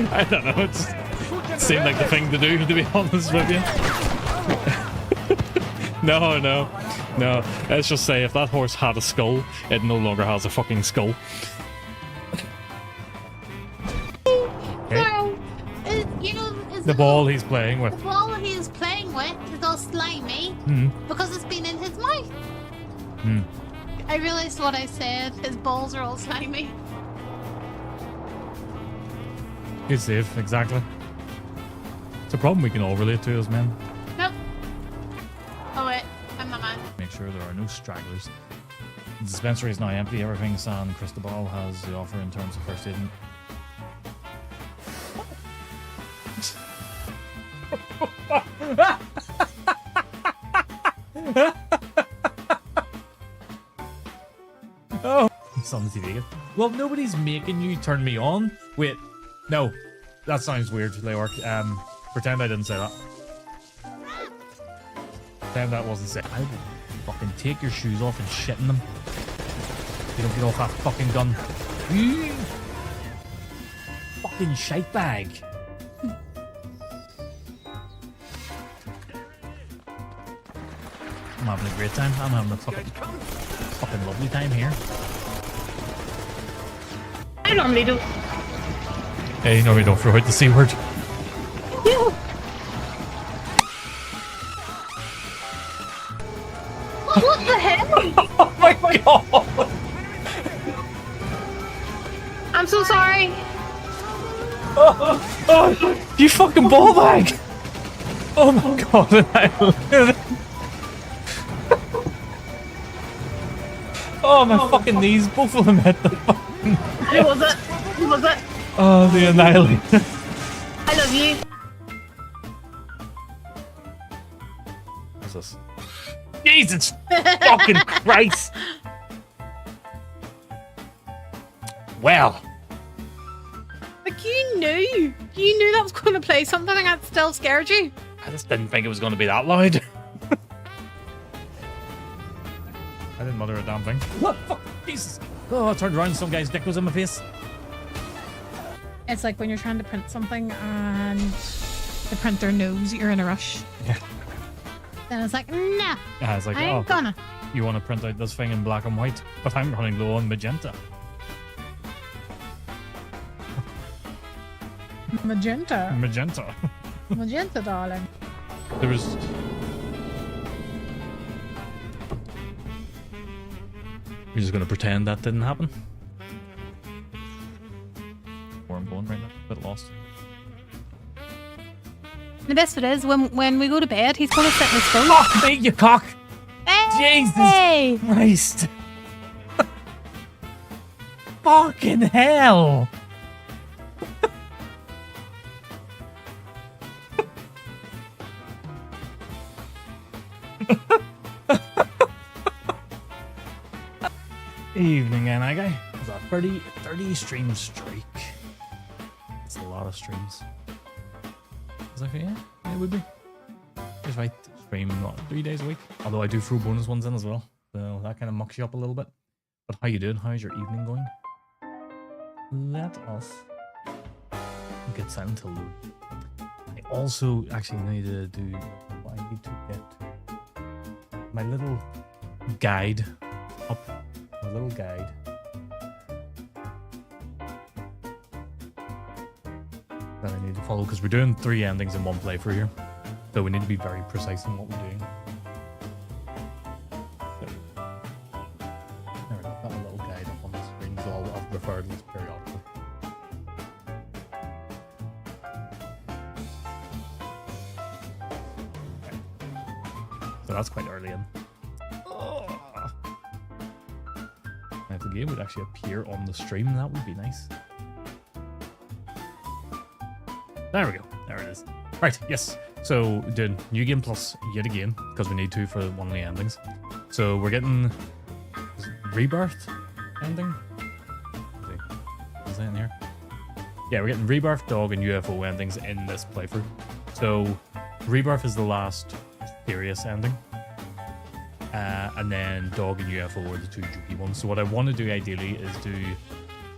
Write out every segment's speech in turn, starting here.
I don't know. It seemed like the thing to do, to be honest with you. No. Let's just say if that horse had a skull, it no longer has a fucking skull. Okay. So, you know, The ball he's playing with. The ball he's playing with is all slimy because it's been in his mouth. I realized what I said. His balls are all slimy. Good save, exactly. It's a problem we can all relate to as men. Nope. Oh wait, I'm the man. Make sure there are no stragglers. The dispensary is now empty. Everything San Cristobal has to offer in terms of first aid. Oh, it's on the TV again. Well, nobody's making you turn me on. Wait, no, that sounds weird. Leork. Pretend I didn't say that. Pretend that wasn't said. I will fucking take your shoes off and shit in them. You don't get off that fucking gun. You fucking shite bag. I'm having a great time. I'm having a fucking lovely time here. I normally don't. Hey, no, we don't throw out the C word. What the hell? Oh my god! I'm so sorry. Oh, you fucking ball bag! Oh my god! Oh, my fucking knees, both of them hit the fucking... Who was it? Who was it? Oh, the Annihilator. I love you. What's this? Jesus fucking Christ! Well. Like, you knew that was going to play something and that still scared you. I just didn't think it was going to be that loud. I didn't mother a damn thing. What? Fuck, Jesus. Oh, I turned around and some guy's dick was in my face. It's like when you're trying to print something and the printer knows you're in a rush. Yeah. Then it's like, nah, Yeah, it's like, I ain't gonna. You want to print out this thing in black and white, but I'm running low on magenta. Magenta. Magenta. Magenta, darling. There was... You're just going to pretend that didn't happen? Where I'm going right now, a bit lost. The best bit is when we go to bed, he's going to sit in his phone. Fuck me, you cock! Hey! Jesus Christ! Fucking hell! Evening, NI guy. It was a 30 stream streak. It's a lot of streams. Is that yeah? Yeah, it would be. Just right, stream not 3 days a week. Although I do throw bonus ones in as well. So that kind of mucks you up a little bit. But how you doing? How's your evening going? Let us get silent till load. I also actually need to do what I need to get my little guide up. A little guide. That I need to follow because we're doing 3 endings in one playthrough here. So we need to be very precise in what we're doing. So, there we go. Got a little guide up on the screen, so I'll refer to this periodically. Okay. So that's quite early in. If the game would actually appear on the stream, that would be nice. There we go. There it is. Right, yes. So, doing New Game Plus yet again, because we need to for one of the endings. So, we're getting Rebirth ending. Is that in here? Yeah, we're getting Rebirth, Dog, and UFO endings in this playthrough. So, Rebirth is the last serious ending. And then Dog and UFO are the 2 jokey ones. So what I want to do ideally is do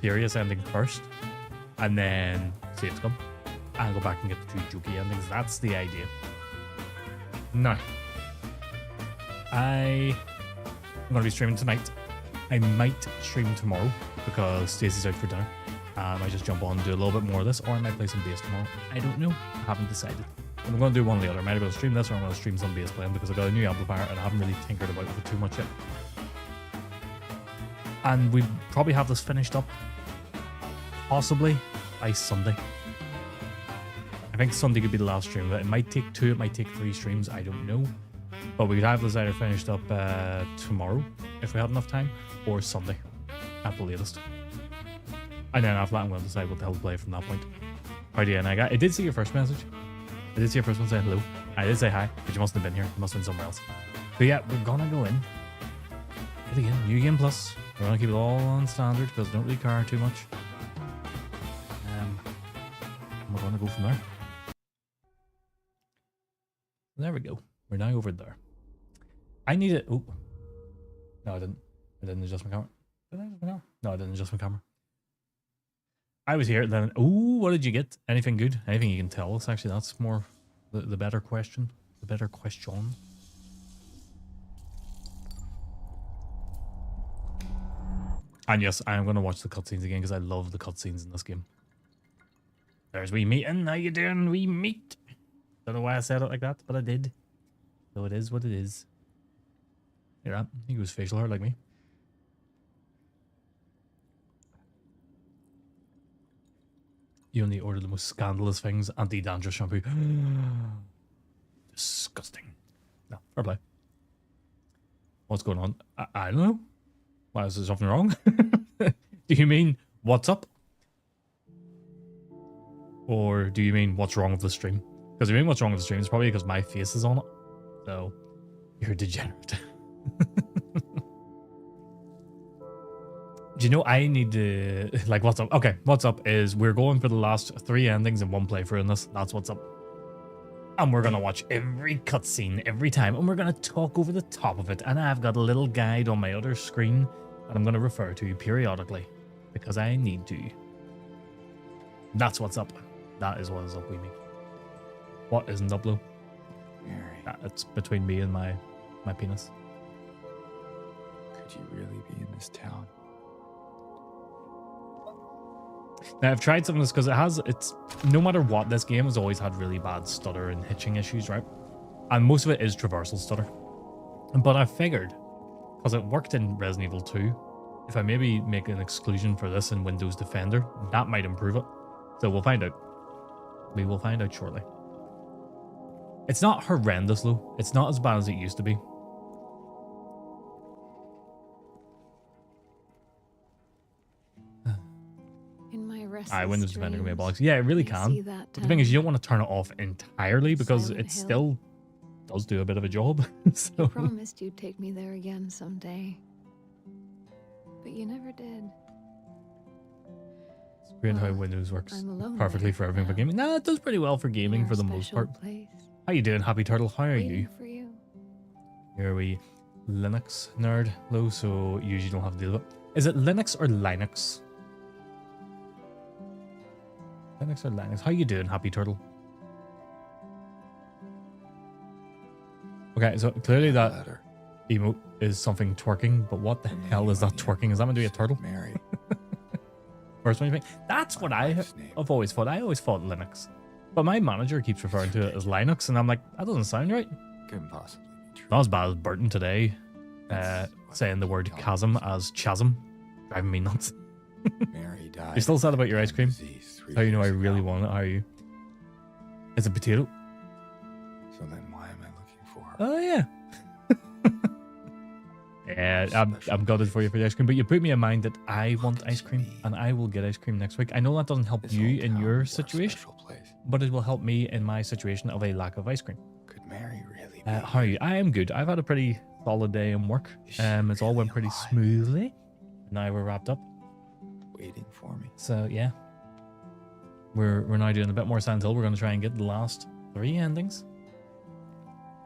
serious ending first, and then save scum, and go back and get the 2 jokey endings. That's the idea. Now, I'm going to be streaming tonight. I might stream tomorrow because Stacey's out for dinner. I might just jump on and do a little bit more of this, or I might play some bass tomorrow. I don't know. I haven't decided. I'm going to do one or the other. I might be able to stream this, or I'm going to stream some bass playing because I got a new amplifier and I haven't really tinkered about with it too much yet. And we probably have this finished up possibly by Sunday. I think Sunday could be the last stream. It might take 2, it might take 3 streams. I don't know. But we could have this either finished up tomorrow if we had enough time, or Sunday at the latest. And then after that, I'm going to decide what the hell to play from that point. Alrighty, and I did see your first message. I did see your first one say hello. I did say hi, but you mustn't have been here. You must have been somewhere else. So yeah, we're gonna go in. It again, New Game Plus. We're gonna keep it all on standard because I don't really care too much. We're gonna go from there. There we go. We're now over there. I need it. Oh, no, I didn't. I didn't adjust my camera. Did I adjust my camera? No, I didn't adjust my camera. I was here then. Oh, what did you get? Anything good? Anything you can tell us? Actually, that's more the better question. The better question. And yes, I am going to watch the cutscenes again because I love the cutscenes in this game. There's wee meeting. How you doing? We meet. Don't know why I said it like that, but I did. So it is what it is. Yeah, he goes facial hair like me. You only order the most scandalous things. Anti-dandruff shampoo. Disgusting. No, fair play. What's going on? I don't know. Why is there something wrong? Do you mean what's up? Or do you mean what's wrong with the stream? Because if you mean what's wrong with the stream, it's probably because my face is on it. So, you're a degenerate. Do you know I need to... Like, what's up? Okay, what's up is we're going for the last 3 endings in one playthrough in this. That's what's up. And we're going to watch every cutscene every time. And we're going to talk over the top of it. And I've got a little guide on my other screen that I'm going to refer to periodically. Because I need to. That's what's up. That is what is up with me. What isn't up, Lou? Mary. It's between me and my penis. Could you really be in this town? Now, I've tried some of this because it's no matter what, this game has always had really bad stutter and hitching issues, right? And most of it is traversal stutter. But I figured, because it worked in Resident Evil 2, if I maybe make an exclusion for this in Windows Defender, that might improve it. So we'll find out. We will find out shortly. It's not horrendous, though. It's not as bad as it used to be. Windows Defender can be a bollocks. Yeah, it really can. But the thing is, you don't want to turn it off entirely because it still does do a bit of a job. So. You promised you'd take me there again someday, but you never did. It's weird how Windows works perfectly for everything but gaming. Nah, it does pretty well for gaming for the most part. How you doing, Happy Turtle? How are you? Here we Linux nerd, low, so you usually don't have to deal with it. Is it Linux or Linux? Linux or Linux? How you doing, Happy Turtle? Okay, so clearly that emote is something twerking, but what the hell is that twerking? Is that meant to be a turtle? Mary. First one you think? That's what I've always thought. I always thought Linux. But my manager keeps referring to it as Linux, and I'm like, that doesn't sound right. Couldn't possibly be true. Not as bad as Burton today, saying the word chasm as chasm. Driving me nuts. Mary died. You're still sad about your ice cream? How you know I really want it? How are you? It's a potato. So then why am I looking for her? Oh yeah. Yeah, I'm gutted for you for the ice cream, but you put me in mind that I want ice cream, and I will get ice cream next week. I know that doesn't help you in your situation, but it will help me in my situation of a lack of ice cream. Could Mary really be? How are you? I am good. I've had a pretty solid day in work. It's all went pretty smoothly. Now we're wrapped up. Waiting for me. So yeah. We're now doing a bit more Silent Hill. We're going to try and get the last 3 endings.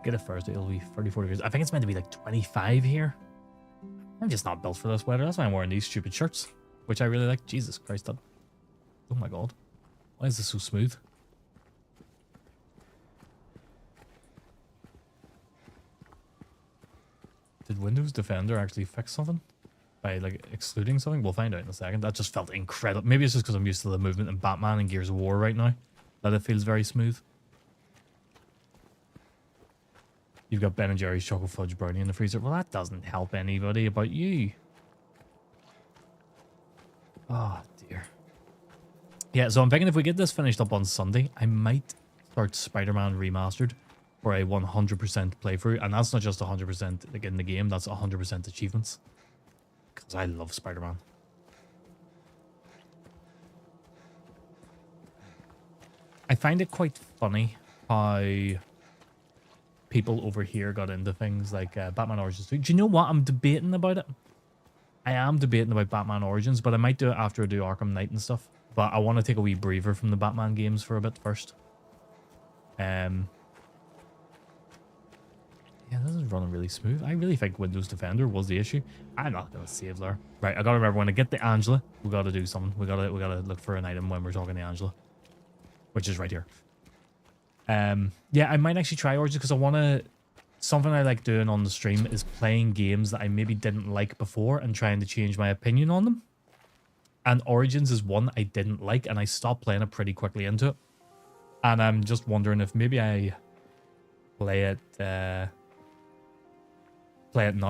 Get it first. It'll be 34 degrees. I think it's meant to be like 25 here. I'm just not built for this weather. That's why I'm wearing these stupid shirts, which I really like. Jesus Christ. Oh my God. Why is this so smooth? Did Windows Defender actually fix something? By like excluding something? We'll find out in a second. That just felt incredible. Maybe it's just because I'm used to the movement in Batman and Gears of War right now. That it feels very smooth. You've got Ben and Jerry's chocolate fudge brownie in the freezer. Well, that doesn't help anybody about you. Oh, dear. Yeah, so I'm thinking if we get this finished up on Sunday, I might start Spider-Man Remastered for a 100% playthrough. And that's not just 100% like in the game, that's 100% achievements. Because I love Spider-Man. I find it quite funny how people over here got into things like Batman Origins 2. Do you know what? I'm debating about it. I am debating about Batman Origins, but I might do it after I do Arkham Knight and stuff. But I want to take a wee breather from the Batman games for a bit first. Yeah, this is running really smooth. I really think Windows Defender was the issue. I'm not gonna save there. Right, I gotta remember when I get the Angela, we gotta do something. We gotta look for an item when we're talking to Angela, which is right here. Yeah, I might actually try Origins because I want to. Something I like doing on the stream is playing games that I maybe didn't like before and trying to change my opinion on them. And Origins is one I didn't like, and I stopped playing it pretty quickly into it. And I'm just wondering if maybe I play it now,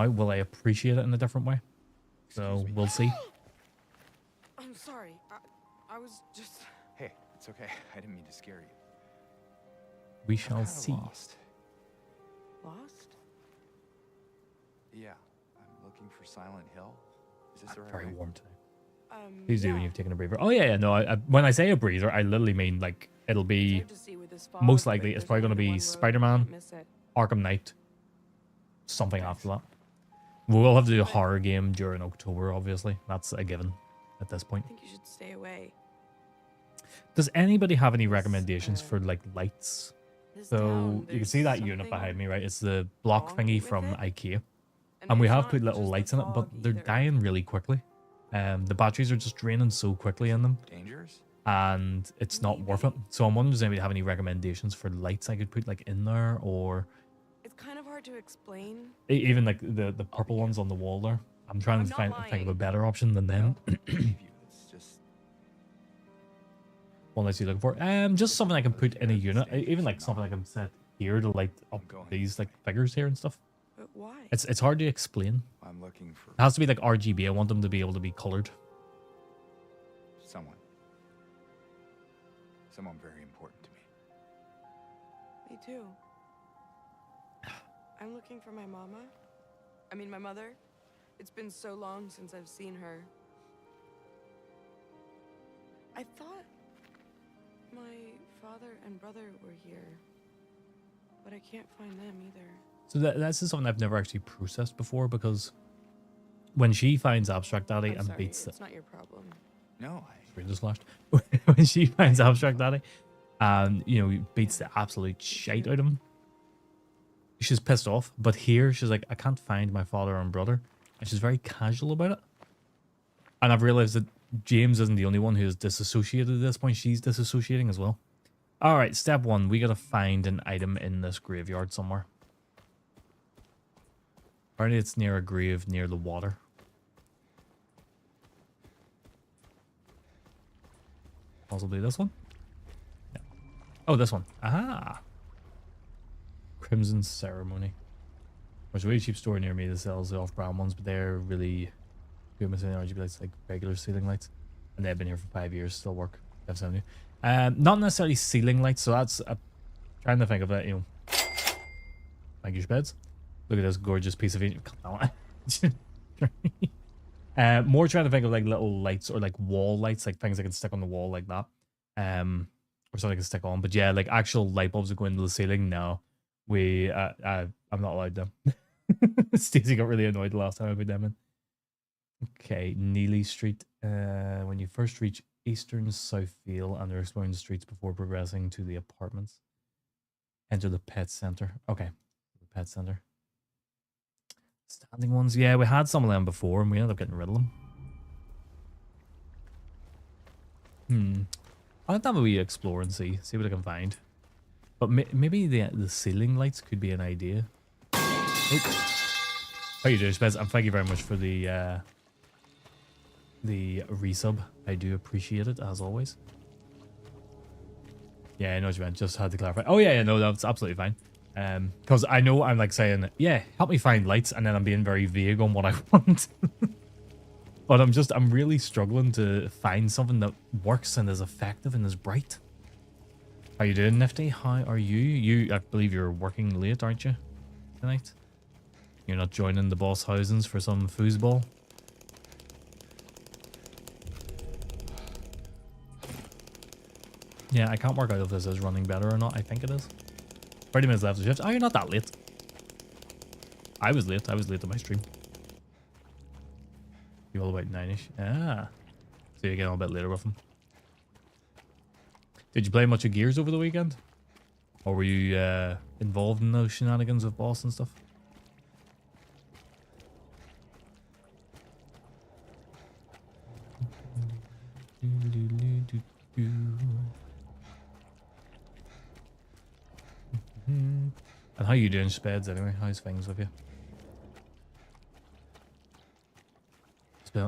will I appreciate it in a different way? So we'll see. I'm sorry. I was just... Hey, it's okay. I didn't mean to scare you. We shall see. Lost. Lost? Yeah, I'm looking for Silent Hill. Is this the right Very way? warm today. Please do when you've taken a breather. Oh yeah, no. When I say a breather, I literally mean like it'll be most likely. It's probably going to be Spider-Man, Arkham Knight, something after that. We'll have to do a horror game during October. Obviously, that's a given at this point. I think you should stay away. Does anybody have any recommendations for like lights? So you can see that unit behind me, right? It's the block thingy from IKEA, and we have put little lights in it, but they're dying really quickly. The batteries are just draining so quickly in them. Dangerous? And it's not worth it. So I'm wondering, does anybody have any recommendations for lights I could put like in there, or it's kind of hard to explain. Even like the purple ones on the wall there. I'm trying to think of a better option than them. It's just What else are you looking for? Just something I can put in a unit. Even like something I can set here to light up these like figures here and stuff. But why? It's hard to explain. I'm looking for It has to be like RGB. I want them to be able to be colored. someone. Someone very important to me. Me too. I'm looking for my mama. I mean, my mother. It's been so long since I've seen her. I thought my father and brother were here, but I can't find them either. So this is something I've never actually processed before, because when she finds Abstract Daddy I'm and sorry, beats it's not your problem. No, screen just flashed. When she finds Abstract Daddy and, you know, beats the absolute shite out of him, she's pissed off. But here she's like, I can't find my father and brother, and she's very casual about it. And I've realized that James isn't the only one who is disassociated at this point. She's disassociating as well. All right, step one, we gotta find an item in this graveyard somewhere. Apparently it's near a grave near the water. Possibly this one? Yeah. Oh, this one. Aha! Crimson Ceremony. There's a really cheap store near me that sells the off-brand ones, but they're really good with RGB lights, like regular ceiling lights. And they've been here for 5 years, still work. Not necessarily ceiling lights, so that's... trying to think of that, you know. Thank you, Speds. Look at this gorgeous piece of... more trying to think of like little lights or like wall lights, like things I can stick on the wall like that. Or something I can stick on. But yeah, like actual light bulbs that go into the ceiling, no. I'm not allowed them. Stacey got really annoyed the last time I put them in. Okay, Neely Street. When you first reach Eastern Southfield and they're exploring the streets before progressing to the apartments. Enter the pet center. Okay, the pet center. Standing ones. Yeah, we had some of them before and we ended up getting rid of them. I'll have a wee explore and see what I can find. But maybe the ceiling lights could be an idea. Oh. How you doing, Spez? And thank you very much for the resub. I do appreciate it, as always. Yeah, I know what you meant. Just had to clarify. Oh, yeah, no, that's absolutely fine. Because I know I'm like saying, yeah, help me find lights, and then I'm being very vague on what I want. But I'm really struggling to find something that works and is effective and is bright. How you doing, Nifty? How are you? I believe you're working late, aren't you? Tonight? You're not joining the boss housings for some foosball? Yeah, I can't work out if this is running better or not. I think it is. 30 minutes left of shift. Oh, you're not that late. I was late. I was late on my stream. You all about 9ish. Ah. So you're getting a bit later with him. Did you play much of Gears over the weekend? Or were you involved in those shenanigans with boss and stuff? And how you doing, Speds, anyway? How's things with you?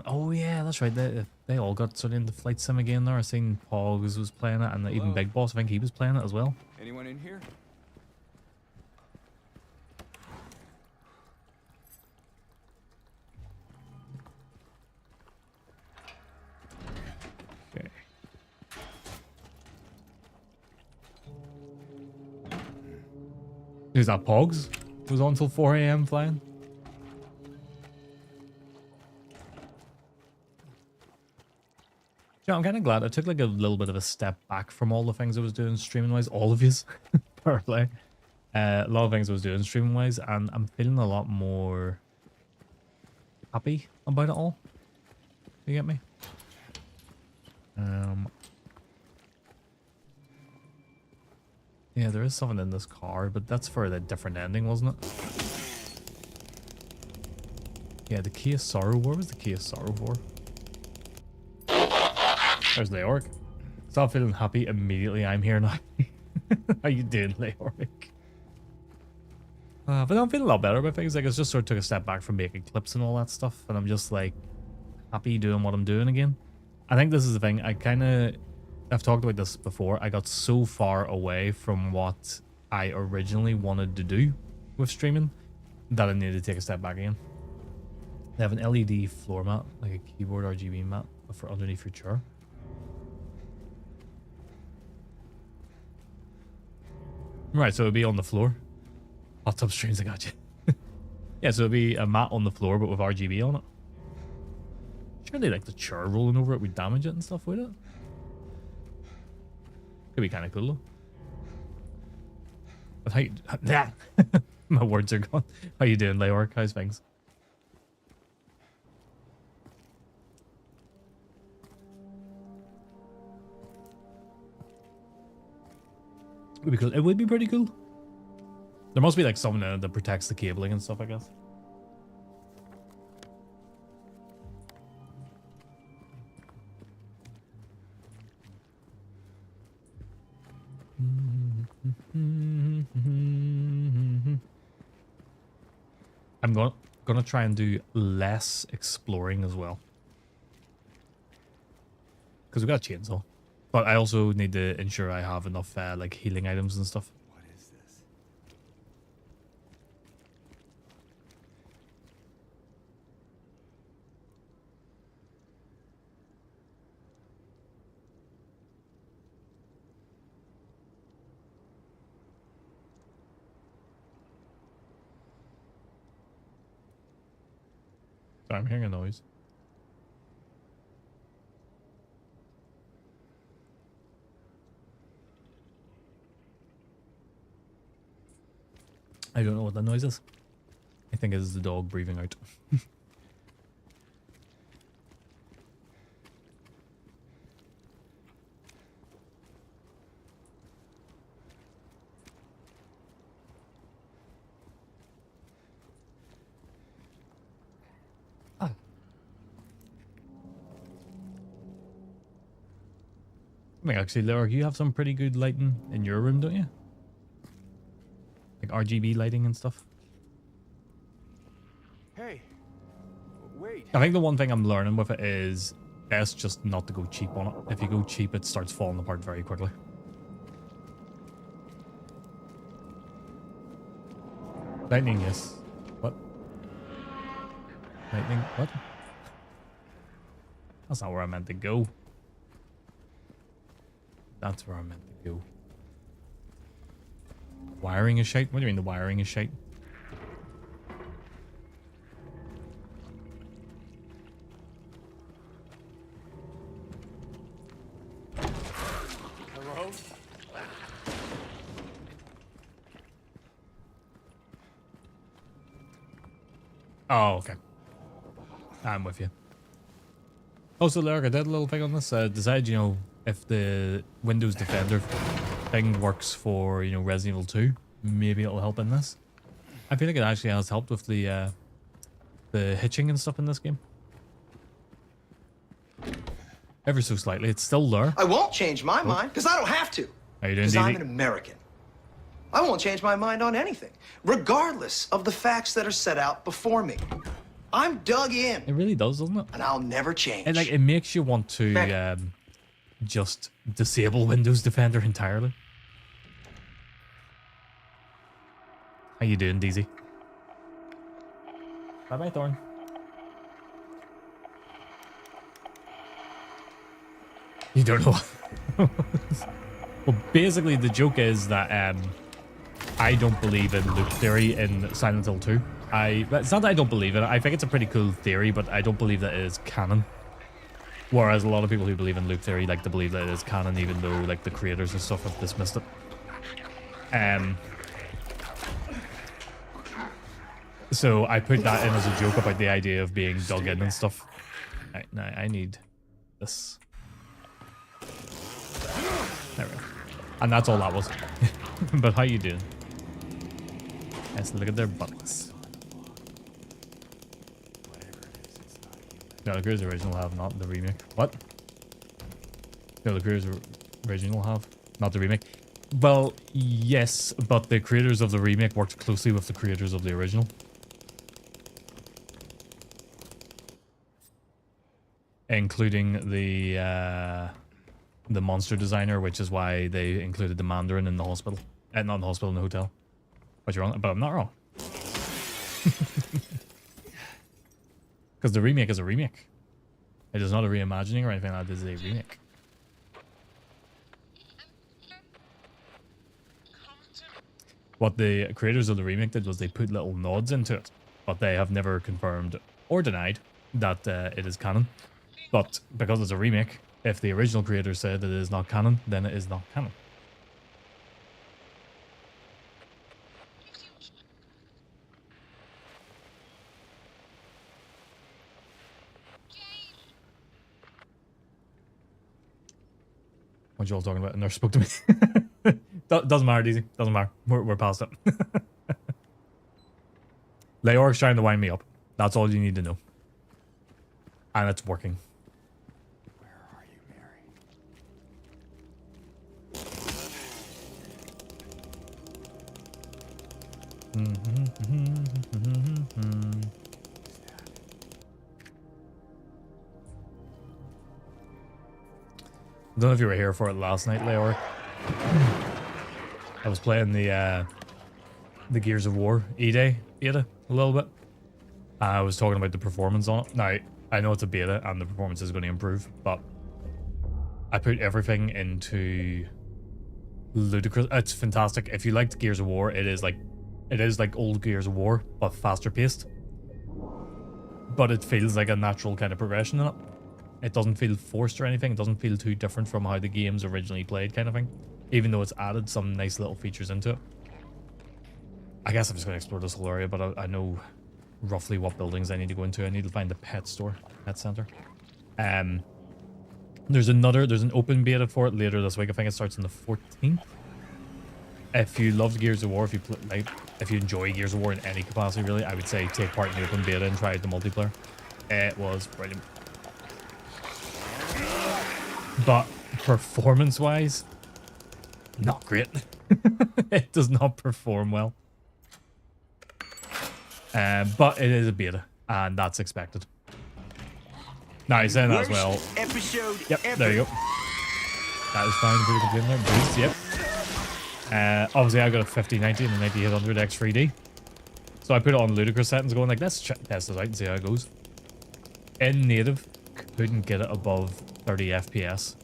Oh yeah, that's right. They all got sort of into Flight Sim again there. I seen Pogs was playing it, and even Big Boss, I think he was playing it as well. Anyone in here? Okay. Who's that, Pogs? It was on until 4 AM flying? Yeah, I'm kind of glad. I took like a little bit of a step back from all the things I was doing streaming wise. All of yous, per play. A lot of things I was doing streaming wise, and I'm feeling a lot more happy about it all. You get me? Yeah, there is something in this car, but that's for a different ending, wasn't it? Yeah, the Key of Sorrow. Where was the Key of Sorrow for? There's Leoric. Stop feeling happy immediately. I'm here now. How you doing, Leoric? But I'm feeling a lot better about things. Like, I just sort of took a step back from making clips and all that stuff, and I'm just like happy doing what I'm doing again. I think this is the thing. I've talked about this before. I got so far away from what I originally wanted to do with streaming that I needed to take a step back again. They have an LED floor mat, like a keyboard RGB mat for underneath your chair. Right, so it'll be on the floor. Hot tub streams, I got you. Yeah, so it'll be a mat on the floor, but with RGB on it. Surely, like, the chair rolling over it would damage it and stuff, would it? Could be kind of cool, though. But how you... My words are gone. How you doing, Leoric? How's things? Because it would be pretty cool. There must be like something in it that protects the cabling and stuff, I guess. I'm gonna try and do less exploring as well. Because we got a chainsaw. But I also need to ensure I have enough like healing items and stuff. What is this? Sorry, I'm hearing a noise. I don't know what that noise is. I think it is the dog breathing out. I mean, actually, Laura, you have some pretty good lighting in your room, don't you? Like RGB lighting and stuff. Hey, wait. I think the one thing I'm learning with it is best just not to go cheap on it. If you go cheap, it starts falling apart very quickly. Lightning, yes. What? Lightning, what? That's not where I meant to go. That's where I meant to go. Wiring is shite? What do you mean the wiring is shite? Hello? Oh, okay. I'm with you. Oh, so Lark, I did a little thing on this. Decide, you know, if the Windows Defender thing works for, you know, Resident Evil 2, maybe it'll help in this. I feel like it actually has helped with the hitching and stuff in this game. Ever so slightly. It's still there. I won't change my mind, because I don't have to. How you doing, Because I'm DD? an American. I won't change my mind on anything, regardless of the facts that are set out before me. I'm dug in, It really does, doesn't it? and I'll never change. And like, it makes you want to just disable Windows Defender entirely. How you doing, DZ? Bye bye, Thorn. You don't know. Well, basically, the joke is that I don't believe in loop theory in Silent Hill 2. It's not that I don't believe in it. I think it's a pretty cool theory, but I don't believe that it is canon. Whereas a lot of people who believe in loop theory like to believe that it is canon, even though like the creators and stuff have dismissed it. So I put that in as a joke about the idea of being dug in and stuff. Right, now I need this. There we go. And that's all that was. But how you doing? Let's look at their buttocks. No, the creators original have, not the remake. What? No, the creators original have, not the remake. Well, yes, but the creators of the remake worked closely with the creators of the original. Including the monster designer, which is why they included the Mandarin in the hospital. Not in the hospital, in the hotel. But you're wrong, but I'm not wrong. Because the remake is a remake. It is not a reimagining or anything like that. It is a remake. What the creators of the remake did was they put little nods into it, but they have never confirmed or denied that it is canon. But because it's a remake, if the original creator said it is not canon, then it is not canon. What you all talking about? And they spoke to me. Doesn't matter, DZ. Doesn't matter. We're past it. Leoric's trying to wind me up. That's all you need to know. And it's working. Where are you, Mary? I don't know if you were here for it last night, Leoric. I was playing the Gears of War beta a little bit. I was talking about the performance on it. Now, I know it's a beta and the performance is going to improve, but I put everything into ludicrous. It's fantastic. If you liked Gears of War, it is like old Gears of War, but faster paced. But it feels like a natural kind of progression in it. It doesn't feel forced or anything. It doesn't feel too different from how the games originally played, kind of thing. Even though it's added some nice little features into it. I guess I'm just going to explore this whole area, but I know roughly what buildings I need to go into. I need to find the pet store, pet center. There's an open beta for it later this week. I think it starts on the 14th. If you loved Gears of War, if you enjoy Gears of War in any capacity, really, I would say take part in the open beta and try out the multiplayer. It was brilliant. But performance-wise, not great. It does not perform well. But it is a beta, and that's expected. Now, saying that as well. Yep, there you go. That is fine. Pretty complete there. Boost, yep. Obviously, I got a 5090 and a 9800 X3D. So I put it on ludicrous settings, going like, let's test this out and see how it goes. In native, couldn't get it above 30 FPS.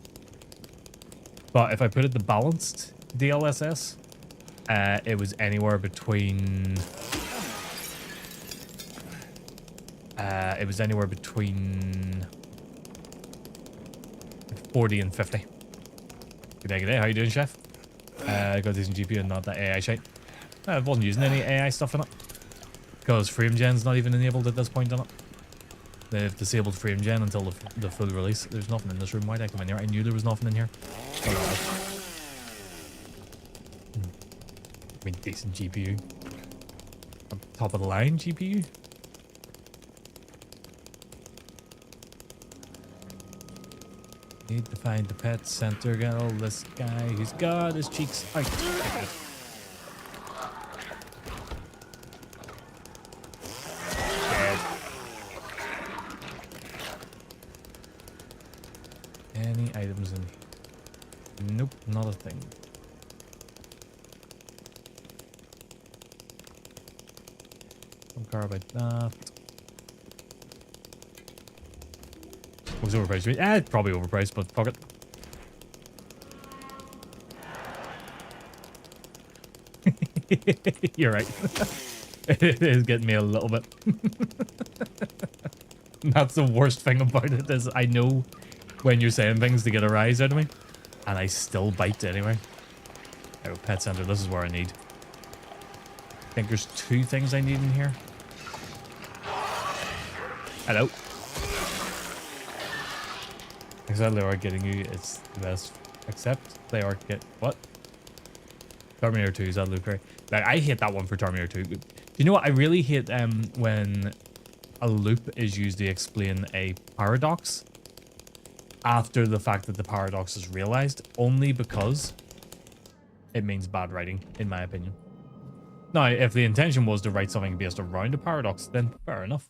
But if I put it to balanced DLSS, it was anywhere between. It was anywhere between 40 and 50. Good day, good day. How you doing, chef? I got decent GPU and not that AI shite. I wasn't using any AI stuff in it. Because frame gen's not even enabled at this point on it. They've disabled frame gen until the full release. There's nothing in this room. Why did I come in here? I knew there was nothing in here. I mean, decent GPU. Top of the line GPU. Need to find the pet center. Get all this guy who's got his cheeks out. Dead. Any items in here? Nope, not a thing. Some carbide that. Was overpriced. It's probably overpriced, but fuck it. You're right. It is getting me a little bit. That's the worst thing about it, is I know when you're saying things to get a rise out of me, and I still bite anyway. Oh, pet center, this is where I need. I think there's 2 things I need in here. Hello. Exactly, they are getting you. It's the best. Except they are get what? Terminator 2 is that loop, right? Like, I hate that one for Terminator 2. Do you know what? I really hate when a loop is used to explain a paradox after the fact that the paradox is realized, only because it means bad writing, in my opinion. Now, if the intention was to write something based around a paradox, then fair enough.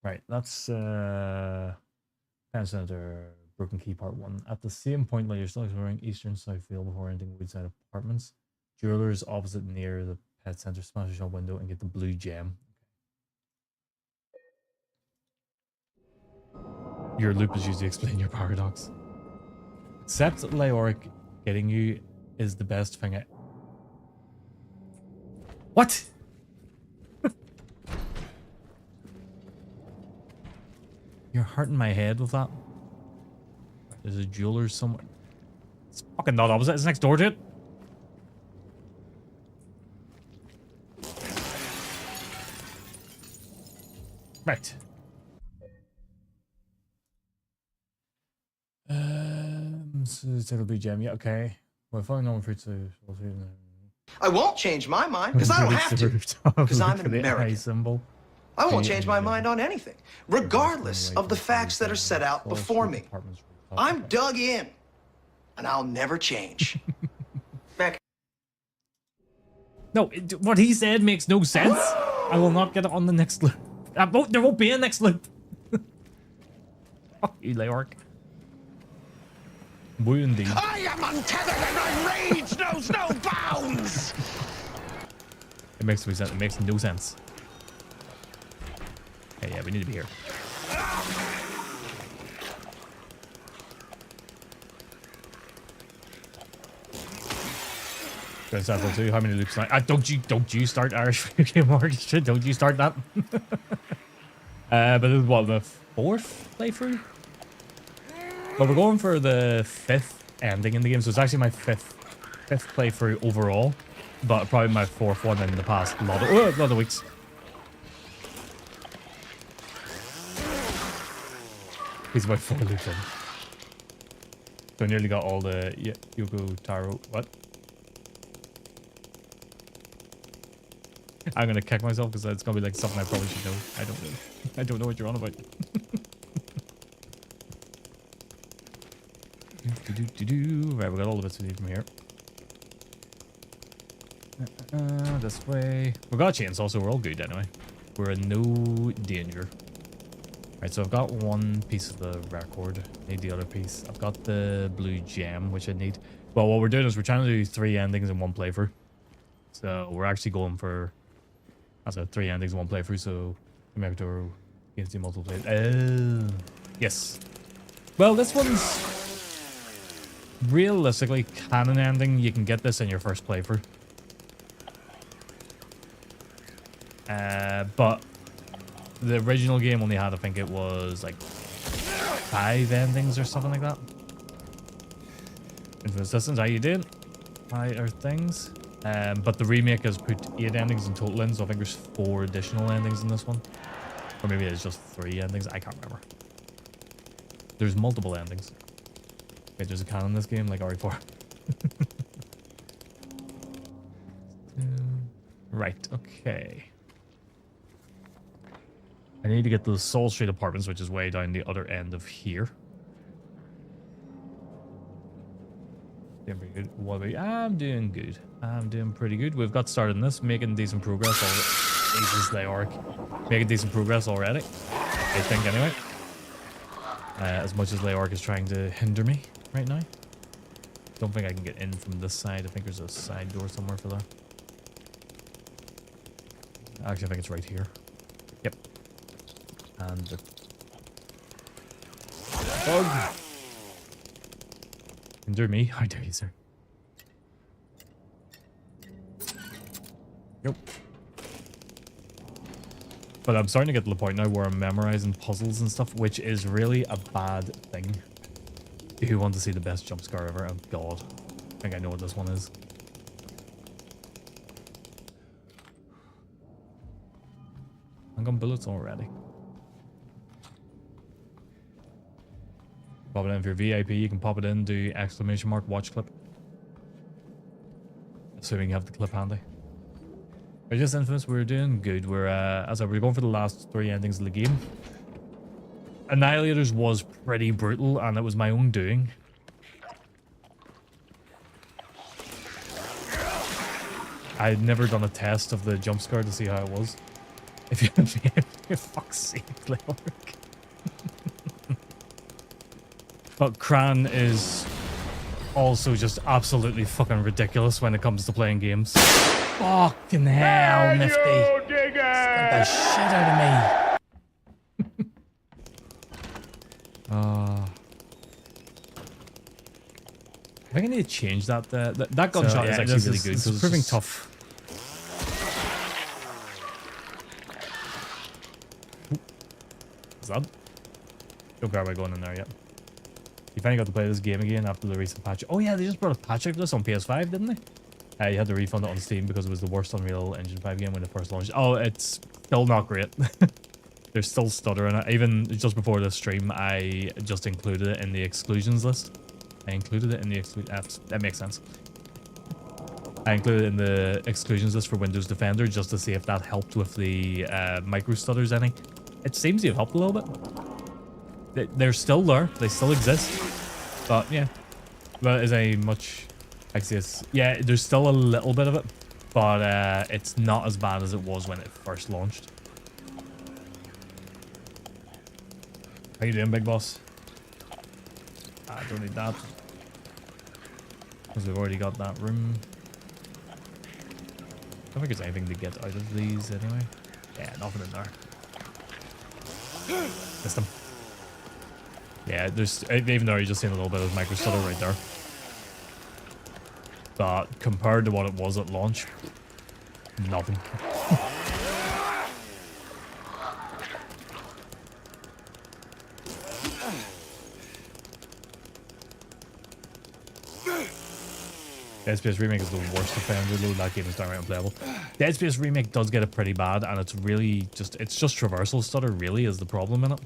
Right, that's Pen Center, Broken Key Part 1. At the same point while you're still exploring Eastern Southfield before entering Woodside Apartments, jewelers opposite near the Pet Center, smash a shop window and get the blue gem. Your loop is used to explain your paradox. Except Leoric getting you is the best thing. What? You're hurting my head with that. There's a jeweler somewhere. It's fucking not opposite. It's next door to it. Right. So it'll be gem. Yeah, okay. Well, if I know fruits, I won't change my mind because I don't have to. Because I'm an American. Symbol. I won't change my mind on anything, regardless of the facts that are set out before me. I'm dug in, and I'll never change. Back. No, what he said makes no sense. I will not get it on the next loop. There won't be a next loop. Fuck you, Leoric. Boy, indeed. I am untethered and my rage knows no bounds! It makes no sense. It makes no sense. Hey, yeah, we need to be here. Too. How many loops? Don't you start Irish game orchestra? Don't you start that? But this is what, the 4th playthrough? But we're going for the 5th ending in the game, so it's actually my 5th playthrough overall, but probably my 4th one in the past lot of weeks. He's about 4 loops in. So I nearly got all the Yoko Taro. What? I'm gonna kick myself because it's gonna be like something I probably should know. I don't know what you're on about. Right, we got all the bits we need from here. This way. We got a chainsaw, so we're all good anyway. We're in no danger. Right, so I've got one piece of the record. Need the other piece. I've got the blue gem, which I need. Well, what we're doing is we're trying to do 3 endings in one playthrough. So we're actually going for, as I said, 3 endings in one playthrough. So we have to against the multiple players. Oh, yes. Well, this one's realistically canon ending. You can get this in your first playthrough. But the original game only had, I think it was like 5 endings or something like that. Infinite Systems, how you doing? How are things? But the remake has put 8 endings in total in, so I think there's 4 additional endings in this one. Or maybe it's just 3 endings, I can't remember. There's multiple endings. Wait, there's a canon in this game, like RE4. Right, okay. I need to get to the Soul Street Apartments, which is way down the other end of here. Doing pretty good. What about you? I'm doing good. I'm doing pretty good. We've got started in this, making decent progress already. Jesus, they are making decent progress already. I think, anyway. As much as Leoric is trying to hinder me right now. Don't think I can get in from this side. I think there's a side door somewhere for that. Actually, I think it's right here. Yep. And the bug. Hinder me? How dare you, sir? Yep. But I'm starting to get to the point now where I'm memorizing puzzles and stuff, which is really a bad thing. If you want to see the best jump scare ever, oh god. I think I know what this one is. I got bullets already. Pop it in for your VIP, you can pop it in, do exclamation mark, watch clip. Assuming you have the clip handy. We're just Infamous, we're doing good. We're as I we're going for the last 3 endings of the game. Annihilators was pretty brutal and it was my own doing. I had never done a test of the jump scare to see how it was. If you for fuck's sake, Leoric. But Cran is also just absolutely fucking ridiculous when it comes to playing games. Fucking hell, Nifty. Scared the shit out of me. I think I need to change that. That gunshot is actually really good. It's proving tough. Is that? Don't care about going in there yet. You finally got to play this game again after the recent patch. Oh yeah, they just brought a patch out of this on PS5, didn't they? You had to refund it on Steam because it was the worst Unreal Engine 5 game when it first launched. Oh, it's still not great. There's still stutter in it. Even just before the stream, I just included it in the exclusions list. I included it in the exclusions. That makes sense. I included it in the exclusions list for Windows Defender just to see if that helped with the micro stutters any. It seems to have helped a little bit. They're still there. They still exist. But yeah. But is a much... Yeah, there's still a little bit of it. But it's not as bad as it was when it first launched. How you doing, big boss? I don't need that. Because we've already got that room. I don't think there's anything to get out of these anyway. Yeah, nothing in there. Missed them. Yeah, there's even though you're just seeing a little bit of micro stutter right there. But compared to what it was at launch, nothing. Dead Space Remake is the worst offender load. That game is downright unplayable. Dead Space Remake does get it pretty bad, and it's really just traversal stutter really is the problem in it.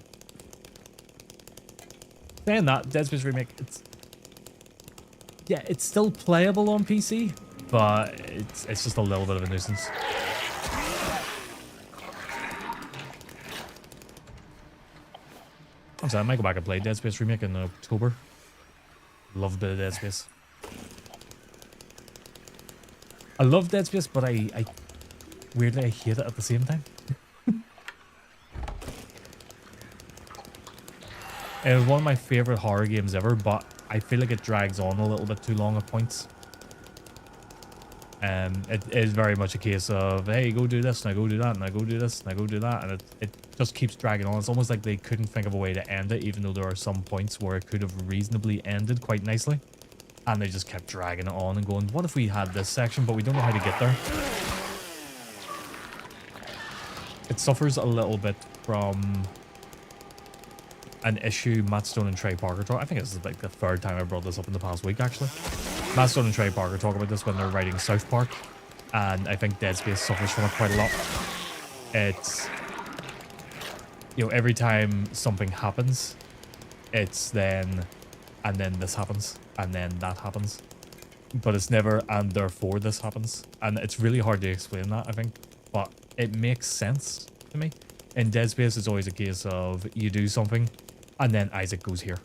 Saying that, Dead Space Remake, it's still playable on PC, but it's just a little bit of a nuisance. So I might go back and play Dead Space Remake in October. Love a bit of Dead Space. I love Dead Space, but I weirdly I hate it at the same time. It was one of my favorite horror games ever, but I feel like it drags on a little bit too long at points. It is very much a case of, hey, go do this, and I go do that, and I go do this, and I go do that, and it just keeps dragging on. It's almost like they couldn't think of a way to end it, even though there are some points where it could have reasonably ended quite nicely. And they just kept dragging it on and going, what if we had this section, but we don't know how to get there? It suffers a little bit from an issue Matt Stone and Trey Parker talk. I think this is like the third time I brought this up in the past week, actually. Matt Stone and Trey Parker talk about this when they're writing South Park, and I think Dead Space suffers from it quite a lot. It's, you know, every time something happens, it's then, and then this happens, and then that happens. But it's never, and therefore this happens. And it's really hard to explain that, I think, but it makes sense to me. In Dead Space, it's always a case of you do something, and then Isaac goes here.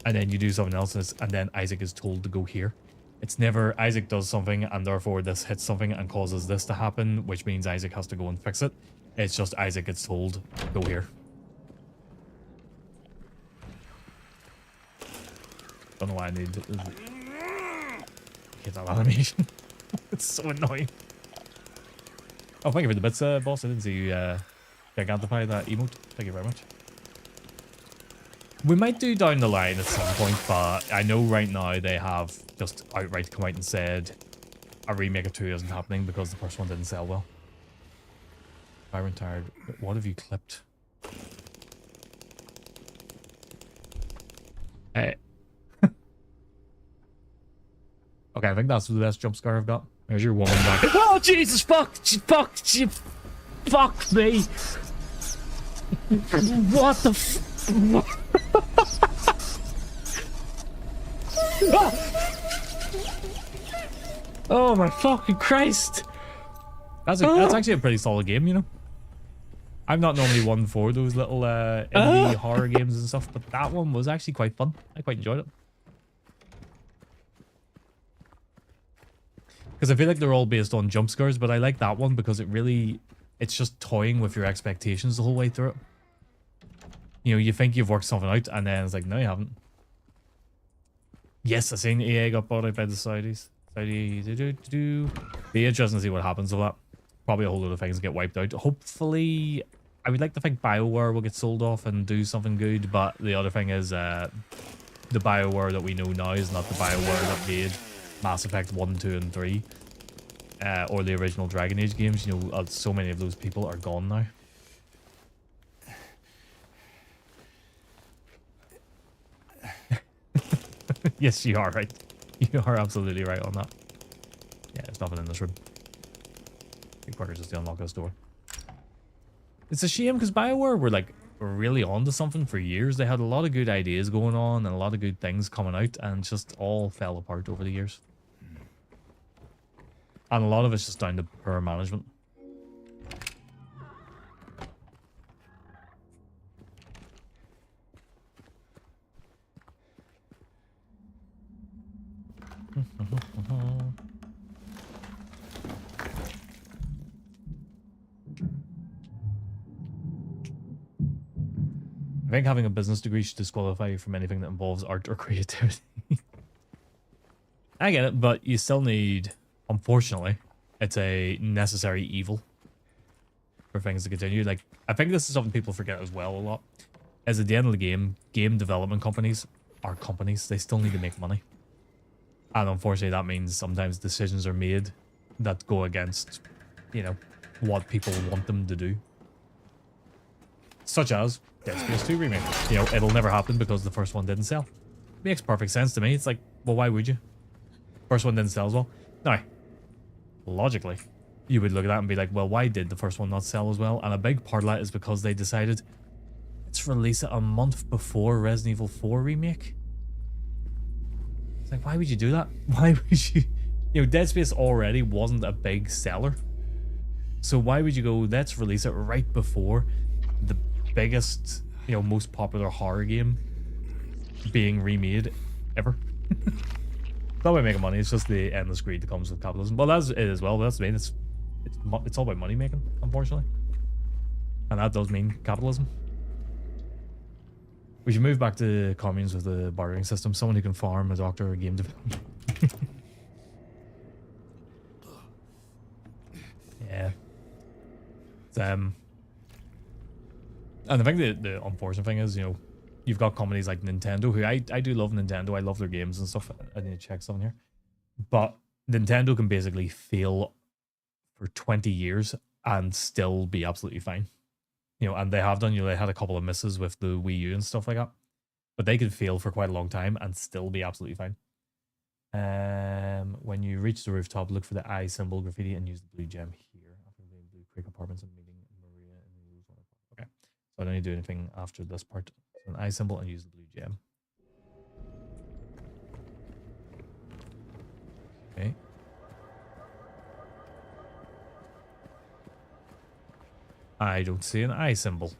And then you do something else, and then Isaac is told to go here. It's never Isaac does something, and therefore this hits something and causes this to happen, which means Isaac has to go and fix it. It's just Isaac gets told, go here. Don't know why I need to get that animation. It's so annoying. Oh, thank you for the bits, boss. I didn't see you gigantify that emote. Thank you very much. We might do down the line at some point, but I know right now they have just outright come out and said a remake of 2 isn't happening because the first one didn't sell well. Byron tired. What have you clipped? Hey. Okay, I think that's the best jump scare I've got. There's your woman back. Oh, Jesus, fuck me. What the Oh my fucking Christ. That's actually a pretty solid game, you know? I'm not normally one for those little indie horror games and stuff, but that one was actually quite fun. I quite enjoyed it. Because I feel like they're all based on jump scares, but I like that one because it's just toying with your expectations the whole way through it. You know, you think you've worked something out, and then it's like, no, you haven't. Yes, I seen EA got bought out by the Saudis. Be interesting to see what happens with that. Probably a whole lot of things get wiped out. Hopefully, I would like to think BioWare will get sold off and do something good, but the other thing is the BioWare that we know now is not the BioWare that made Mass Effect 1, 2, and 3. Or the original Dragon Age games. You know, so many of those people are gone now. Yes, you are right. You are absolutely right on that. Yeah, there's nothing in this room. Big Parker just to unlock this door. It's a shame because BioWare were really on to something for years. They had a lot of good ideas going on and a lot of good things coming out, and just all fell apart over the years. And a lot of it's just down to poor management. I think having a business degree should disqualify you from anything that involves art or creativity. I get it, but you still need, unfortunately, it's a necessary evil for things to continue. Like, I think this is something people forget as well a lot. As at the end of the game development companies are companies. They still need to make money. And unfortunately, that means sometimes decisions are made that go against, you know, what people want them to do. Such as Dead Space 2 Remake. You know, it'll never happen because the first one didn't sell. Makes perfect sense to me. It's like, well, why would you? First one didn't sell as well. Now, logically, you would look at that and be like, well, why did the first one not sell as well? And a big part of that is because they decided, let's release it a month before Resident Evil 4 Remake. It's like, why would you do that? Why would you? You know, Dead Space already wasn't a big seller. So why would you go, let's release it right before the biggest, you know, most popular horror game being remade ever. It's not about making money, it's just the endless greed that comes with capitalism. Well, that's it as well. That's the main. It's all about money making, unfortunately. And that does mean capitalism. We should move back to communes with the bartering system. Someone who can farm, a doctor, a game developer. Yeah. It's, and I think the unfortunate thing is, you know, you've got companies like Nintendo, who I do love Nintendo. I love their games and stuff. I need to check something here. But Nintendo can basically fail for 20 years and still be absolutely fine. You know, and they have done, you know, they had a couple of misses with the Wii U and stuff like that. But they could fail for quite a long time and still be absolutely fine. When you reach the rooftop, look for the eye symbol graffiti and use the blue gem here. After the Blue Creek Apartments and meeting Maria and the okay. So I don't need to do anything after this part. So an eye symbol and use the blue gem. Okay. I don't see an eye symbol.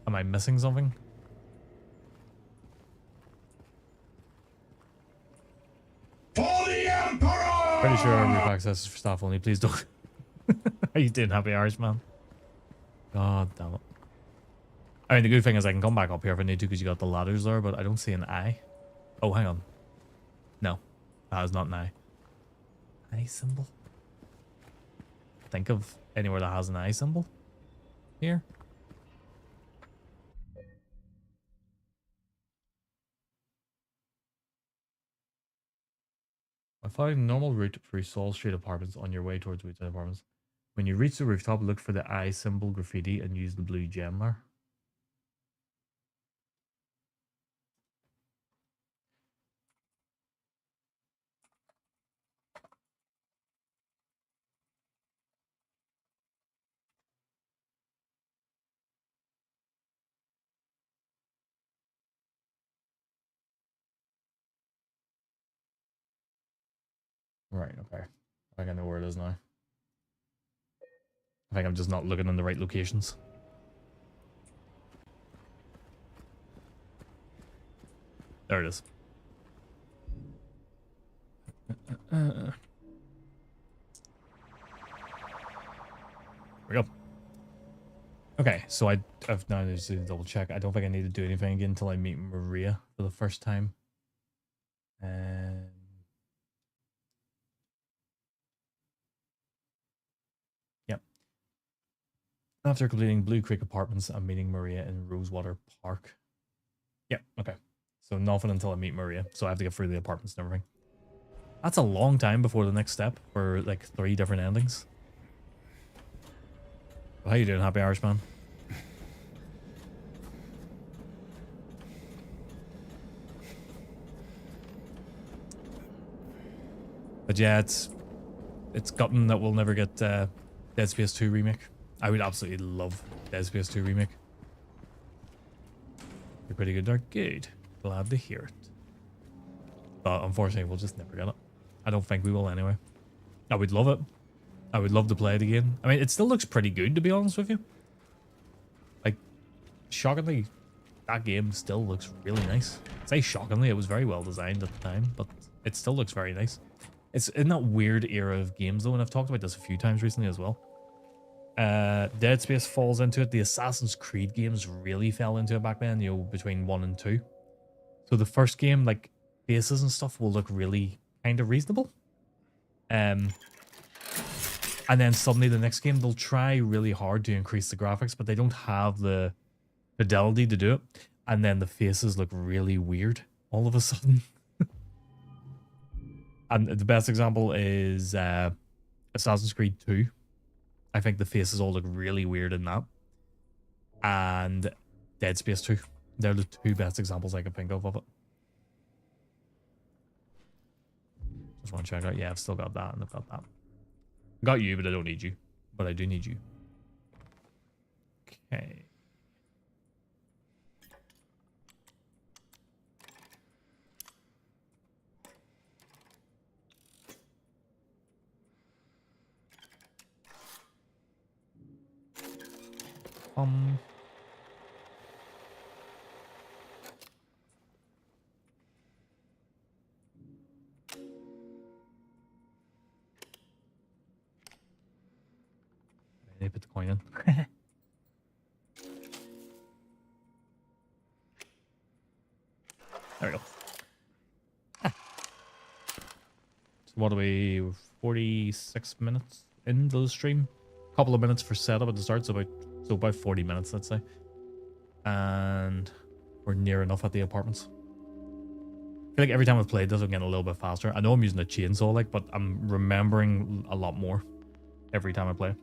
Am I missing something? For the Emperor! Pretty sure roof access is for staff only. Please don't. Are you doing Happy Hours, man? God damn it. I mean, the good thing is I can come back up here if I need to because you got the ladders there, but I don't see an eye. Oh, hang on. No, that is not an eye. Eye symbol? Think of anywhere that has an eye symbol here. Following normal route through Saul Street Apartments on your way towards Woodside Apartments. When you reach the rooftop, look for the eye symbol graffiti and use the blue gem there. Right, okay. I think I know where it is now. I think I'm just not looking in the right locations. There it is. Here we go. Okay, so I've now just to double check. I don't think I need to do anything again until I meet Maria for the first time. Yep. After completing Blue Creek Apartments, I'm meeting Maria in Rosewater Park. Yep, okay. So nothing until I meet Maria. So I have to get through the apartments and everything. That's a long time before the next step for like 3 different endings. How you doing, Happy Hours, man? But yeah, it's gutting that we'll never get Dead Space 2 Remake. I would absolutely love Dead Space 2 Remake. You're pretty good, Dark. Good. Glad to hear it. But unfortunately, we'll just never get it. I don't think we will anyway. I would love it. I would love to play it again. I mean, it still looks pretty good, to be honest with you. Like, shockingly, that game still looks really nice. I say shockingly, it was very well designed at the time, but it still looks very nice. It's in that weird era of games, though, and I've talked about this a few times recently as well. Dead Space falls into it. The Assassin's Creed games really fell into it back then, you know, between 1 and 2. So the first game, like, bases and stuff will look really kind of reasonable. And then suddenly the next game, they'll try really hard to increase the graphics, but they don't have the fidelity to do it. And then the faces look really weird all of a sudden. And the best example is Assassin's Creed 2. I think the faces all look really weird in that. And Dead Space 2. They're the 2 best examples I can think of it. Just want to check out. Yeah, I've still got that and I've got that. Got you, but I don't need you. But I do need you. Okay. Um. They put the coin in. There we go. So what are we? 46 minutes into the stream. A couple of minutes for setup at the start, so about 40 minutes, let's say. And we're near enough at the apartments. I feel like every time I've played this, I'm getting a little bit faster. I know I'm using a chainsaw, like, but I'm remembering a lot more every time I play.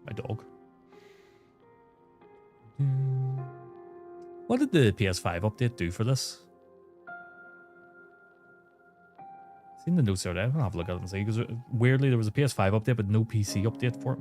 My dog. What did the PS5 update do for this? Seen the notes there. I'm gonna have a look at it and see, because weirdly there was a PS5 update but no PC update for it.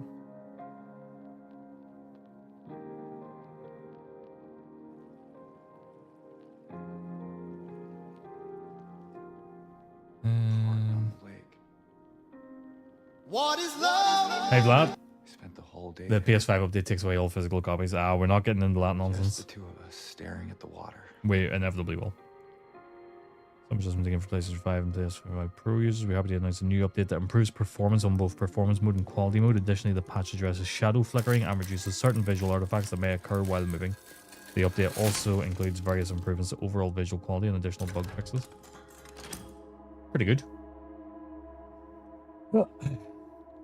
What is love? Hey Vlad. We spent the whole day. The PS5 update takes away all physical copies. We're not getting into that nonsense. Just the two of us staring at the water. We inevitably will. Some adjustments again for PlayStation 5 and PlayStation 5 Pro users. We're happy to announce a new update that improves performance on both performance mode and quality mode. Additionally, the patch addresses shadow flickering and reduces certain visual artifacts that may occur while moving. The update also includes various improvements to overall visual quality and additional bug fixes. Pretty good.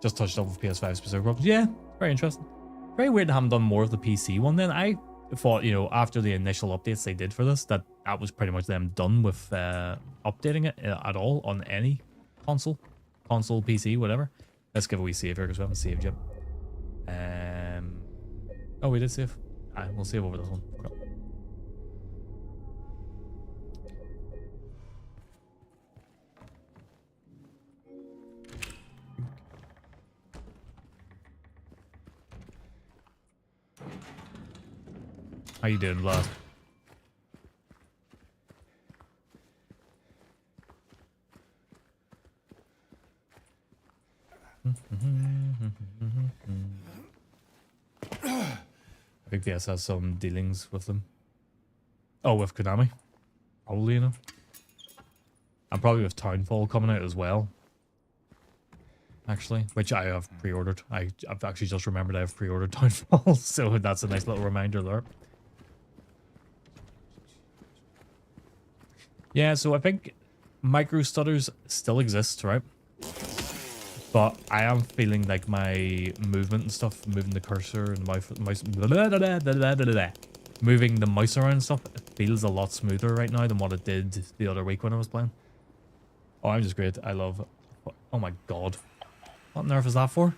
Just touched up with PS5 specific problems. Yeah, very interesting. Very weird they haven't done more of the PC one then. I thought, you know, after the initial updates they did for this, that was pretty much them done with updating it at all on any console, PC, whatever. Let's give a wee save here because we haven't saved yet. Oh, we did save. We'll save over this one. Forgot. How you doing, Vlad? I think DS has some dealings with them. Oh, with Konami? Probably, you know. And probably with Townfall coming out as well. Actually, which I have pre-ordered. I've actually just remembered I have pre-ordered Townfall, so that's a nice little reminder there. Yeah, so I think micro stutters still exist, right? But I am feeling like my movement and stuff, moving the cursor and mouse, moving the mouse around and stuff, it feels a lot smoother right now than what it did the other week when I was playing. Oh, I'm just great. I love... Oh my god. What nerf is that for?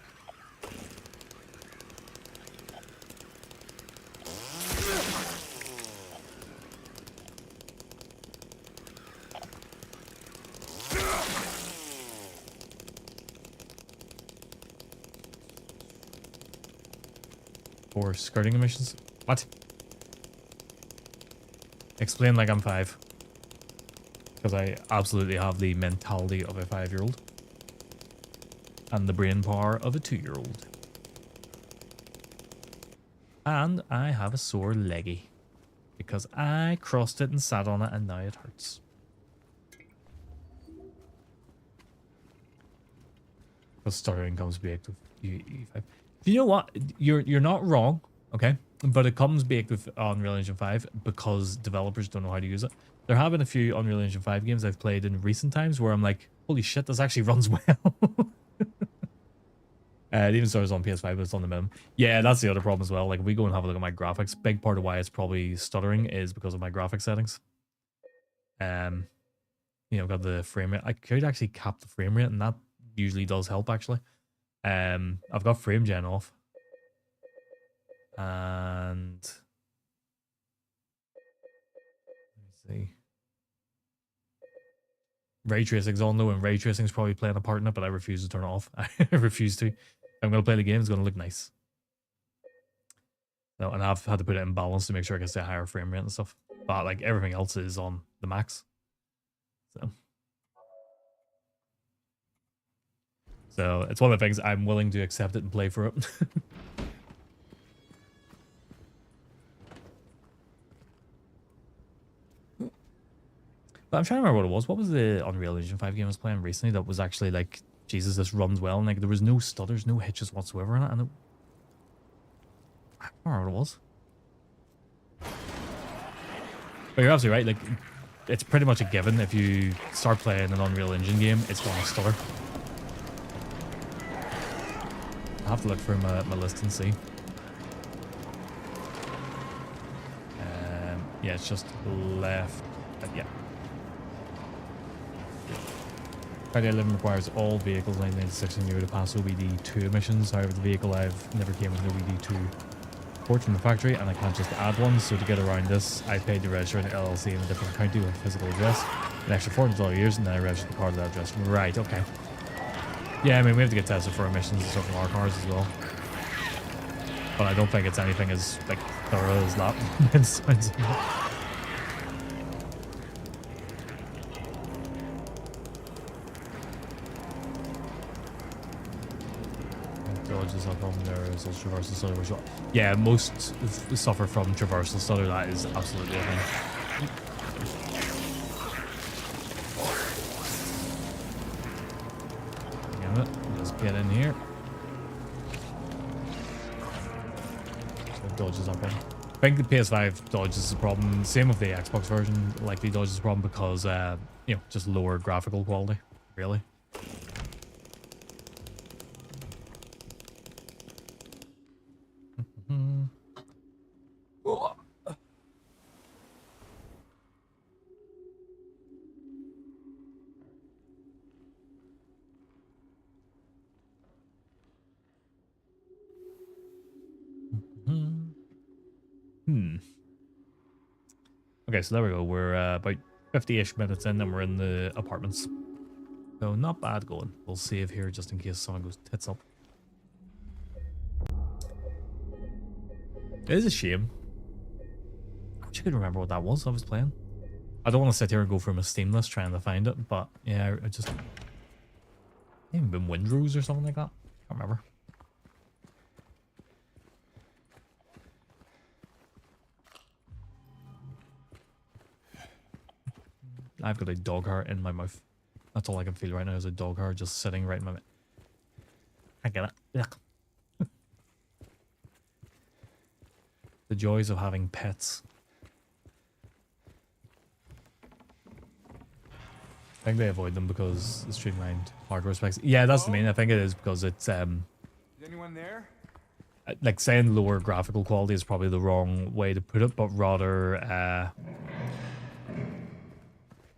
For skirting emissions? What? Explain like I'm 5. Because I absolutely have the mentality of a 5-year-old. And the brain power of a 2-year-old. And I have a sore leggy. Because I crossed it and sat on it and now it hurts. Because stuttering comes baked with UE5. You know what? You're not wrong, okay? But it comes baked with Unreal Engine 5 because developers don't know how to use it. There have been a few Unreal Engine 5 games I've played in recent times where I'm like, holy shit, this actually runs well. It even starts on PS5, but it's on the minimum. Yeah, that's the other problem as well. Like, if we go and have a look at my graphics, big part of why it's probably stuttering is because of my graphics settings. You know, I've got the frame rate. I could actually cap the frame rate, and that usually does help, actually. I've got frame gen off. And... let me see. ray tracing's on though, and ray tracing's probably playing a part in it, but I refuse to turn it off. I refuse to. If I'm going to play the game, it's going to look nice. No, and I've had to put it in balance to make sure I can stay higher frame rate and stuff. But like everything else is on the max. So it's one of the things I'm willing to accept it and play for it. But I'm trying to remember what it was. What was the Unreal Engine 5 game I was playing recently that was actually like, Jesus, this runs well, and like there was no stutters, no hitches whatsoever in it, and I don't remember what it was. But you're absolutely right, like it's pretty much a given if you start playing an Unreal Engine game, it's going to stutter. I'll have to look through my list and see. Yeah, it's just left. Yeah. Friday 11 requires all vehicles 1996 and euro to pass OBD2 emissions. However, the vehicle I've never came with an OBD2 port from the factory, and I can't just add one. So to get around this, I paid to register an LLC in a different county with a physical address. An extra $400 and then I registered the car to that address. Right, okay. Yeah, I mean, we have to get tested for emissions and stuff from our cars as well. But I don't think it's anything as like thorough as that. It sounds like. Yeah, most suffer from traversal stutter. That is absolutely a thing. Damn it, just get in here. So dodges up in. I think the PS5 dodges is a problem. Same with the Xbox version, likely dodges a problem because you know, just lower graphical quality, really. Okay, so there we go. We're about 50-ish minutes in and we're in the apartments. So not bad going. We'll save here just in case someone goes tits up. It is a shame. I wish I could remember what that was I was playing. I don't want to sit here and go through my Steam list trying to find it, but yeah, I just... Even been Windrose or something like that. Can't remember. I've got a dog heart in my mouth. That's all I can feel right now is a dog heart just sitting right in my mouth. I get it. Yeah. The joys of having pets. I think they avoid them because the streamlined hardware specs. Yeah, that's the main. I think it is because it's Is anyone there? like saying lower graphical quality is probably the wrong way to put it, but rather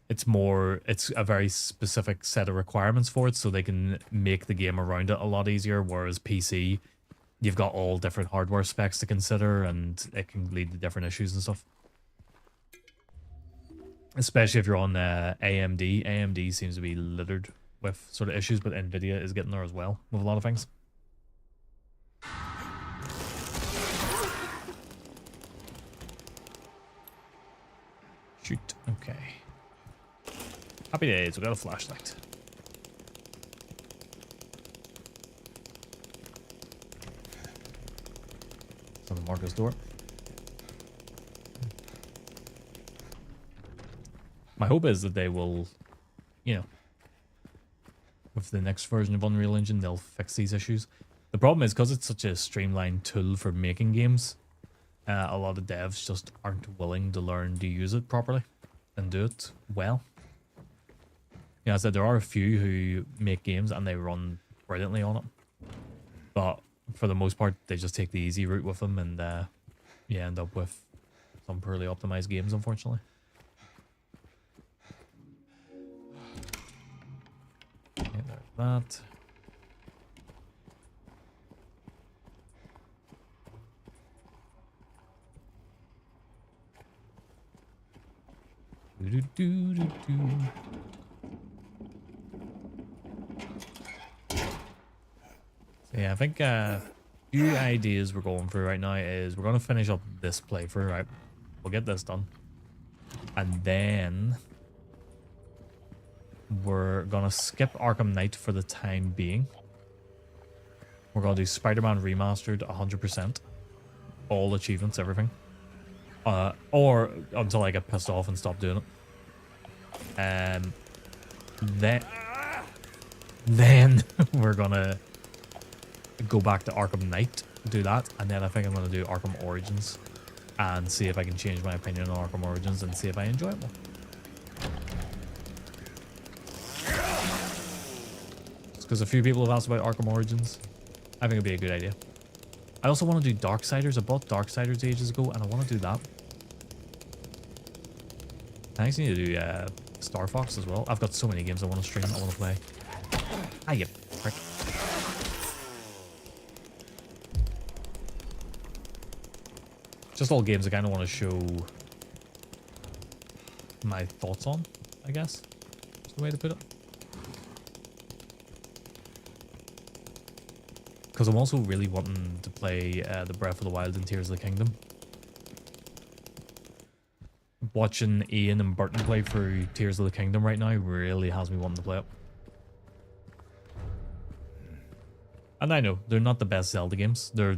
it's a very specific set of requirements for it, so they can make the game around it a lot easier, whereas PC, you've got all different hardware specs to consider, and it can lead to different issues and stuff. Especially if you're on AMD. AMD seems to be littered with sort of issues, but Nvidia is getting there as well with a lot of things. Shoot, okay. Happy days, we got a flashlight. It's on the Marco's door. My hope is that they will, you know, with the next version of Unreal Engine, they'll fix these issues. The problem is, because it's such a streamlined tool for making games, a lot of devs just aren't willing to learn to use it properly and do it well. Yeah, I said there are a few who make games and they run brilliantly on it, but for the most part, they just take the easy route with them, and you end up with some poorly optimized games, unfortunately. Okay, there's that. Do-do-do-do-do. Yeah, I think few ideas we're going through right now is we're gonna finish up this playthrough, right? We'll get this done. And then we're gonna skip Arkham Knight for the time being. We're gonna do Spider-Man Remastered 100%. All achievements, everything. Or until I get pissed off and stop doing it. Then we're gonna go back to Arkham Knight, do that, and then I think I'm gonna do Arkham Origins and see if I can change my opinion on Arkham Origins and see if I enjoy it more. Because a few people have asked about Arkham Origins. I think it'd be a good idea. I also want to do Darksiders. I bought Darksiders ages ago, and I want to do that. I actually need to do Star Fox as well. I've got so many games I want to stream, I want to play. Ah, you prick. Just all games I kind of want to show my thoughts on, I guess. That's the way to put it. Because I'm also really wanting to play the Breath of the Wild and Tears of the Kingdom. Watching Ian and Burton play through Tears of the Kingdom right now really has me wanting to play it. And I know, they're not the best Zelda games. They're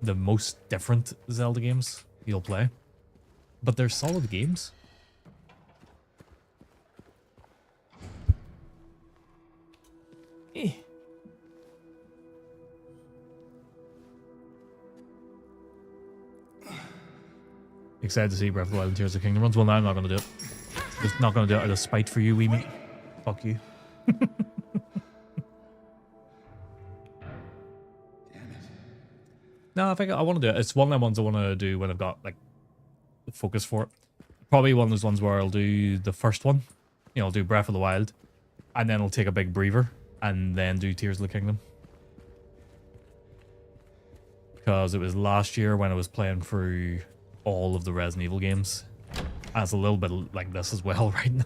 the most different Zelda games you'll play. But they're solid games. Eh. Excited to see Breath of the Wild and Tears of the Kingdom runs. Well, no, I'm not going to do it. Just not going to do it out of spite for you, wee mate. Fuck you. No, I think I want to do it. It's one of the ones I want to do when I've got, like, the focus for it. Probably one of those ones where I'll do the first one. You know, I'll do Breath of the Wild. And then I'll take a big breather. And then do Tears of the Kingdom. Because it was last year when I was playing through all of the Resident Evil games. And it's a little bit like this as well right now.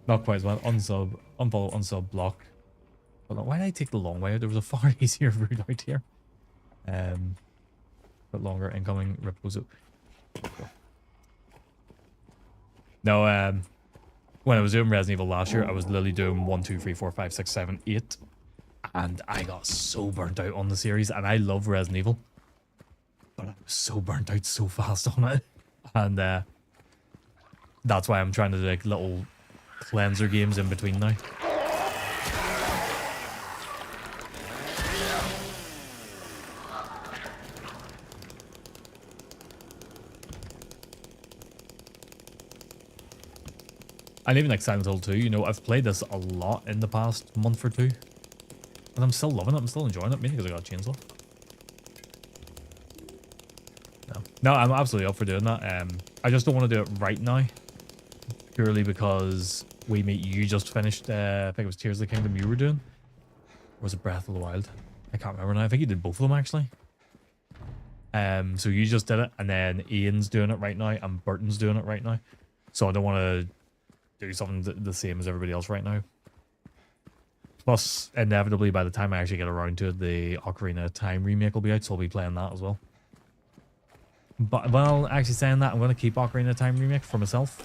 Not quite as well. Unsub, unfollow, unsub, block. But why did I take the long way? There was a far easier route out here. But longer incoming Reposo. No, when I was doing Resident Evil last year, I was literally doing 1, 2, 3, 4, 5, 6, 7, 8. And I got so burnt out on the series. And I love Resident Evil. But I was so burnt out so fast on it. And that's why I'm trying to do like little cleanser games in between now. And even like Silent Hill 2, you know, I've played this a lot in the past month or two. And I'm still loving it, I'm still enjoying it, mainly because I got a chainsaw. No, I'm absolutely up for doing that. I just don't want to do it right now. Purely because we meet you just finished, I think it was Tears of the Kingdom you were doing. Or was it Breath of the Wild? I can't remember now. I think you did both of them actually. So you just did it, and then Ian's doing it right now, and Burton's doing it right now. So I don't want to do something the same as everybody else right now. Plus, inevitably, by the time I actually get around to it, the Ocarina of Time remake will be out, so I'll be playing that as well. But, well, actually saying that, I'm going to keep Ocarina of Time remake for myself.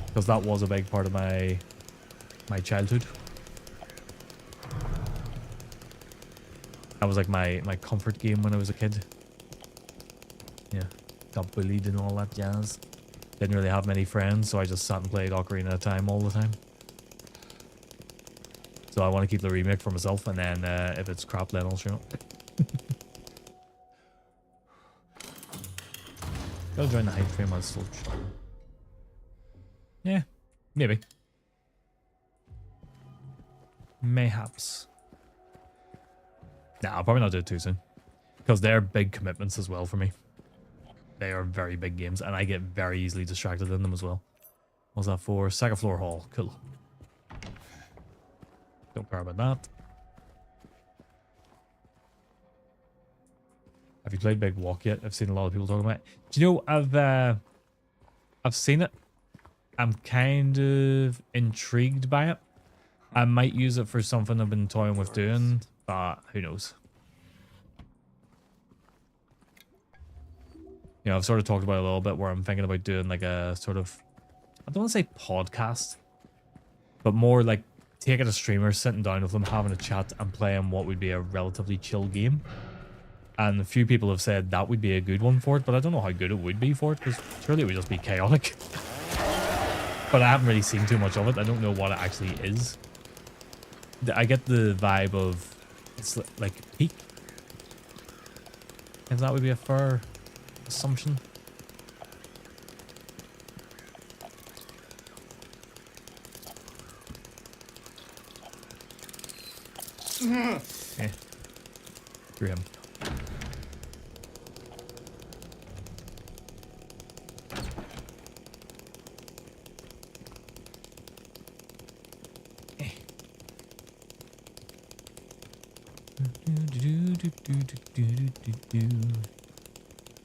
Because that was a big part of my childhood. That was like my comfort game when I was a kid. Yeah, got bullied and all that jazz. Didn't really have many friends, so I just sat and played Ocarina of Time all the time. So I want to keep the remake for myself, and then if it's crap, then I'll show it. Gotta join the hype frame while it's still showing. Yeah, maybe. Mayhaps. Nah, I'll probably not do it too soon. Because they're big commitments as well for me. They are very big games, and I get very easily distracted in them as well. What's that for? Second floor hall. Cool. Don't care about that. Have you played Big Walk yet? I've seen a lot of people talking about it. Do you know, I've seen it. I'm kind of intrigued by it. I might use it for something I've been toying with doing, but who knows. You know, I've sort of talked about it a little bit where I'm thinking about doing like a sort of, I don't want to say podcast, but more like taking a streamer, sitting down with them, having a chat and playing what would be a relatively chill game. And a few people have said that would be a good one for it, but I don't know how good it would be for it, because surely it would just be chaotic. But I haven't really seen too much of it. I don't know what it actually is. I get the vibe of it's like peak. If that would be a fair assumption. Yeah. Through him.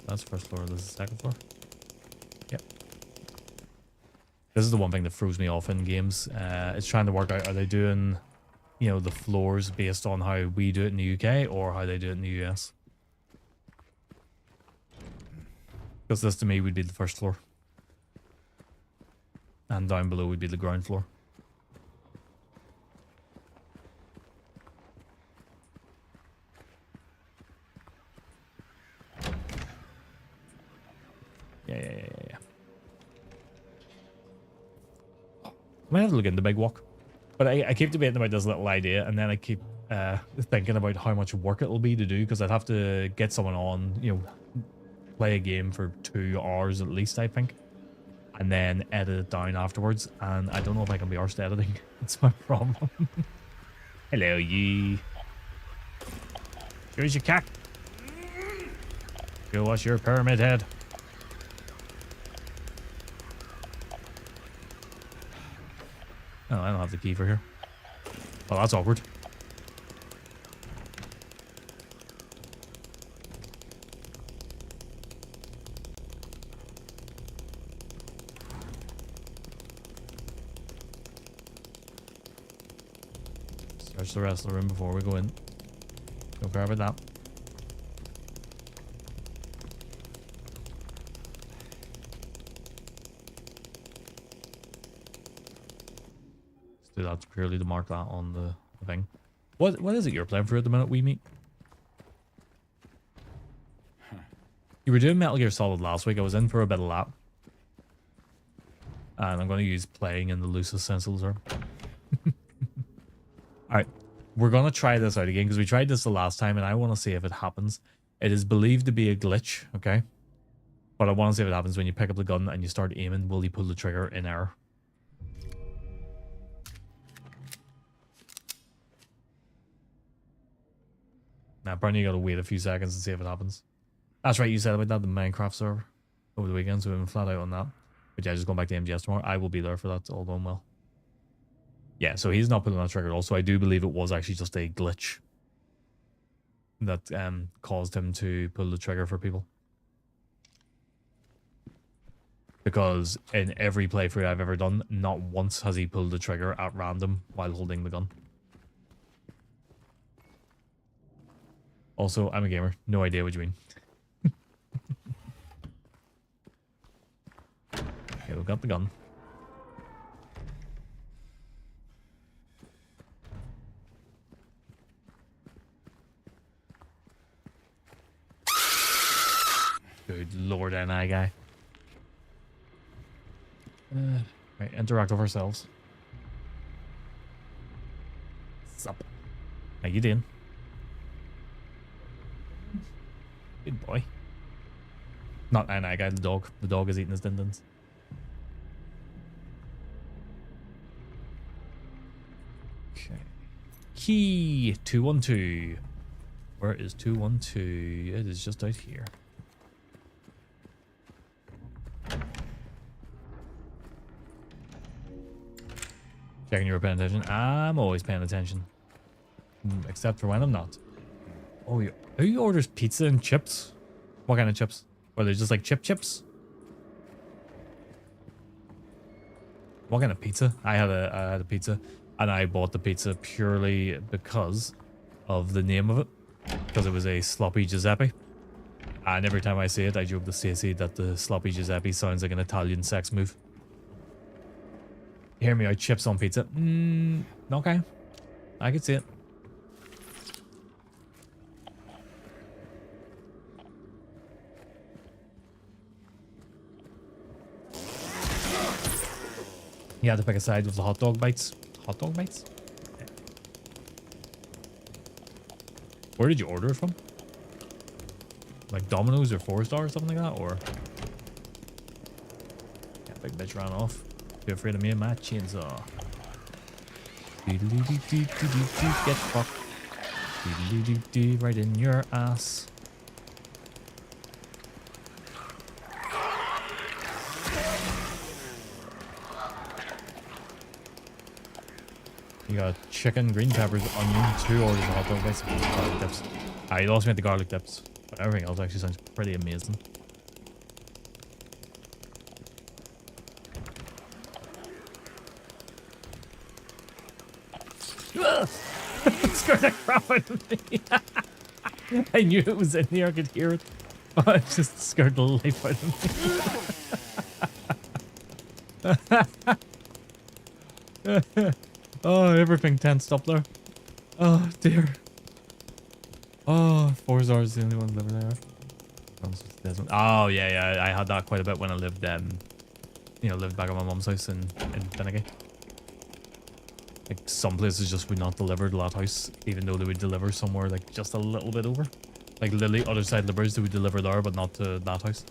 That's first floor. This is second floor. Yep. This is the one thing that throws me off in games. It's trying to work out, are they doing, you know, the floors based on how we do it in the UK or how they do it in the US? Because this to me would be the first floor. And down below would be the ground floor. Yeah. I might have to look into the big walk. But I keep debating about this little idea, and then I keep thinking about how much work it'll be to do, because I'd have to get someone on, you know, play a game for 2 hours at least, I think, and then edit it down afterwards, and I don't know if I can be arsed editing. It's my problem. Hello, ye. Here's your cat. Show us your pyramid head. Oh, I don't have the key for here. Well, that's awkward. Search the rest of the room before we go in. Don't care about that. Do that purely to mark that on the thing. What is it you're playing for at the minute, we meet? You were doing Metal Gear Solid last week. I was in for a bit of that. And I'm going to use playing in the loosest sense of the term. Alright. We're going to try this out again because we tried this the last time and I want to see if it happens. It is believed to be a glitch, okay? But I want to see if it happens when you pick up the gun and you start aiming. Will you pull the trigger in error? Now, apparently you gotta wait a few seconds and see if it happens. That's right, you said about that, the Minecraft server over the weekend, so we've been flat out on that. But yeah, just going back to MGS tomorrow. I will be there for that, all going well. Yeah, so he's not pulling that trigger at all, so I do believe it was actually just a glitch that caused him to pull the trigger for people. Because in every playthrough I've ever done, not once has he pulled the trigger at random while holding the gun. Also, I'm a gamer. No idea what you mean. Okay, we've got the gun. Good lord, NI guy. Right, interact with ourselves. Sup? How you doing? Good boy. Not NI guy, the dog. The dog is eating his dindins. Okay. Key 212. Where is 212? It is just out here. Checking you were paying attention. I'm always paying attention. Except for when I'm not. Oh, who orders pizza and chips? What kind of chips? Are they just like chips? What kind of pizza? I had a pizza. And I bought the pizza purely because of the name of it. Because it was a sloppy Giuseppe. And every time I say it, I joke to Stacey that the sloppy Giuseppe sounds like an Italian sex move. Hear me out, chips on pizza. Okay. I could see it. You had to pick a side with the hot dog bites. Hot dog bites? Yeah. Where did you order it from? Like Domino's or 4-star or something like that? Or... Yeah, big bitch ran off. Be afraid of me and my chainsaw. Get fucked. Right in your ass. You got chicken, green peppers, onion, 2 orders of hot dog bites, and garlic dips. You lost me at the garlic dips, but everything else actually sounds pretty amazing. Scared the crap out of me. I knew it was in there, I could hear it. Oh, it just scared the life out of me. Oh, everything tensed up there. Oh, dear. Oh, 4-star is the only one living there. Oh, yeah, I had that quite a bit when I lived, you know, lived back at my mum's house in Finnegan. Like, some places just would not deliver to that house, even though they would deliver somewhere, like, just a little bit over. Like, literally, other side of the bridge, they would deliver there, but not to that house.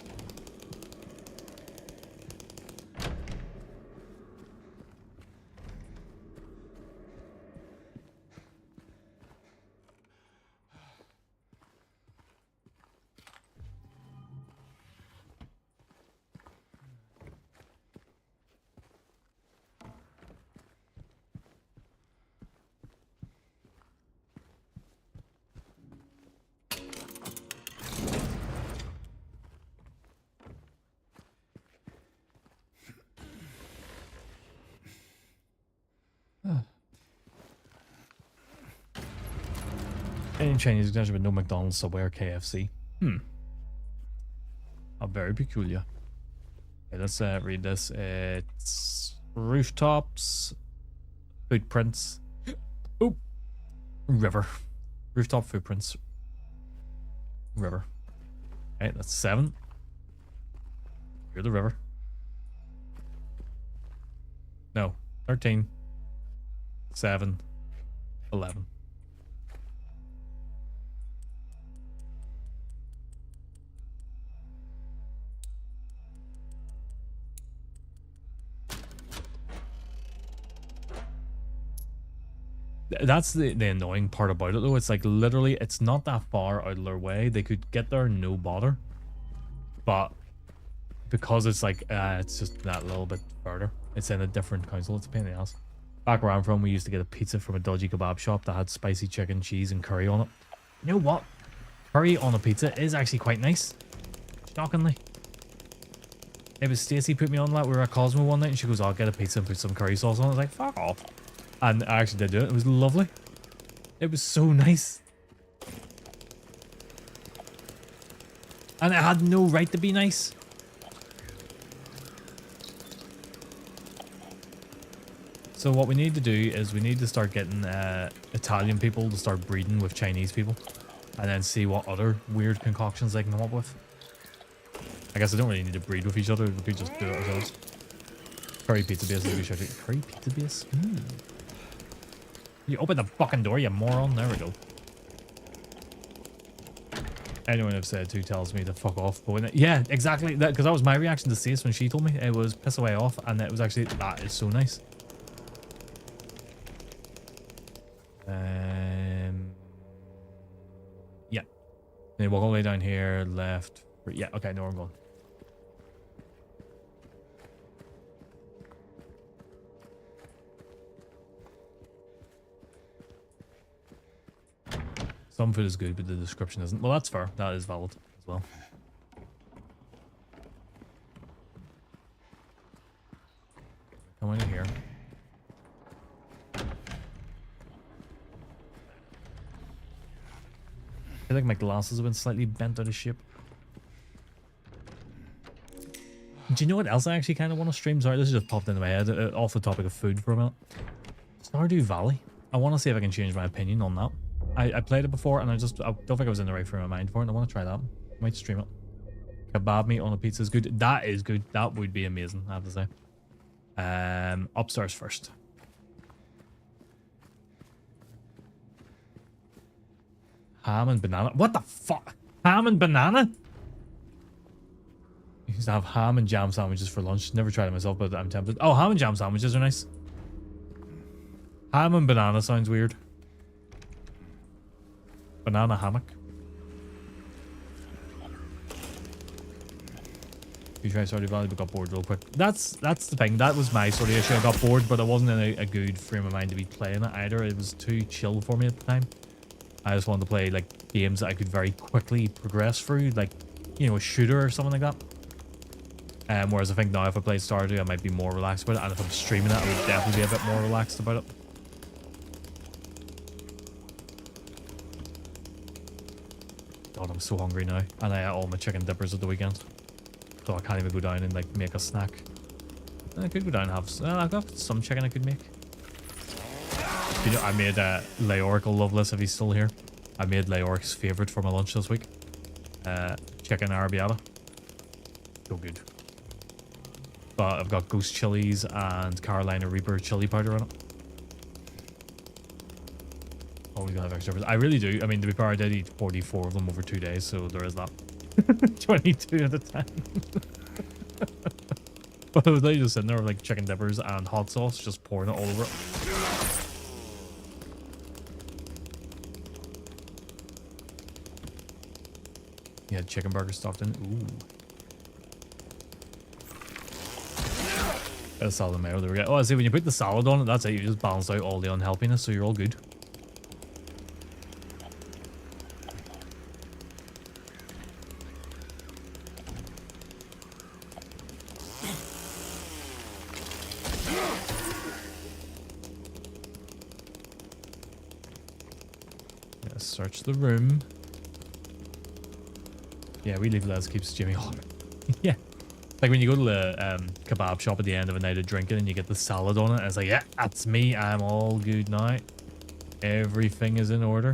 Any Chinese extension with no McDonald's, Subway, or KFC. How very peculiar. Okay, let's read this. It's rooftops, footprints. Oh, river. Rooftop footprints. River. Okay, that's 7. You're the river. No, 13. 7. 11. That's the annoying part about it though. It's like literally it's not that far out of their way. They could get there no bother. But because it's like it's just that little bit further. It's in a different council. It's a pain in the ass. Back where I'm from, we used to get a pizza from a dodgy kebab shop that had spicy chicken, cheese, and curry on it. You know what? Curry on a pizza is actually quite nice. Shockingly. It was Stacey put me on that. We were at Cosmo one night and she goes, I'll get a pizza and put some curry sauce on it. I was like, fuck off. And I actually did do it. It was lovely. It was so nice. And it had no right to be nice. So what we need to do is we need to start getting Italian people to start breeding with Chinese people. And then see what other weird concoctions they can come up with. I guess I don't really need to breed with each other. We could just do it ourselves. Curry pizza base. Curry pizza base? You open the fucking door, you moron. There we go. Anyone I've said to tells me to fuck off. But when yeah, exactly. Because that was my reaction to Stace when she told me. It was piss away off. And it was actually, that is so nice. Yeah. Then walk all the way down here, left. Right. Yeah, okay, no, I'm going. Some food is good, but the description isn't. Well, that's fair. That is valid as well. Come in here. feel like my glasses have been slightly bent out of shape. Do you know what else I actually kind of want to stream? Sorry, this just popped into my head off the topic of food for a minute. Stardew Valley. I want to see if I can change my opinion on that. I played it before and I don't think I was in the right frame of mind for it. I want to try that. Might stream it. Kebab meat on a pizza is good. That is good. That would be amazing, I have to say. Upstairs first. Ham and banana. What the fuck? Ham and banana? I used to have ham and jam sandwiches for lunch. Never tried it myself, but I'm tempted. Oh, ham and jam sandwiches are nice. Ham and banana sounds weird. Banana hammock. You try Stardew Valley but got bored real quick. That's the thing. That was my sort of issue. I got bored, but I wasn't in a good frame of mind to be playing it either. It was too chill for me at the time. I just wanted to play like games that I could very quickly progress through, like, you know, a shooter or something like that. Whereas I think now if I played Stardew, I might be more relaxed about it, and if I'm streaming it, I would definitely be a bit more relaxed about it. God, I'm so hungry now, and I ate all my chicken dippers at the weekend, so I can't even go down and like make a snack. I could go down and have. I've got some chicken I could make. You know, I made Leoric will love this if he's still here. I made Leoric's favorite for my lunch this week. Chicken arrabbiata. So good. But I've got ghost chilies and Carolina Reaper chili powder on it. Always gonna have extra. I really do. I mean, to be fair, I did eat 44 of them over 2 days, so there is that. 22 at a time. But I was literally just sitting there with like chicken dippers and hot sauce, just pouring it all over it. Yeah, chicken burger stuffed in. Ooh. Got a salad mayo. There we go. Oh, I see. When you put the salad on it, that's it. You just balance out all the unhealthiness, so you're all good. Let's search the room. Yeah, we leave Les keeps Jimmy on. Yeah. Like when you go to the kebab shop at the end of a night of drinking and you get the salad on it, and it's like, yeah, that's me. I'm all good now. Everything is in order.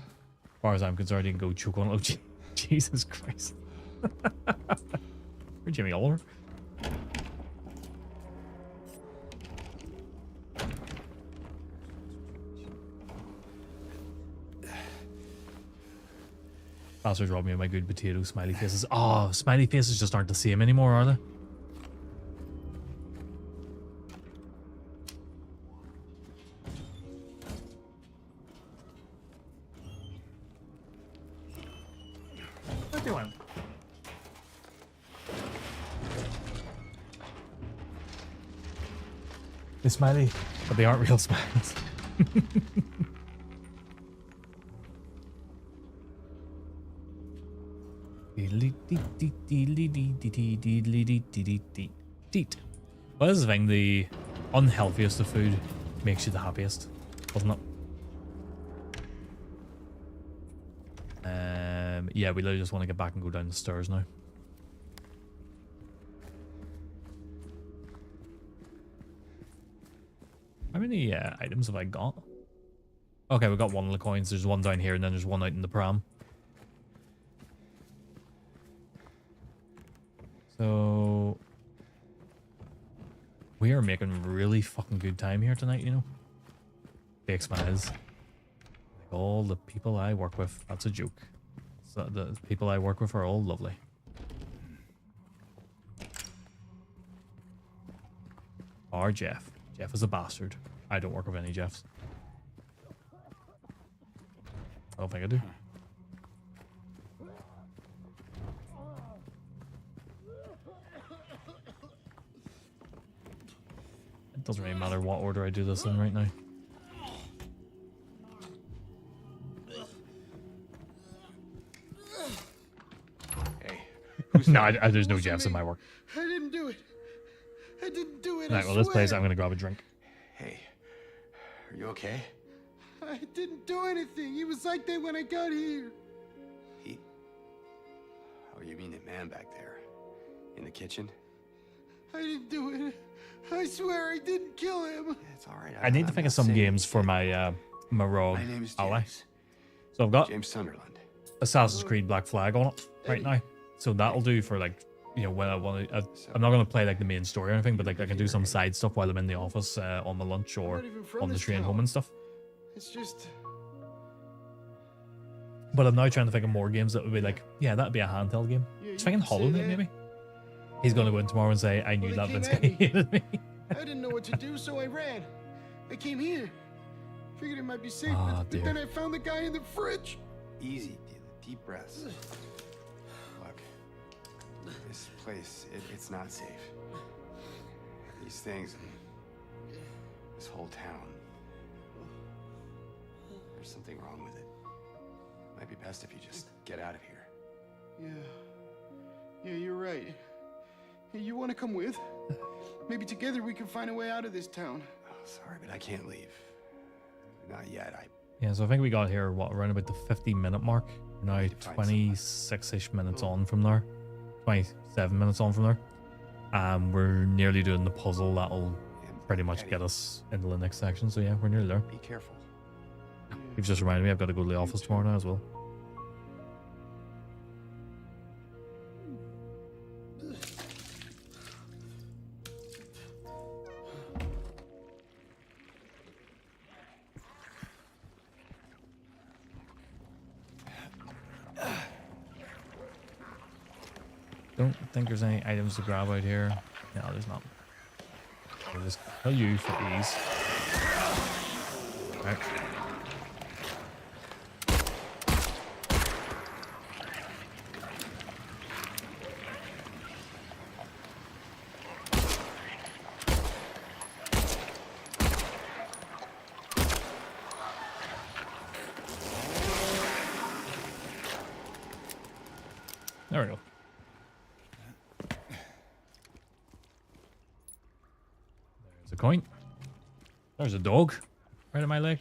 As far as I'm concerned, you can go choke on it. Oh, Jesus Christ. Where's Jimmy Oliver? Bastards robbed me of my good potato smiley faces. Oh, smiley faces just aren't the same anymore, are they? What do you want? They're smiley, but they aren't real smiles. Well, this is the thing, the unhealthiest of food makes you the happiest, doesn't it? Yeah, we literally just want to get back and go down the stairs now. How many items have I got? Okay, we got one of the coins. There's one down here, and then there's one out in the pram. So we are making really fucking good time here tonight, you know. The X-Man is. Like all the people I work with, that's a joke. So the people I work with are all lovely. Or Jeff. Jeff is a bastard. I don't work with any Jeffs. I don't think I do. It doesn't really matter what order I do this in right now. Hey, No, there's no Jeffs in my work. I didn't do it. I didn't do it. Alright, well, this place, I'm gonna grab a drink. hey, are you okay? I didn't do anything. He was like that when I got here. He... Oh, you mean the man back there? In the kitchen? I didn't do it. I swear I didn't kill him. Yeah, it's all right. I need to think of some games for my my rogue My name is ally. James. So I've got James Sunderland. Assassin's Creed Black Flag on it right now. So that'll do for like, you know, when I want to. I'm not going to play like the main story or anything, but like I can do some side stuff while I'm in the office on my lunch or on the train home and stuff. It's just... But I'm now trying to think of more games that would be like, yeah, that'd be a handheld game. Yeah, Just thinking you can say Hollow Knight that. maybe. He's going to go in tomorrow and say, I knew Well, that they Vince came guy at me. hated me. I didn't know what to do, so I ran. I came here. Figured it might be safe, Ah, but dear. then I found the guy in the fridge. Easy, deep breaths. Look, this place, it's not safe. These things, and this whole town. There's something wrong with it. Might be best if you just get out of here. Yeah, you're right. Hey, you want to come with? Maybe together we can find a way out of this town. Oh, sorry, but I can't leave. Not yet. Yeah, so I think we got here, what, around about the 50-minute mark. We're now Need to find 26-ish minutes on from there. 27 minutes on from there. We're nearly doing the puzzle that'll pretty much get us into the next section. So yeah, we're nearly there. Be careful. You've just reminded me I've got to go to the office tomorrow now as well. Don't think there's any items to grab out here. No, there's not. I'll just kill you for ease. Right. There we go. There's a coin. There's a dog right at my leg.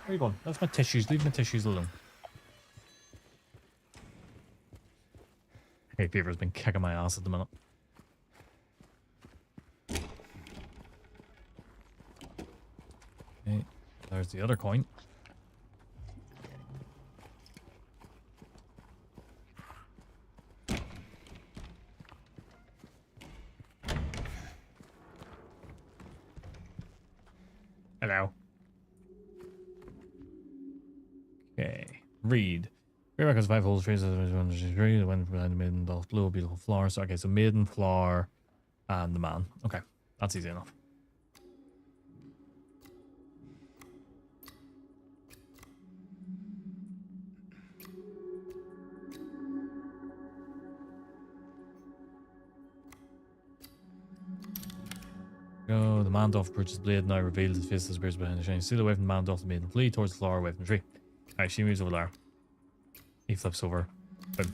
Where are you going? That's my tissues. Leave my tissues alone. Hey, Fever's been kicking my ass at the minute. Okay, there's the other coin. Hello. Okay. Read. Great records, 5 holes, phrases, the wind behind the maiden, the blue, beautiful flowers. Okay, so maiden, flower, and the man. Okay, that's easy enough. Go. The man doth approaches the blade, now reveals his face disappears behind the shiny. Steal away from the man doth the maiden flee towards the flower away from the tree. Alright, she moves over there. He flips over. Boom.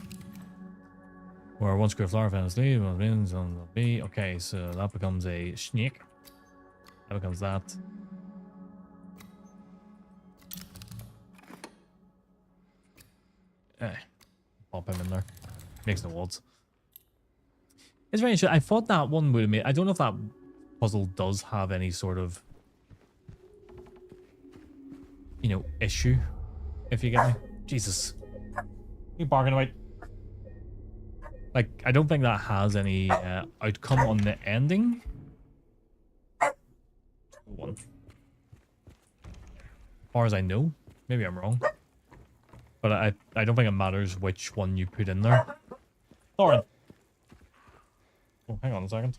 Where one square flower found his leaf, one wins on the B. Okay, so that becomes a snake. That becomes that. Pop him in there. Makes no odds. It's very interesting. I thought that one would have made. I don't know if that puzzle does have any sort of, you know, issue. If you get me. Jesus. What are you barking about? Like, I don't think that has any outcome on the ending. One. As far as I know. Maybe I'm wrong. But I don't think it matters which one you put in there. Thorin. Oh, hang on a second.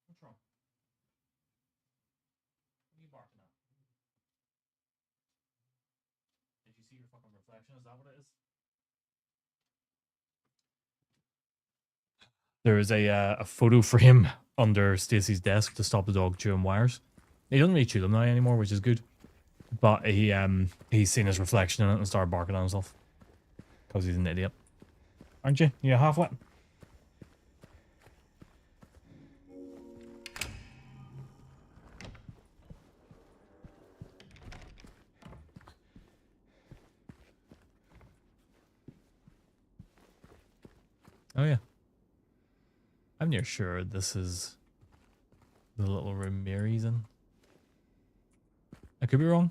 What's wrong? What are you barking at? Did you see your fucking reflection? Is that what it is? There is a photo frame under Stacy's desk to stop the dog chewing wires. He doesn't really chew them now anymore, which is good. But he's seen his reflection in it and started barking at himself. Because he's an idiot. Aren't you? You're half wet. Oh yeah. I'm near sure this is the little room Mary's in. I could be wrong.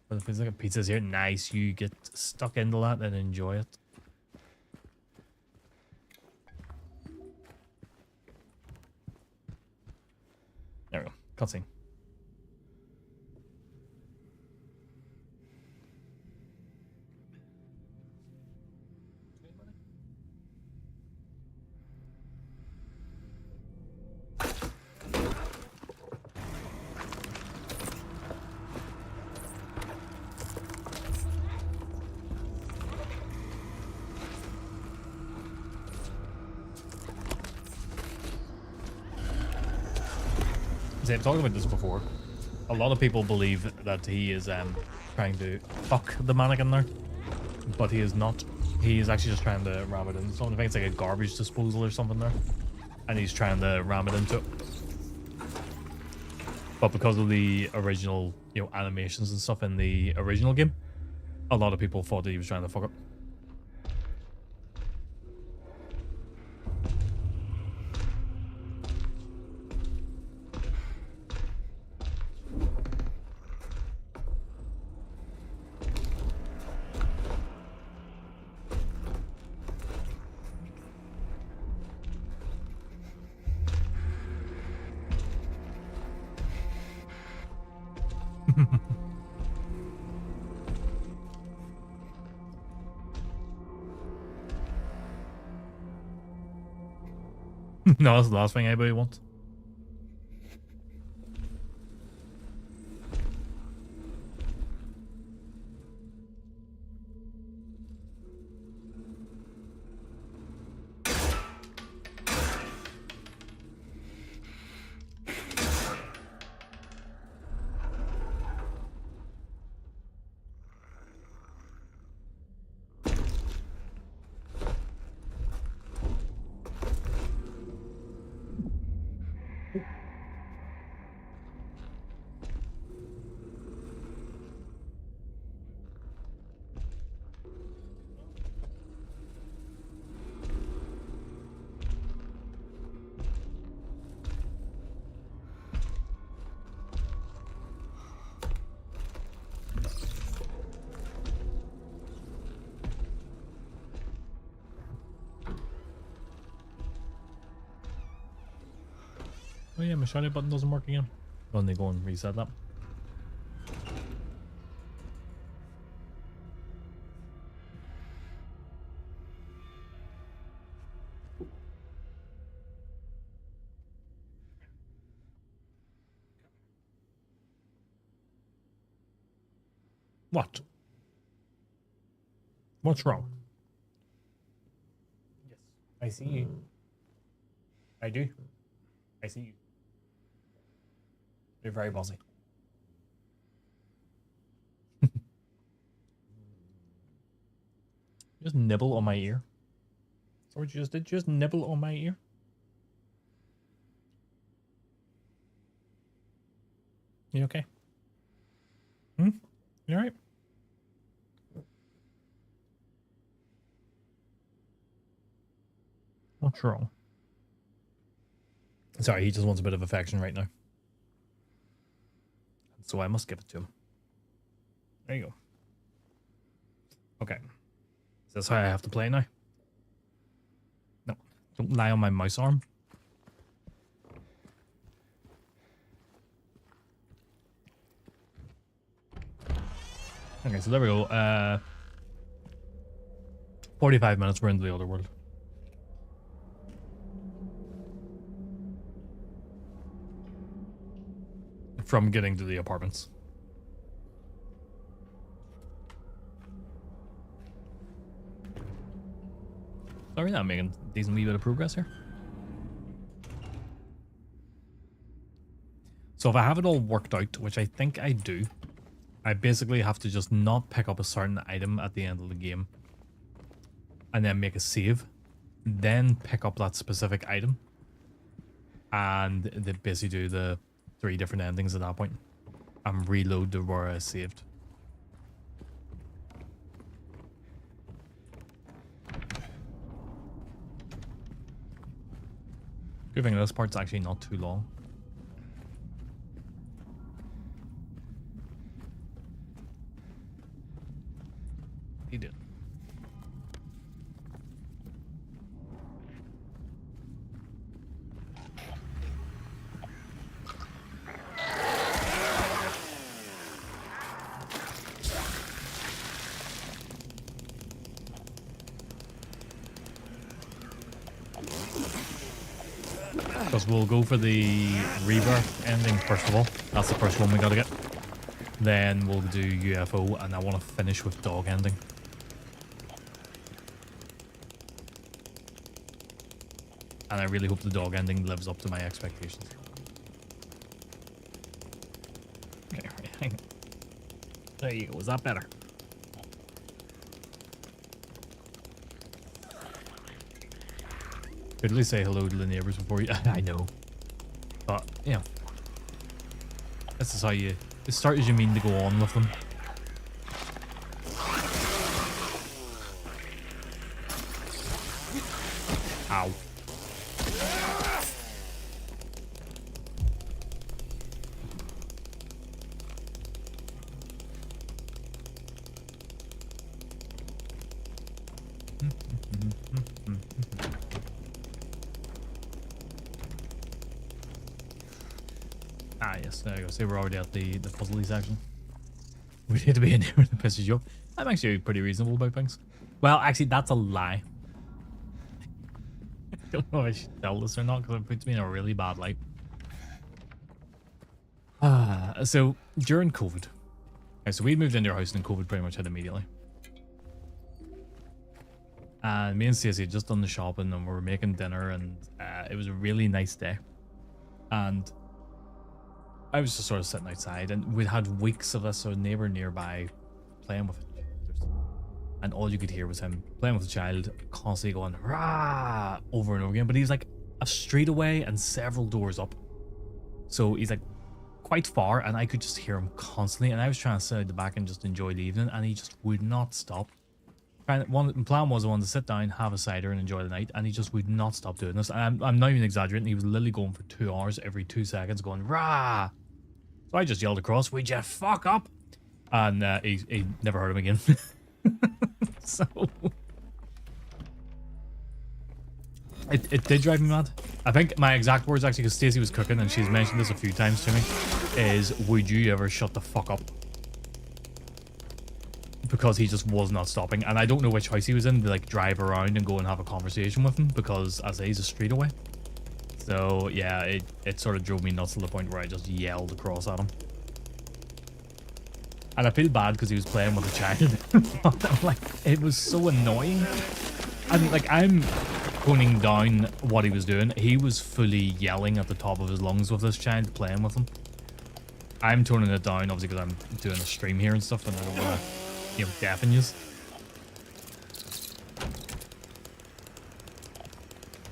But if there's like a pizza's here, nice. You get stuck into that and enjoy it. There we go. Cutscene. See, I've talked about this before. A lot of people believe that he is trying to fuck the mannequin there, but he is not. He is actually just trying to ram it in something. I think it's like a garbage disposal or something there, and he's trying to ram it into it. But because of the original, you know, animations and stuff in the original game, a lot of people thought that he was trying to fuck it. No, that's the last thing anybody wants. Oh yeah, my shiny button doesn't work again. When they go and reset that. What? What's wrong? Yes, I see you. I do. I see you. You're very bossy. Just nibble on my ear. That's what you just did. Just nibble on my ear. You okay? Hmm? You alright? What's wrong? Sorry, he just wants a bit of affection right now. So I must give it to him. There you go. Okay. Is this how I have to play now? No. Don't lie on my mouse arm. Okay, so there we go. 45 minutes, we're into the other world. From getting to the apartments. Sorry, I'm making a decent wee bit of progress here. So if I have it all worked out, which I think I do, I basically have to just not pick up a certain item at the end of the game. and then make a save, then pick up that specific item, and they basically do the 3 different endings at that point, and reload to where I saved. Good thing this part's actually not too long. He did. Because we'll go for the Rebirth ending first of all. That's the first one we gotta get. Then we'll do UFO, and I want to finish with dog ending. And I really hope the dog ending lives up to my expectations. Okay, hang on. There you go. Was that better? Could at least say hello to the neighbors before you. I know, but you know, this is how you start as you mean to go on with them. Ow. Ah, yes, there you go. See, we're already at the puzzle section. We need to be in here with the pisses you up. I'm actually pretty reasonable about things. Well, actually, that's a lie. I don't know if I should tell this or not, because it puts me in a really bad light. So, during COVID. So we moved into our house and COVID pretty much hit immediately. And me and Stacey had just done the shopping and we were making dinner, and it was a really nice day. And I was just sort of sitting outside, and we'd had weeks of this sort of neighbor nearby playing with it. And all you could hear was him playing with the child, constantly going rah over and over again. But he's like a street away and several doors up. So he's like quite far, and I could just hear him constantly. And I was trying to sit at the back and just enjoy the evening, and he just would not stop. The plan was I wanted to sit down, have a cider, and enjoy the night, and he just would not stop doing this. And I'm not even exaggerating. He was literally going for 2 hours every 2 seconds, going rah. So I just yelled across, "Would you fuck up?" And he never heard him again. So it did drive me mad. I think my exact words, actually, because Stacey was cooking and she's mentioned this a few times to me, is, "Would you ever shut the fuck up?" Because he just was not stopping, and I don't know which house he was in to like drive around and go and have a conversation with him, because as I say, he's a street away. So yeah, it sort of drove me nuts to the point where I just yelled across at him. And I feel bad because he was playing with a child. Like, it was so annoying. And like, I'm toning down what he was doing. He was fully yelling at the top of his lungs with this child, playing with him. I'm toning it down, obviously, because I'm doing a stream here and stuff, and I don't want to, you know, deafen you.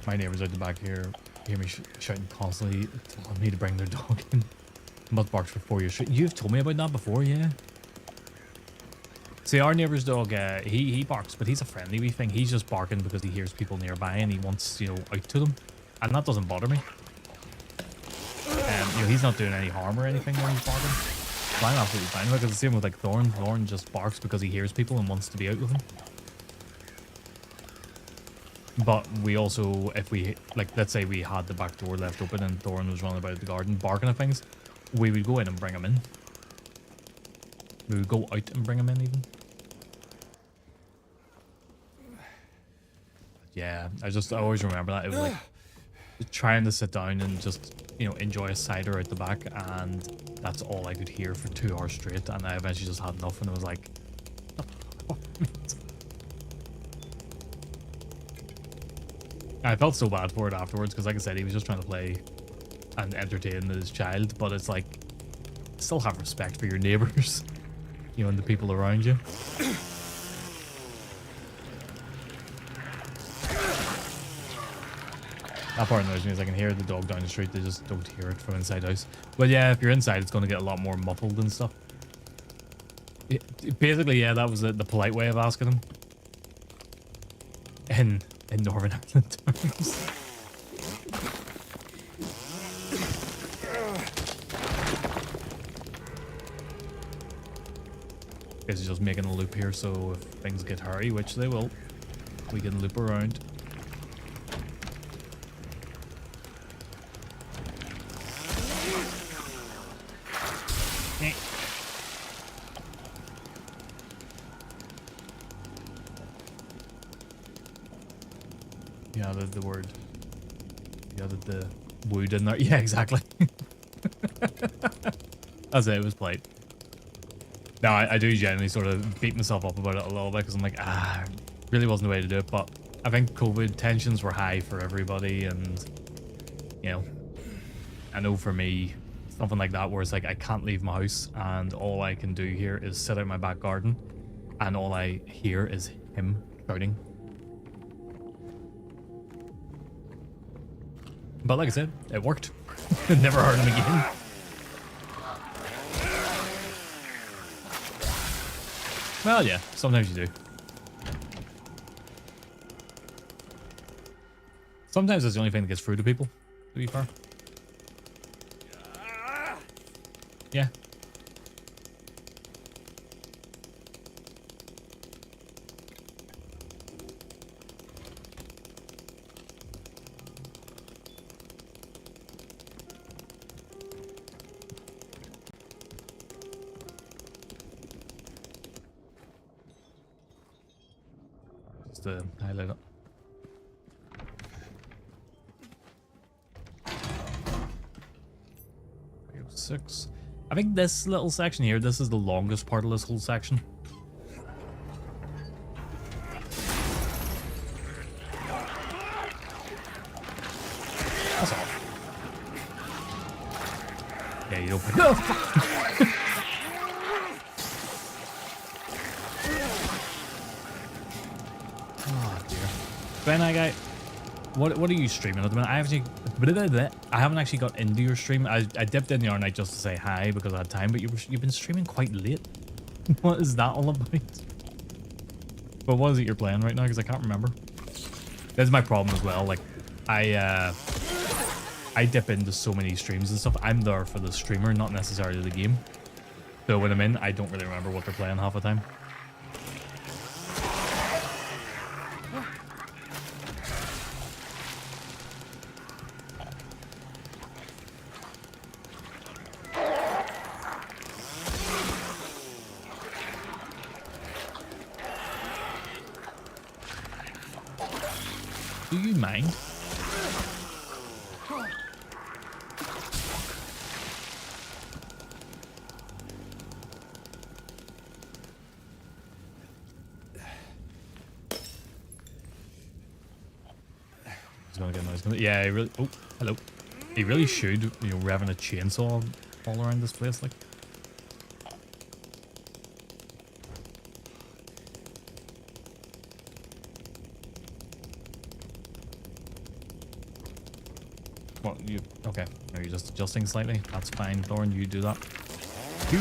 My neighbors out the back here hear me shouting constantly, telling me to bring their dog in. Must barks for 4 years straight. You've told me about that before, yeah? See, our neighbour's dog, he barks, but he's a friendly wee thing. He's just barking because he hears people nearby and he wants, you know, out to them. And that doesn't bother me. You know, he's not doing any harm or anything when he's barking. So I'm absolutely fine with it, because the same with, like, Thorn. Thorn just barks because he hears people and wants to be out with them. But we also, if we, like, let's say we had the back door left open and Thorn was running about the garden barking at things, we would go in and bring him in. We would go out and bring him in, even. Yeah, I always remember that. It was like trying to sit down and just, you know, enjoy a cider out the back, and that's all I could hear for 2 hours straight. And I eventually just had enough, and it was like, I felt so bad for it afterwards, because like I said, he was just trying to play and entertain his child, but it's like, still have respect for your neighbors, you know, and the people around you. That part annoys me is I can hear the dog down the street, they just don't hear it from inside house. But yeah, if you're inside, it's going to get a lot more muffled and stuff. Basically, yeah, that was the polite way of asking him. In Northern Ireland terms. Guess he's just making a loop here, so if things get hairy, which they will, we can loop around. Yeah, the word. Yeah, the wood in there. Yeah, exactly. That's it. It was polite. Now, I do generally sort of beat myself up about it a little bit because I'm like, really wasn't the way to do it. But I think COVID tensions were high for everybody. And, you know, I know for me, something like that where it's like I can't leave my house and all I can do here is sit out in my back garden and all I hear is him shouting. But like I said, it worked. Never heard him again. Well, yeah, sometimes you do. Sometimes it's the only thing that gets through to people, to be fair. Yeah. Just to highlight it. Six. I think this little section here, this is the longest part of this whole section. That's all. Yeah, you don't pick up. Oh dear. Ben, what are you streaming at the minute? I haven't actually got into your stream. I dipped in the other night just to say hi because I had time, but you've been streaming quite late. What is that all about? But what is it you're playing right now? Because I can't remember. That's my problem as well. Like, I dip into so many streams and stuff. I'm there for the streamer, not necessarily the game. So when I'm in, I don't really remember what they're playing half the time. Do you mind? He's gonna get noise. Yeah, he really. Oh, hello. He really should, you know, revving a chainsaw all around this place, like. What, you, okay, are you just adjusting slightly? That's fine, Thorn, you do that. Go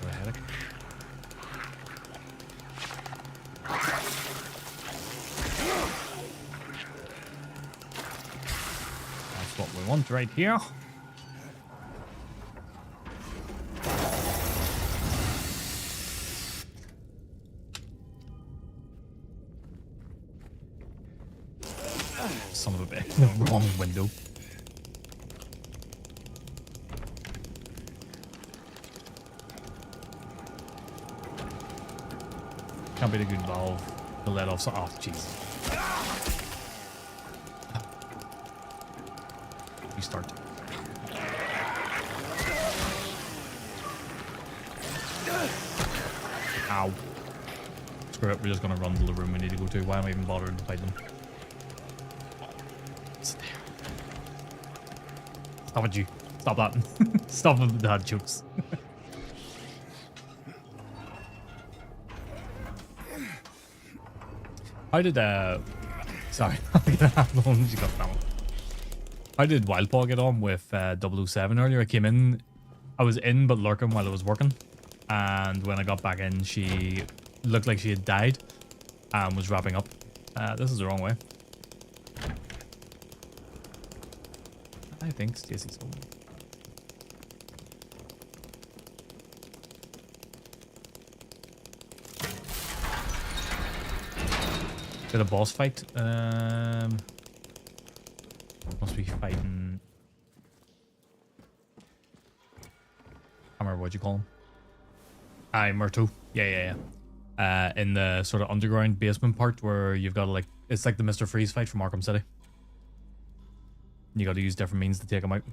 ahead. That's what we want right here. Son of a bitch. The wrong window. Can't be a good valve to let off. Oh, jeez. Restart. Ow. Screw it, we're just gonna run to the room we need to go to. Why am I even bothering to fight them? Stop it, you. Stop that. Stop with the dad jokes. How did sorry, she got that one. How did Wildpaw get on with 007 earlier? I came in, I was in but lurking while I was working, and when I got back in, she looked like she had died and was wrapping up. This is the wrong way. I think Stacey's home. Did a boss fight? Must be fighting. I can't remember what you call him. Aye, Murto. Yeah. In the sort of underground basement part where you've got to like, it's like the Mr. Freeze fight from Arkham City. You got to use different means to take him out.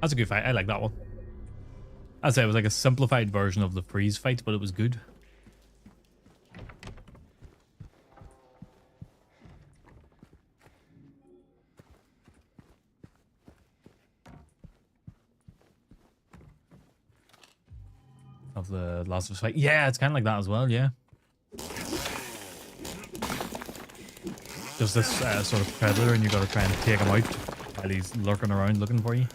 That's a good fight. I like that one. I'd say it was like a simplified version of the freeze fight, but it was good. Of the Last of Us fight. Yeah, it's kind of like that as well, yeah. Just this sort of predator, and you got to try and take him out while he's lurking around looking for you.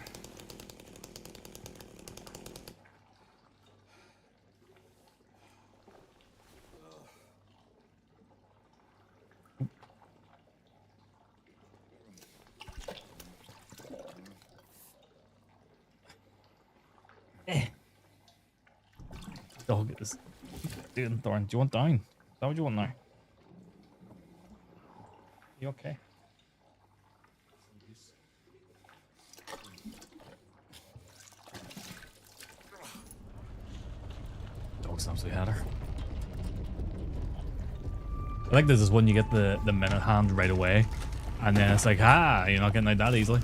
Dog is doing Thorn. Do you want down? Is that what you want now? You okay? Dog's absolutely had her. I like this is when you get the minute hand right away, and then it's like, you're not getting out that easily.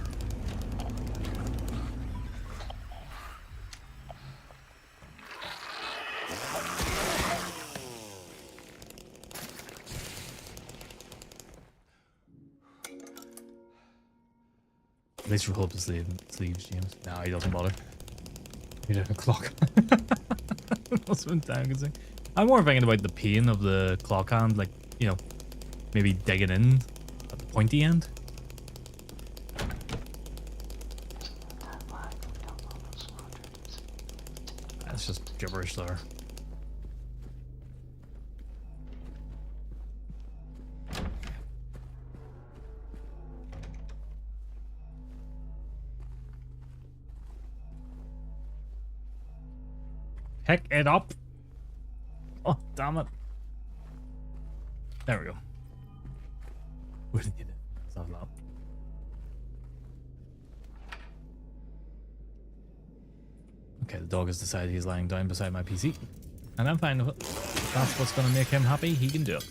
At least roll up the sleeves, James. No, he doesn't bother. He did a clock. Must have been time consuming. I'm more thinking about the pain of the clock hand, like, you know, maybe digging in at the pointy end. That's just gibberish there. Pick it up. Oh, damn it. There we go. We did it. Let's have that. Okay, the dog has decided he's lying down beside my PC. And I'm fine with it. If that's what's going to make him happy, he can do it.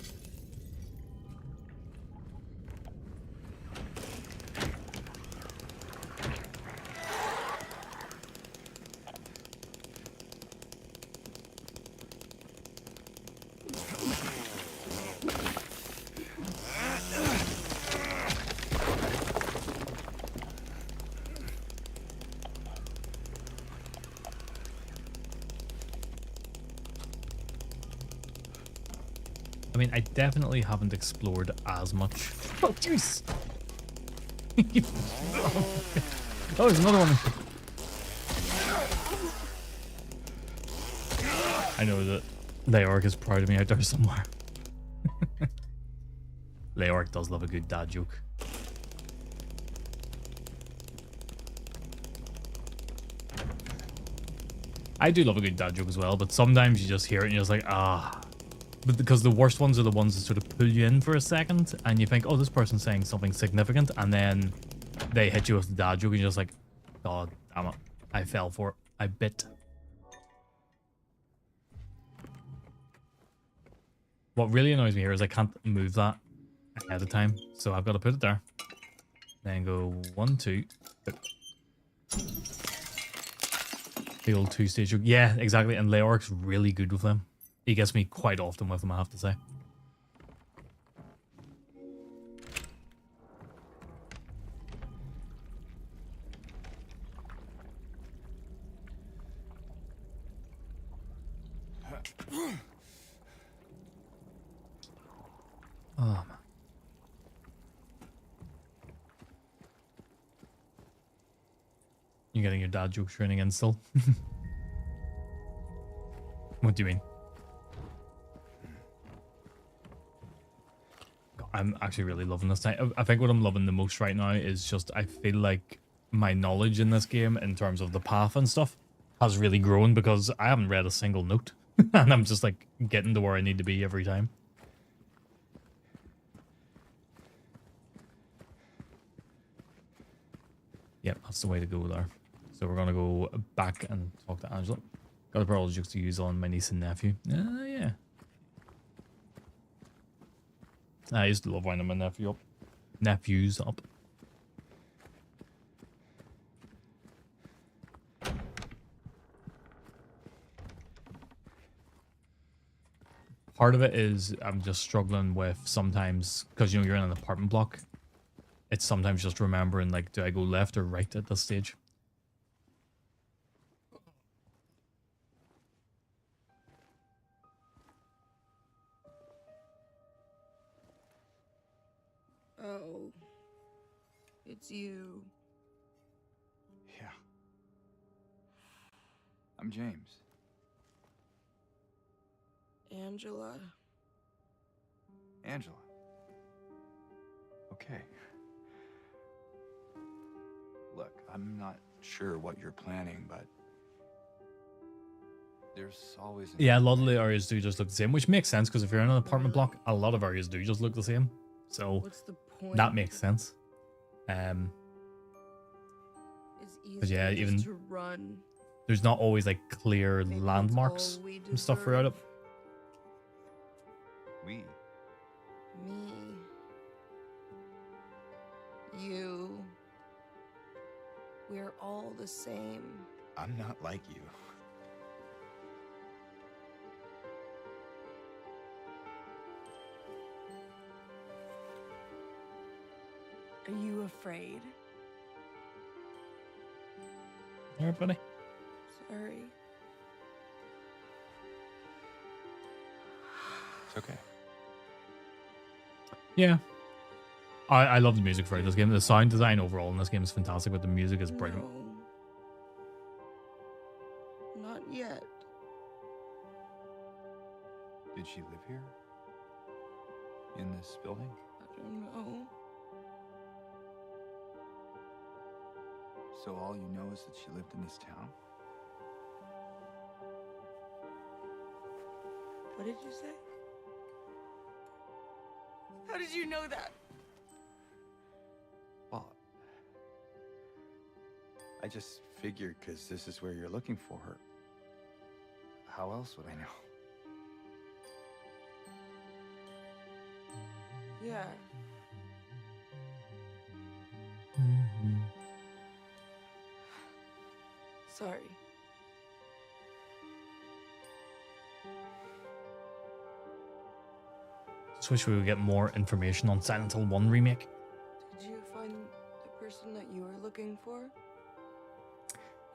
I mean, I definitely haven't explored as much. Oh, jeez. Oh, there's another one. I know that Leoric is proud of me out there somewhere. Leoric does love a good dad joke. I do love a good dad joke as well, but sometimes you just hear it and you're just like, But because the worst ones are the ones that sort of pull you in for a second and you think, oh, this person's saying something significant, and then they hit you with the dad joke and you're just like, God damn it, I fell for it. I bit. What really annoys me here is I can't move that ahead of time, so I've got to put it there. Then go 1, 2. The old 2-stage joke. Yeah, exactly, and Leoric's really good with them. He gets me quite often with them, I have to say. Oh, man. You're getting your dad jokes running in still? What do you mean? God, I'm actually really loving this time. I think what I'm loving the most right now is just I feel like my knowledge in this game in terms of the path and stuff has really grown because I haven't read a single note. And I'm just like getting to where I need to be every time. Yep, that's the way to go there. So we're gonna go back and talk to Angela. Got a parole jokes to use on my niece and nephew. Yeah. I used to love winding my nephews up. Part of it is I'm just struggling with sometimes, because you know you're in an apartment block. It's sometimes just remembering, like, do I go left or right at this stage? Oh. It's you. Yeah. I'm James. Angela. Angela. Okay. Look, I'm not sure what you're planning, but there's always... Yeah, a lot of the areas do just look the same, which makes sense because if you're in an apartment block, a lot of areas do just look the same. So What's the point? that makes sense. It's But yeah, easier even just to run. there's not always like clear Maybe that's landmarks all we and stuff throughout it. deserve. We. Me. You. We're all the same. I'm not like you. Are you afraid? Alright, buddy. Sorry. It's okay. Yeah. I love the music for this game. The sound design overall in this game is fantastic, but the music is brilliant. No. Not yet. Did she live here? In this building? I don't know. So all you know is that she lived in this town? What did you say? How did you know that? Well, I just figured because this is where you're looking for her. How else would I know? Yeah. Sorry. Just wish we would get more information on Silent Hill 1 Remake. Did you find the person that you were looking for?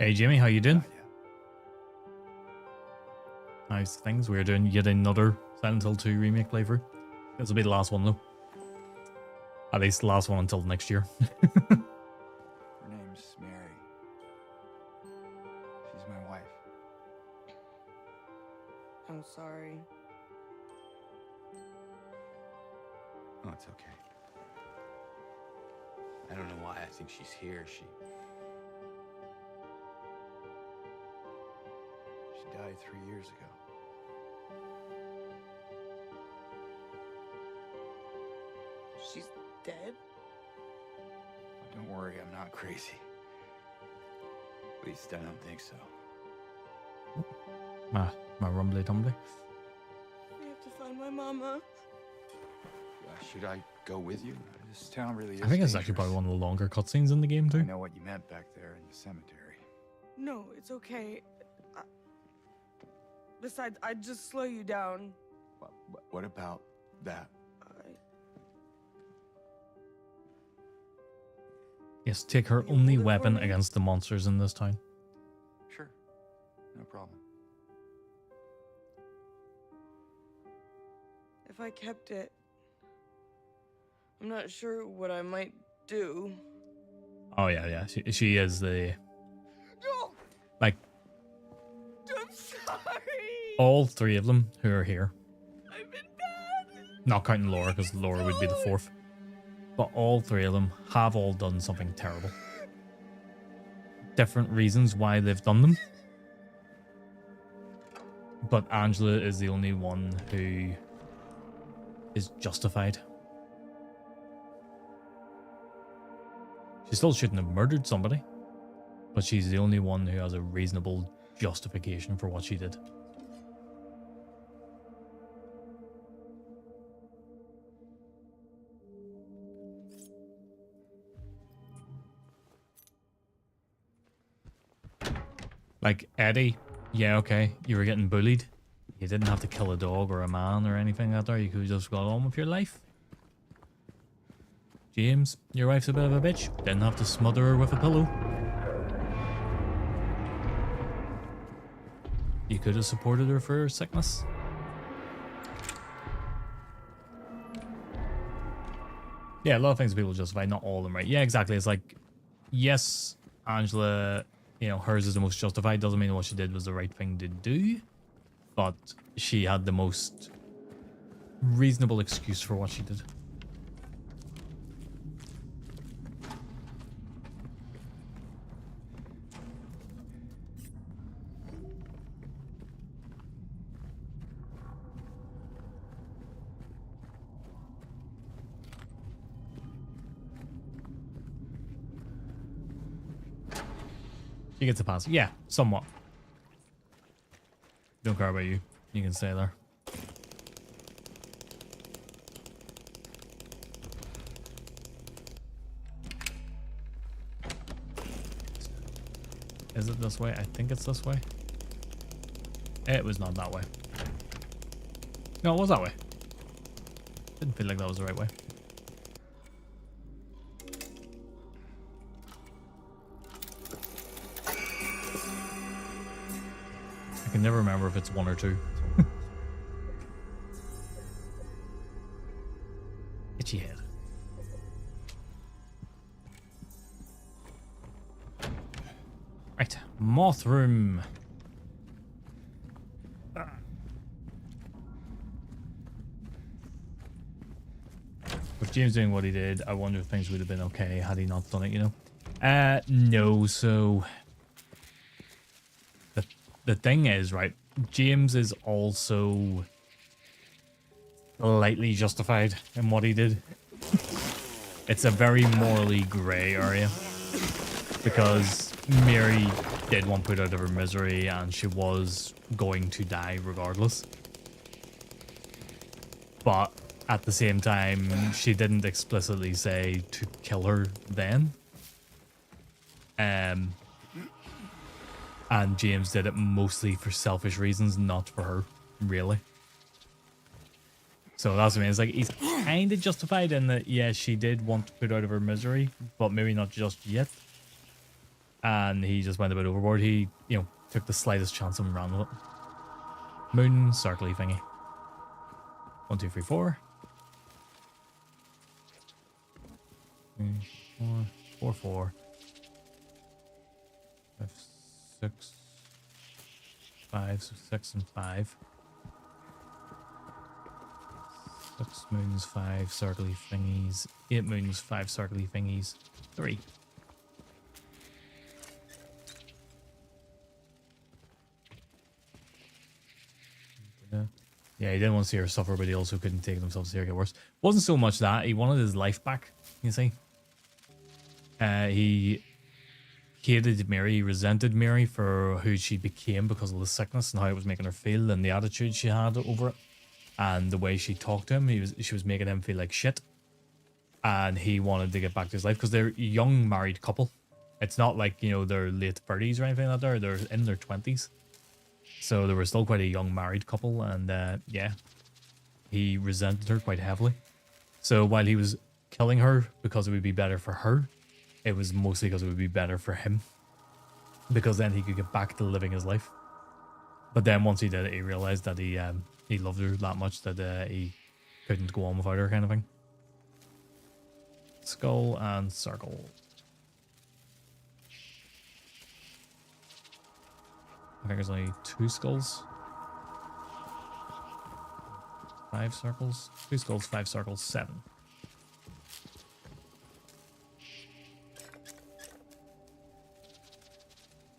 Hey Jimmy, how you doing? Not yet. Nice things. We're doing yet another Silent Hill 2 Remake playthrough. This will be the last one though. At least the last one until next year. Her name's Mary. She's my wife. I'm sorry. Oh, it's okay. I don't know why I think she's here. She died 3 years ago. She's dead? Don't worry, I'm not crazy. At least I don't think so. My rumbly tumbly. We have to find my mama. Should I go with you? This town really is I think it's dangerous. actually probably one of the longer cutscenes in the game I too. know what you meant back there in the cemetery. No, it's okay. Besides, I'd just slow you down. What about that? Yes, take her You only hold it for weapon me? against the monsters in this town. Sure. No problem. If I kept it, I'm not sure what I might do. Oh yeah, yeah. She is the No! like I'm sorry! all three of them who are here. I've been bad! Not counting Laura, because Laura would be the fourth. But all three of them have all done something terrible. Different reasons why they've done them. But Angela is the only one who is justified. She still shouldn't have murdered somebody, but she's the only one who has a reasonable justification for what she did. Like, Eddie, yeah, okay, you were getting bullied. You didn't have to kill a dog or a man or anything out there. You could have just got on with your life. James, your wife's a bit of a bitch. Didn't have to smother her with a pillow. You could have supported her for her sickness. Yeah, a lot of things people justify, not all of them, right? Yeah, exactly. It's like, yes, Angela, you know, hers is the most justified. Doesn't mean what she did was the right thing to do. But she had the most reasonable excuse for what she did. She gets a pass. Yeah, somewhat. Don't care about you. You can stay there. Is it this way? I think it's this way. It was not that way. No, it was that way. Didn't feel like that was the right way. I can never remember if it's one or two. Itchy head. Right, moth room. With James doing what he did, I wonder if things would have been okay had he not done it, you know? No, so... The thing is, right, James is also slightly justified in what he did. It's a very morally grey area. Because Mary did want put out of her misery and she was going to die regardless. But at the same time, she didn't explicitly say to kill her then. And James did it mostly for selfish reasons, not for her, really. So that's what I mean. It's like he's kind of justified in that, yeah, she did want to put out of her misery, but maybe not just yet. And he just went a bit overboard. He, you know, took the slightest chance and ran with it. Moon, circly thingy. 1, 2, 3, 4. 4, 4. 5, 6, 5, so 6 and 5. 6 moons, 5 circly thingies. 8 moons, 5 circly thingies. 3. Yeah, he didn't want to see her suffer, but he also couldn't take himself to see her get worse. Wasn't so much that. He wanted his life back, you see. He hated Mary. He resented Mary for who she became because of the sickness and how it was making her feel and the attitude she had over it. And the way she talked to him, she was making him feel like shit. And he wanted to get back to his life because they're a young married couple. It's not like, you know, they're late 30s or anything like that. They're in their 20s. So they were still quite a young married couple, and yeah, he resented her quite heavily. So while he was killing her because it would be better for her, it was mostly because it would be better for him, because then he could get back to living his life. But then once he did it, he realized that he loved her that much that he couldn't go on without her, kind of thing. Skull and circle. I think there's only 2 skulls. 5 circles. 2 skulls, 5 circles, 7.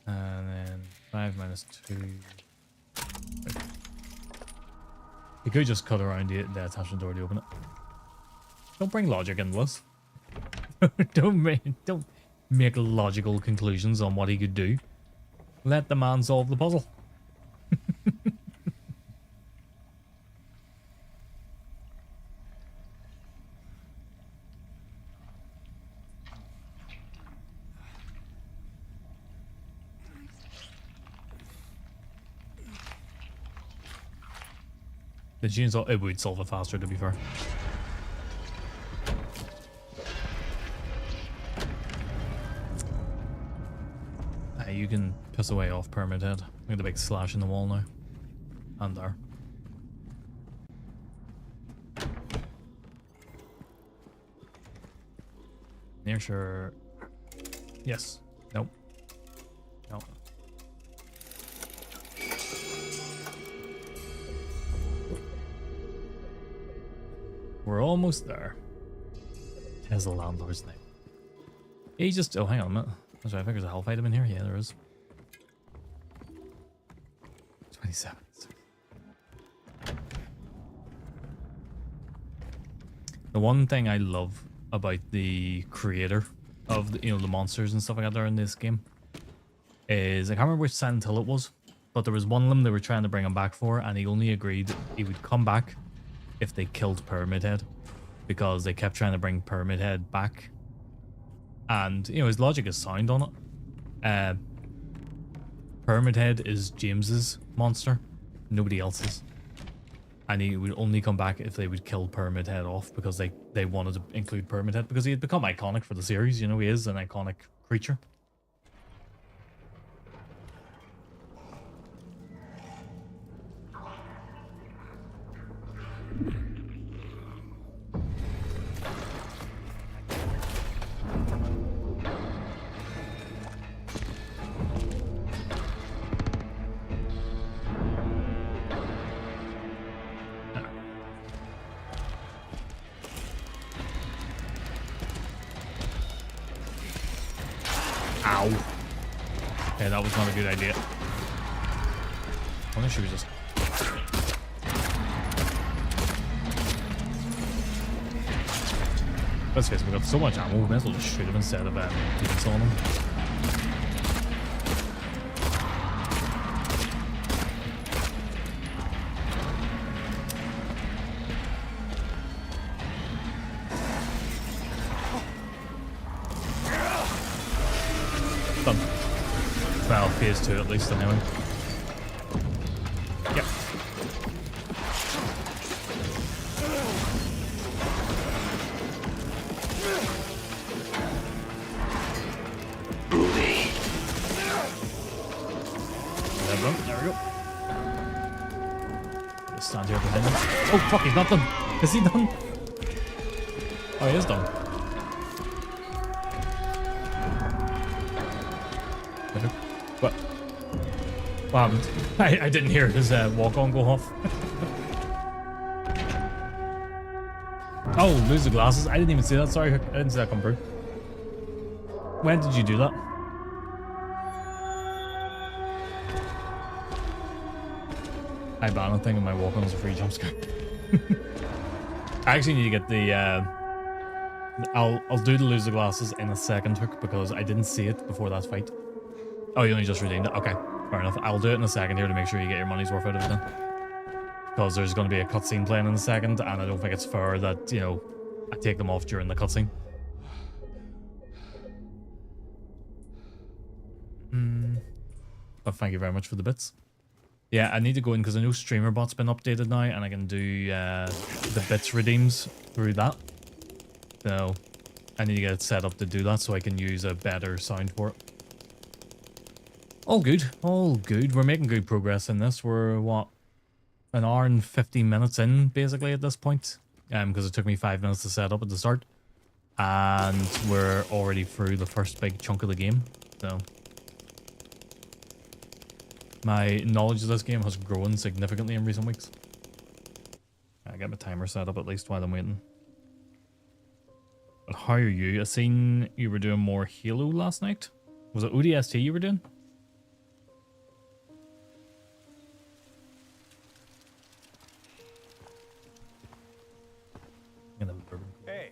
And then 5 minus 2. You could just cut around the attachment door to open it. Don't bring logic into this. don't make logical conclusions on what he could do. Let the man solve the puzzle. The chainsaw, it would solve it faster, to be fair. You can piss away off Pyramid Head. Look at the big slash in the wall now. And there. Near sure. Yes. Nope. No. We're almost there. There's the landlord's name. He just... Oh, hang on a minute. That's right, I think there's a health item in here. Yeah, there is. 27. The one thing I love about the creator of the, the monsters and stuff like that there in this game is, I can't remember which Silent Hill it was, but there was one of them they were trying to bring him back for, and he only agreed he would come back if they killed Pyramid Head, because they kept trying to bring Pyramid Head back. And, his logic is sound on it. Pyramid Head is James's monster, nobody else's. And he would only come back if they would kill Pyramid Head off, because they wanted to include Pyramid Head, because he had become iconic for the series, he is an iconic creature. Ow. Yeah, that was not a good idea. I wonder if she was just... Let's face it, we got so much ammo, we might as well just shoot him instead of beats on him. Done. Well, phase 2 at least anyway. Yep. There we go. Just stand here behind him. Oh fuck, he's not done. Is he done? Oh, he is done. What? What happened? I didn't hear his walk-on go off. Oh, lose the glasses. I didn't even see that. Sorry, I didn't see that come through. When did you do that? I ban a thing and my walk-on is a free jump scare. I actually need to get the I'll do the lose the glasses in a second, Hook, because I didn't see it before that fight. Oh, you only just redeemed it. Okay, fair enough. I'll do it in a second here to make sure you get your money's worth out of it then. Because there's going to be a cutscene playing in a second, and I don't think it's fair that, I take them off during the cutscene. But thank you very much for the bits. Yeah, I need to go in because I know StreamerBot's been updated now, and I can do the bits redeems through that. So I need to get it set up to do that so I can use a better sound for it. All good, all good. We're making good progress in this. We're, what, an hour and 15 minutes in, basically, at this point. Because it took me 5 minutes to set up at the start. And we're already through the first big chunk of the game. So my knowledge of this game has grown significantly in recent weeks. I get my timer set up at least while I'm waiting. But how are you? I seen you were doing more Halo last night. Was it ODST you were doing? Hey,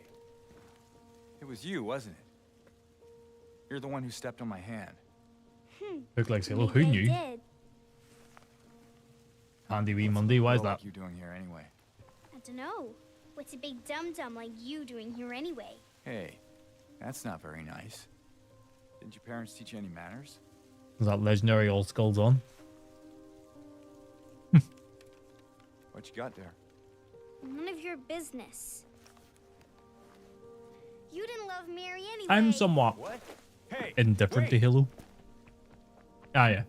it was you, wasn't it? You're the one who stepped on my hand. Look like Halo. Who knew? Handy wee Monday. Why is that? What are you doing here anyway? I don't know. What's a big dum-dum like you doing here anyway? Hey, that's not very nice. Didn't your parents teach you any manners? Is that legendary old skulls on? What you got there? None of your business. You didn't love Mary anyway. I'm somewhat indifferent to Halo. Ah, yeah.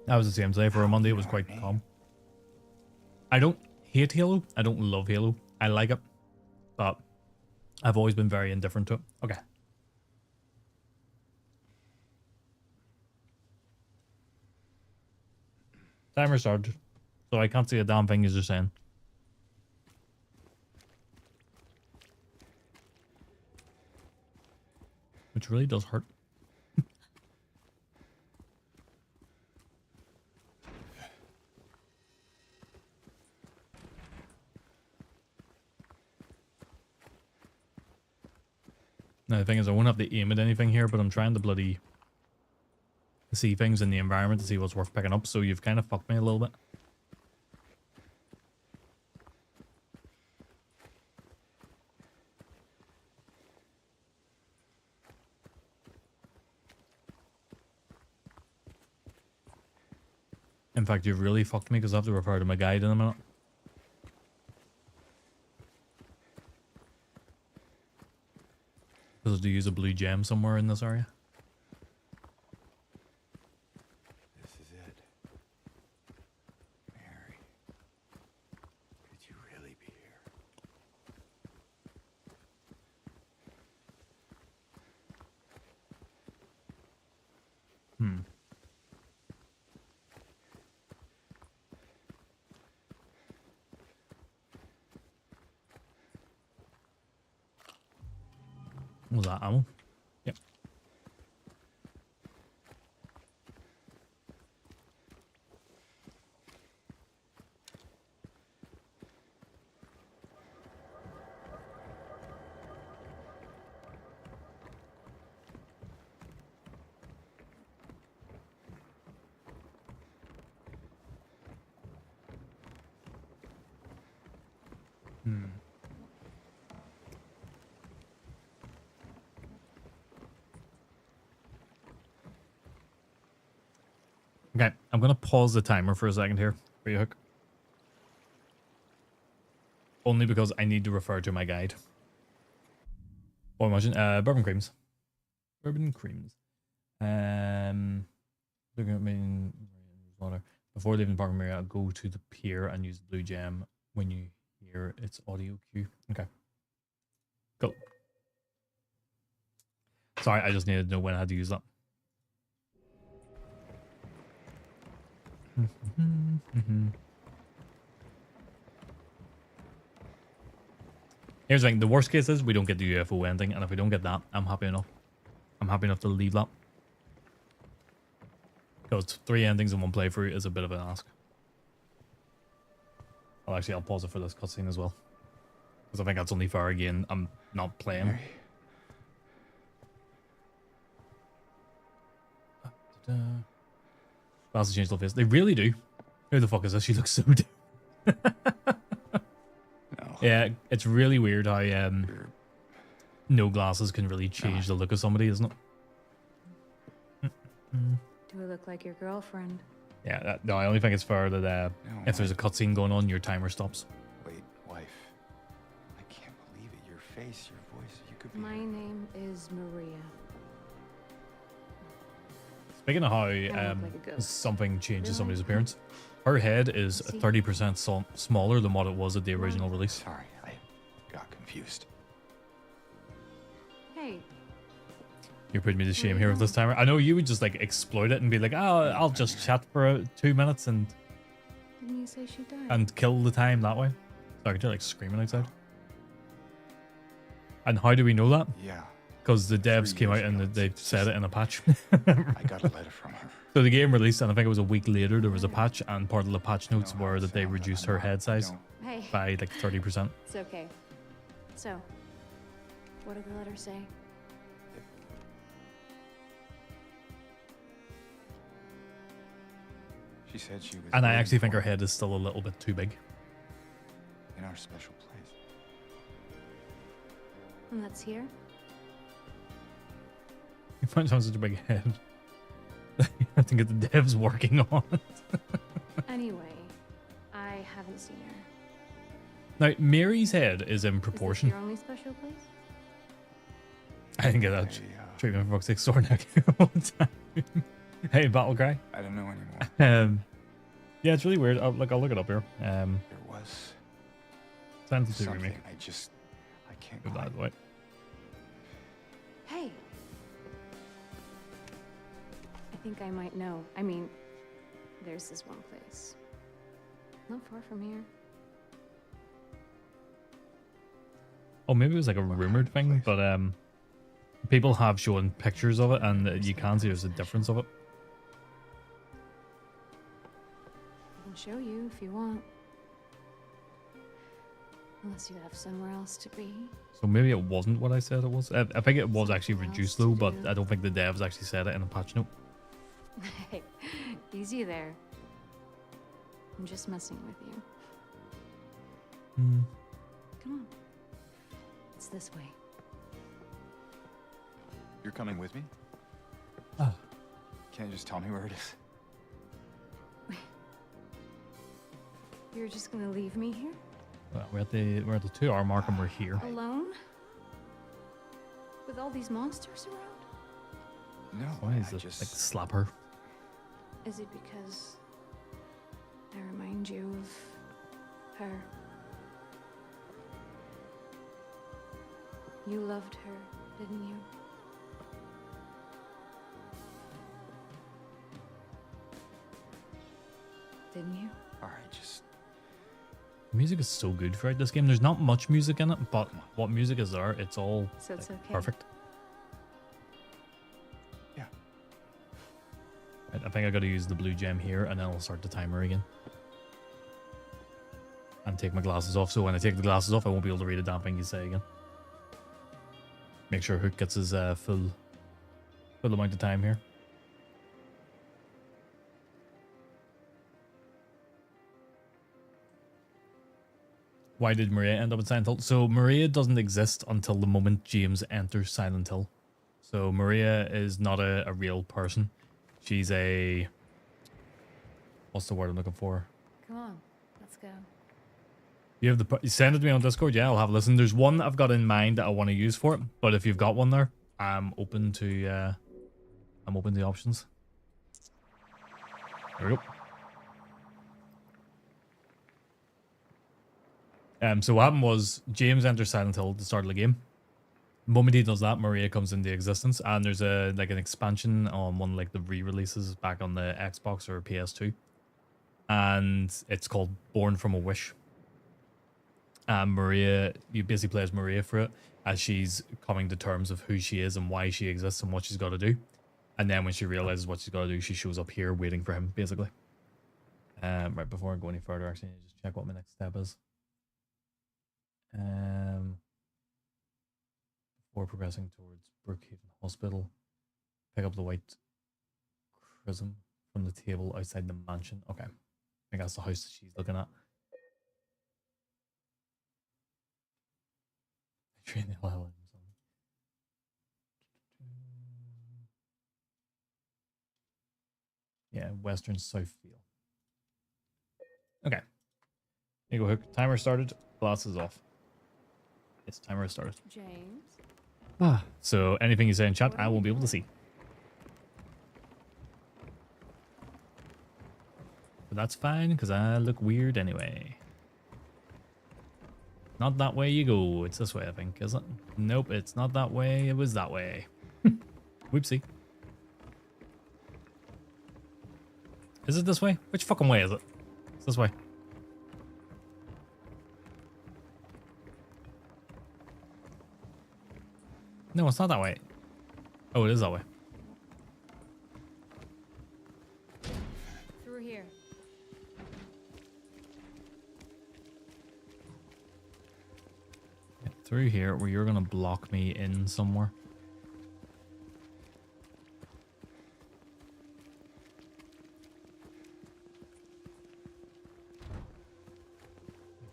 That was the same today. For a Monday, it was quite calm. I don't hate Halo. I don't love Halo. I like it. But I've always been very indifferent to it. Okay. Timer started. So I can't see a damn thing you're saying. Which really does hurt. Now the thing is, I won't have to aim at anything here, but I'm trying to bloody see things in the environment to see what's worth picking up, so you've kind of fucked me a little bit. In fact, you've really fucked me because I have to refer to my guide in a minute. Because to use a blue gem somewhere in this area. This is it. Mary. Could you really be here? Was that ammo? Yep. Okay, I'm going to pause the timer for a second here for you, Hook. Only because I need to refer to my guide. Or imagine, bourbon creams. Bourbon creams. Looking at main water. Before leaving the parking area, go to the pier and use the blue gem when you hear its audio cue. Okay. Cool. Sorry, I just needed to know when I had to use that. Here's the thing, the worst case is we don't get the UFO ending, and if we don't get that, I'm happy enough. I'm happy enough to leave that. Because 3 endings in one playthrough is a bit of an ask. Well, actually, I'll pause it for this cutscene as well. Because I think that's only fair again. I'm not playing. That's a change the face. They really do. Who the fuck is this? She looks so no. Yeah, it's really weird how no glasses can really change the look of somebody, isn't it? Do I look like your girlfriend? Yeah, no, I only think it's fair that if there's a cutscene going on, your timer stops. Wait, wife. I can't believe it. Your face, your voice. You could be. My name is Maria. Speaking of how look like a ghost. something changes Really? somebody's appearance, her head is See? 30% smaller than what it was at the original release. Sorry, I got confused. Hey, You're putting me to shame here with this timer. I know you would just like exploit it and be like, oh, I'll just chat for 2 minutes and didn't you say she died? kill the time that way. So I could hear like screaming outside. And how do we know that? Yeah. Because the devs 3 came out years and ago. they said it in a patch. I got a letter from her. So the game released, and I think it was a week later, there was a patch, and part of the patch notes know how were it that they sounds, reduced I her know. head size Hey, by like 30%. it's okay. So, what did the letter say? She said she was. And I waiting actually think for her head is still a little bit too big. in our special place. And that's here? You find someone such a big head. I think the devs working on it. Anyway, I haven't seen her. Now, Mary's head is in Is proportion. this your only special place? I didn't get that I, treatment for fuck's sake, sword neck all the time. Hey, battle cry. I don't know anymore. Yeah, it's really weird. I'll look it up here. There was Silent Hill 2 something remake. I can't Move that quite. out of the way. Hey. I think I might know. I mean, there's this one place. Not far from here. Oh, maybe it was like a rumored thing, but people have shown pictures of it, and you can see there's a difference of it. I can show you if you want. Unless you have somewhere else to be. So maybe it wasn't what I said it was. I think it was actually reduced though, but I don't think the devs actually said it in a patch note. Hey, easy there. I'm just messing with you. Hmm. Come on. It's this way. You're coming with me? Ah. Can't you just tell me where it is? You're just gonna leave me here? Well, we're at the 2 hour mark and we're here. Alone? With all these monsters around? No, Why is I it just like slap her? Is it because I remind you of her? You loved her, didn't you? Didn't you? All right, just The music is so good throughout this game. There's not much music in it, but what music is there, it's all So it's like, okay. perfect. yeah. Right, I think I got to use the blue gem here, and then I'll start the timer again. And take my glasses off, so when I take the glasses off, I won't be able to read a damn thing you say again. Make sure Hook gets his full amount of time here. Why did Maria end up in Silent Hill? So Maria doesn't exist until the moment James enters Silent Hill. So Maria is not a real person. She's a... What's the word I'm looking for? Come on, let's go. You have you send it to me on Discord. Yeah, I'll have a listen. There's one I've got in mind that I want to use for it, but if you've got one there, I'm open to options. There we go. So what happened was James enters Silent Hill at the start of the game. The moment he does that, Maria comes into existence, and there's an expansion on one like the re-releases back on the Xbox or PS2, and it's called Born from a Wish. Maria, you basically play as Maria for it, as she's coming to terms of who she is and why she exists and what she's got to do. And then when she realizes what she's got to do, she shows up here waiting for him, basically. Right, before I go any further, actually, just check what my next step is. Before progressing towards Brookhaven Hospital, pick up the white chrism from the table outside the mansion. Okay, I think that's the house that she's looking at. Train the hell out of him. Yeah, Western South feel. Okay. Here you go, Hook. Timer started. Glasses off. Yes, timer has started. James? So anything you say in chat, I won't be able to see. But that's fine, because I look weird anyway. Not that way you go. It's this way, I think, is it? Nope, it's not that way. It was that way. Whoopsie. Is it this way? Which fucking way is it? It's this way. No, it's not that way. Oh, it is that way. Through here. Yeah, through here, where you're gonna block me in somewhere.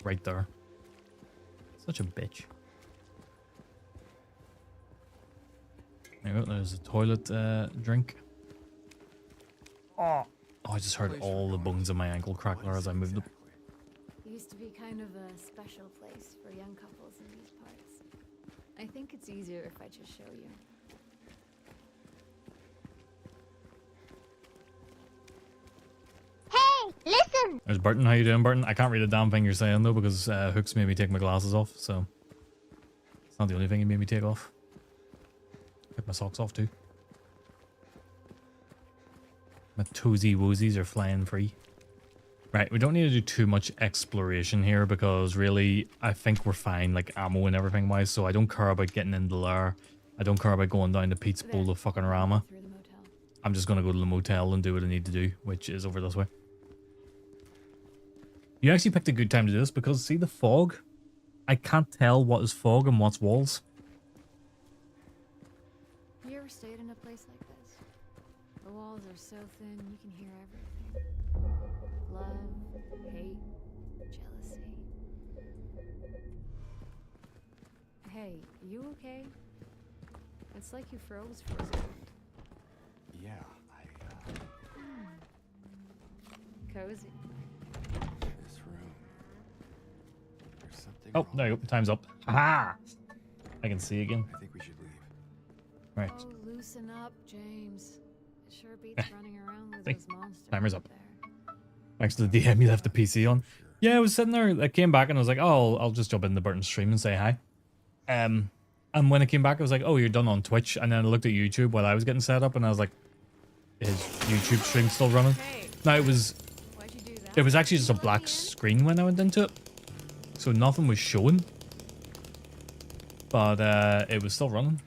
Right there. Such a bitch. There you go, there's a toilet drink. Oh, I just heard all the bones in my ankle crack there as I moved up. It used to be kind of a special place for young couples in these parts. I think it's easier if I just show you. Hey, listen! There's Burton. How you doing, Burton? I can't read a damn thing you're saying though because Hook's made me take my glasses off, so it's not the only thing he made me take off. Take my socks off too. My toesy woesies are flying free. Right, we don't need to do too much exploration here because really I think we're fine, like ammo and everything wise, so I don't care about getting into there. I don't care about going down to Pete's Bowl of fucking Rama. I'm just gonna go to the motel and do what I need to do, which is over this way. You actually picked a good time to do this because see the fog? I can't tell what is fog and what's walls. You ever stayed in a place like this? The walls are so thin you can hear everything. Love, hate, jealousy. Hey, you okay? It's like you froze for a second. Yeah, Cozy. this room. There's something Oh, wrong. there you go. Time's up. Aha! I can see again. I think we should leave. Right. Oh, loosen up, James. It sure beats running around with See? those monsters. Timer's up. There. Thanks to the DM, you left the PC on. Yeah, I was sitting there. I came back and I was like, oh, I'll just jump in the Burton stream and say hi. And when I came back, I was like, oh, you're done on Twitch. And then I looked at YouTube while I was getting set up and I was like, is YouTube stream still running? No, it was actually just a black screen when I went into it. So nothing was showing. But it was still running.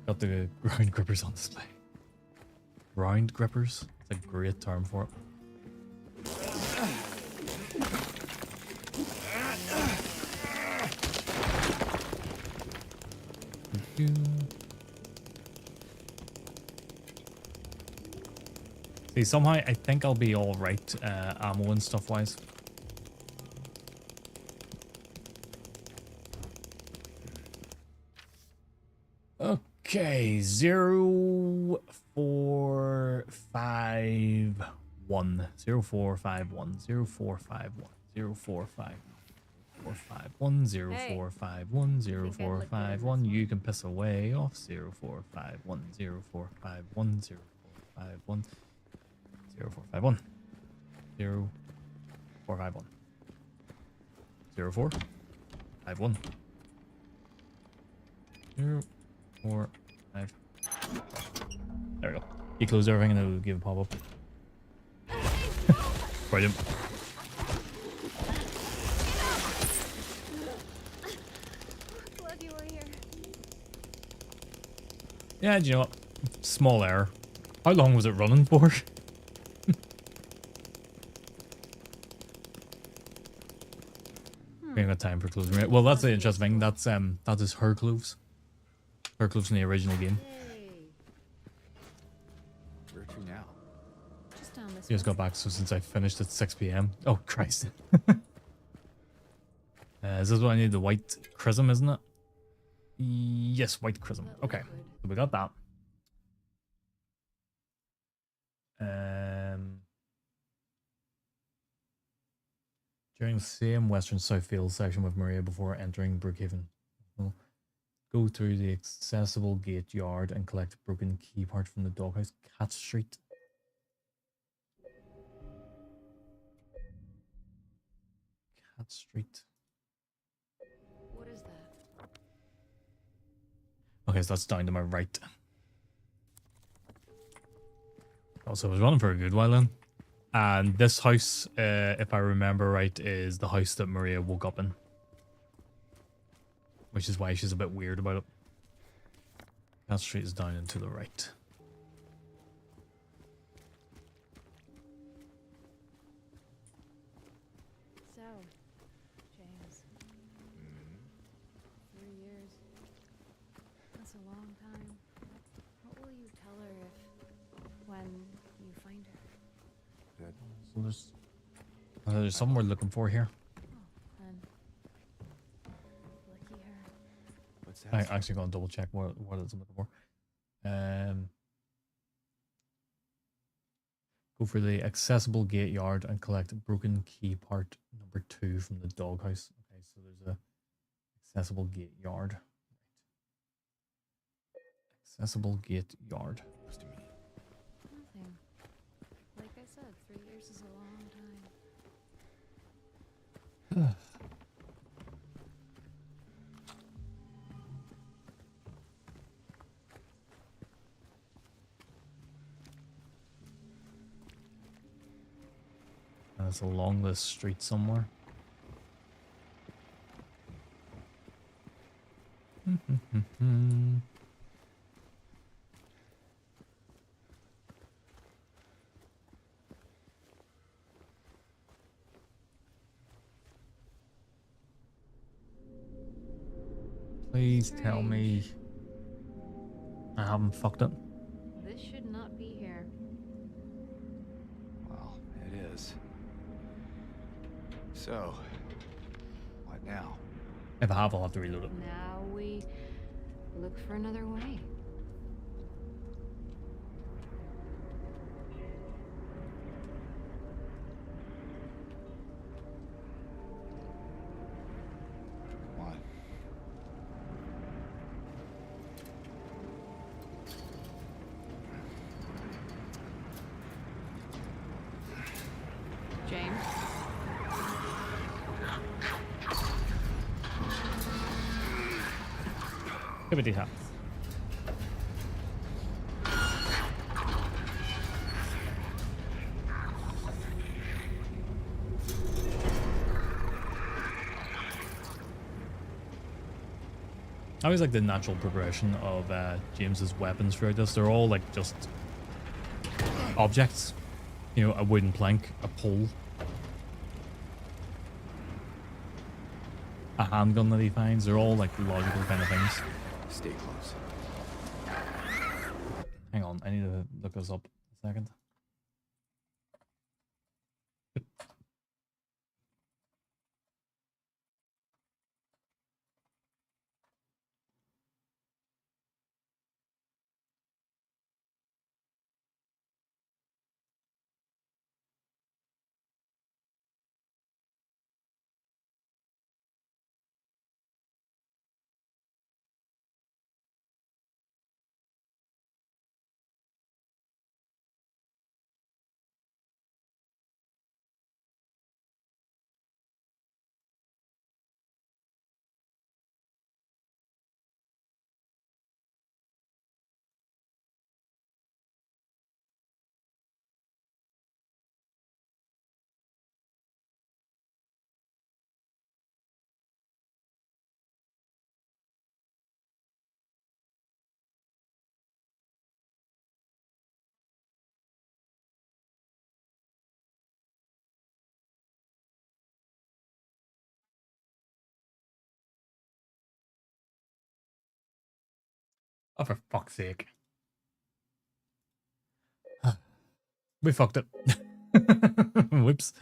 Got the ground grippers on display. Ground grippers? It's a great term for it. See, somehow I think I'll be all right, ammo and stuff wise. Okay, 0451 0451 0451 0451 0451 0451. You can piss away off 0451 0451 0451 0451 0451 0451 0451. There we go. You close everything and it'll give a pop up. Brilliant. Glad you were here. Yeah, do you know what? Small error. How long was it running for? We ain't got time for closing. Right? Well, that's the interesting thing. That is her clothes. Her clothes from the original game. Where to now? Just down this You just way. got back, so since I finished at 6 p.m. Oh, Christ. Is this what I need? The white chrism, isn't it? Yes, white chrism. Okay, so we got that. During the same Western Southfield section with Maria before entering Brookhaven. Go through the accessible gate yard and collect broken key parts from the doghouse. Cat Street. Cat Street. What is that? Okay, so that's down to my right. Also, I was running for a good while then. And this house, if I remember right, is the house that Maria woke up in. Which is why she's a bit weird about it. Cat Street is down and to the right. So, James. 3 years. That's a long time. What will you tell her if, when you find her? So there's something we're looking for here. And lucky her. What's I that? actually gonna double check what it's looking for. Go for the accessible gate yard and collect broken key part number 2 from the doghouse. Okay, so there's a accessible gate yard. Accessible gate yard. Nothing. Like I said, 3 years is a long time. And it's along this street somewhere. Please tell me I haven't fucked it. This should not be here. Well, it is. So, what now? If I have, I'll have to reload it. Now we look for another way. Come on. James? Give it a tap. I always like the natural progression of James's weapons throughout this. They're all like just objects. You know, a wooden plank, a pole, a handgun that he finds. They're all like logical kind of things. Stay close. Hang on, I need to look this up a second. Oh, for fuck's sake. We fucked it. Whoops.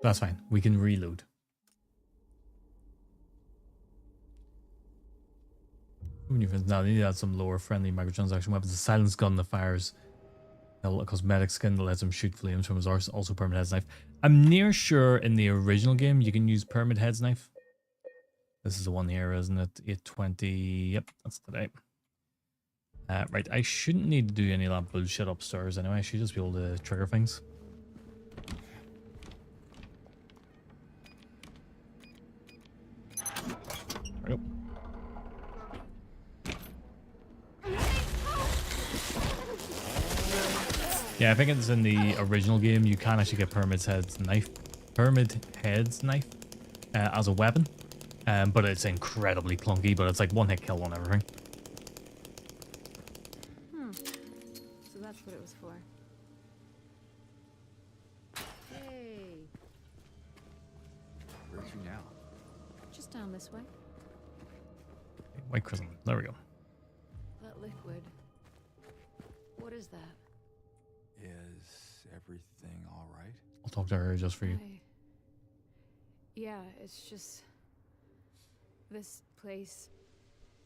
That's fine. We can reload. Now, they need to add some lower friendly microtransaction weapons. The silence gun that fires A cosmetic skin that lets him shoot flames from his arse. Also Pyramid Head's knife. I'm near sure in the original game you can use Pyramid Head's knife. This is the one here, isn't it? 820. Yep, that's today. Right, I shouldn't need to do any of that bullshit upstairs anyway. I should just be able to trigger things. There we go. Yeah, I think it's in the original game. You can actually get Pyramid Head's knife as a weapon. But it's incredibly clunky, but it's like one hit kill on everything. So that's what it was for. Hey. Where to now? Just down this way. White crystal. There we go. That liquid. What is that? Is everything all right? I'll talk to her just for you. Yeah, it's just... This place...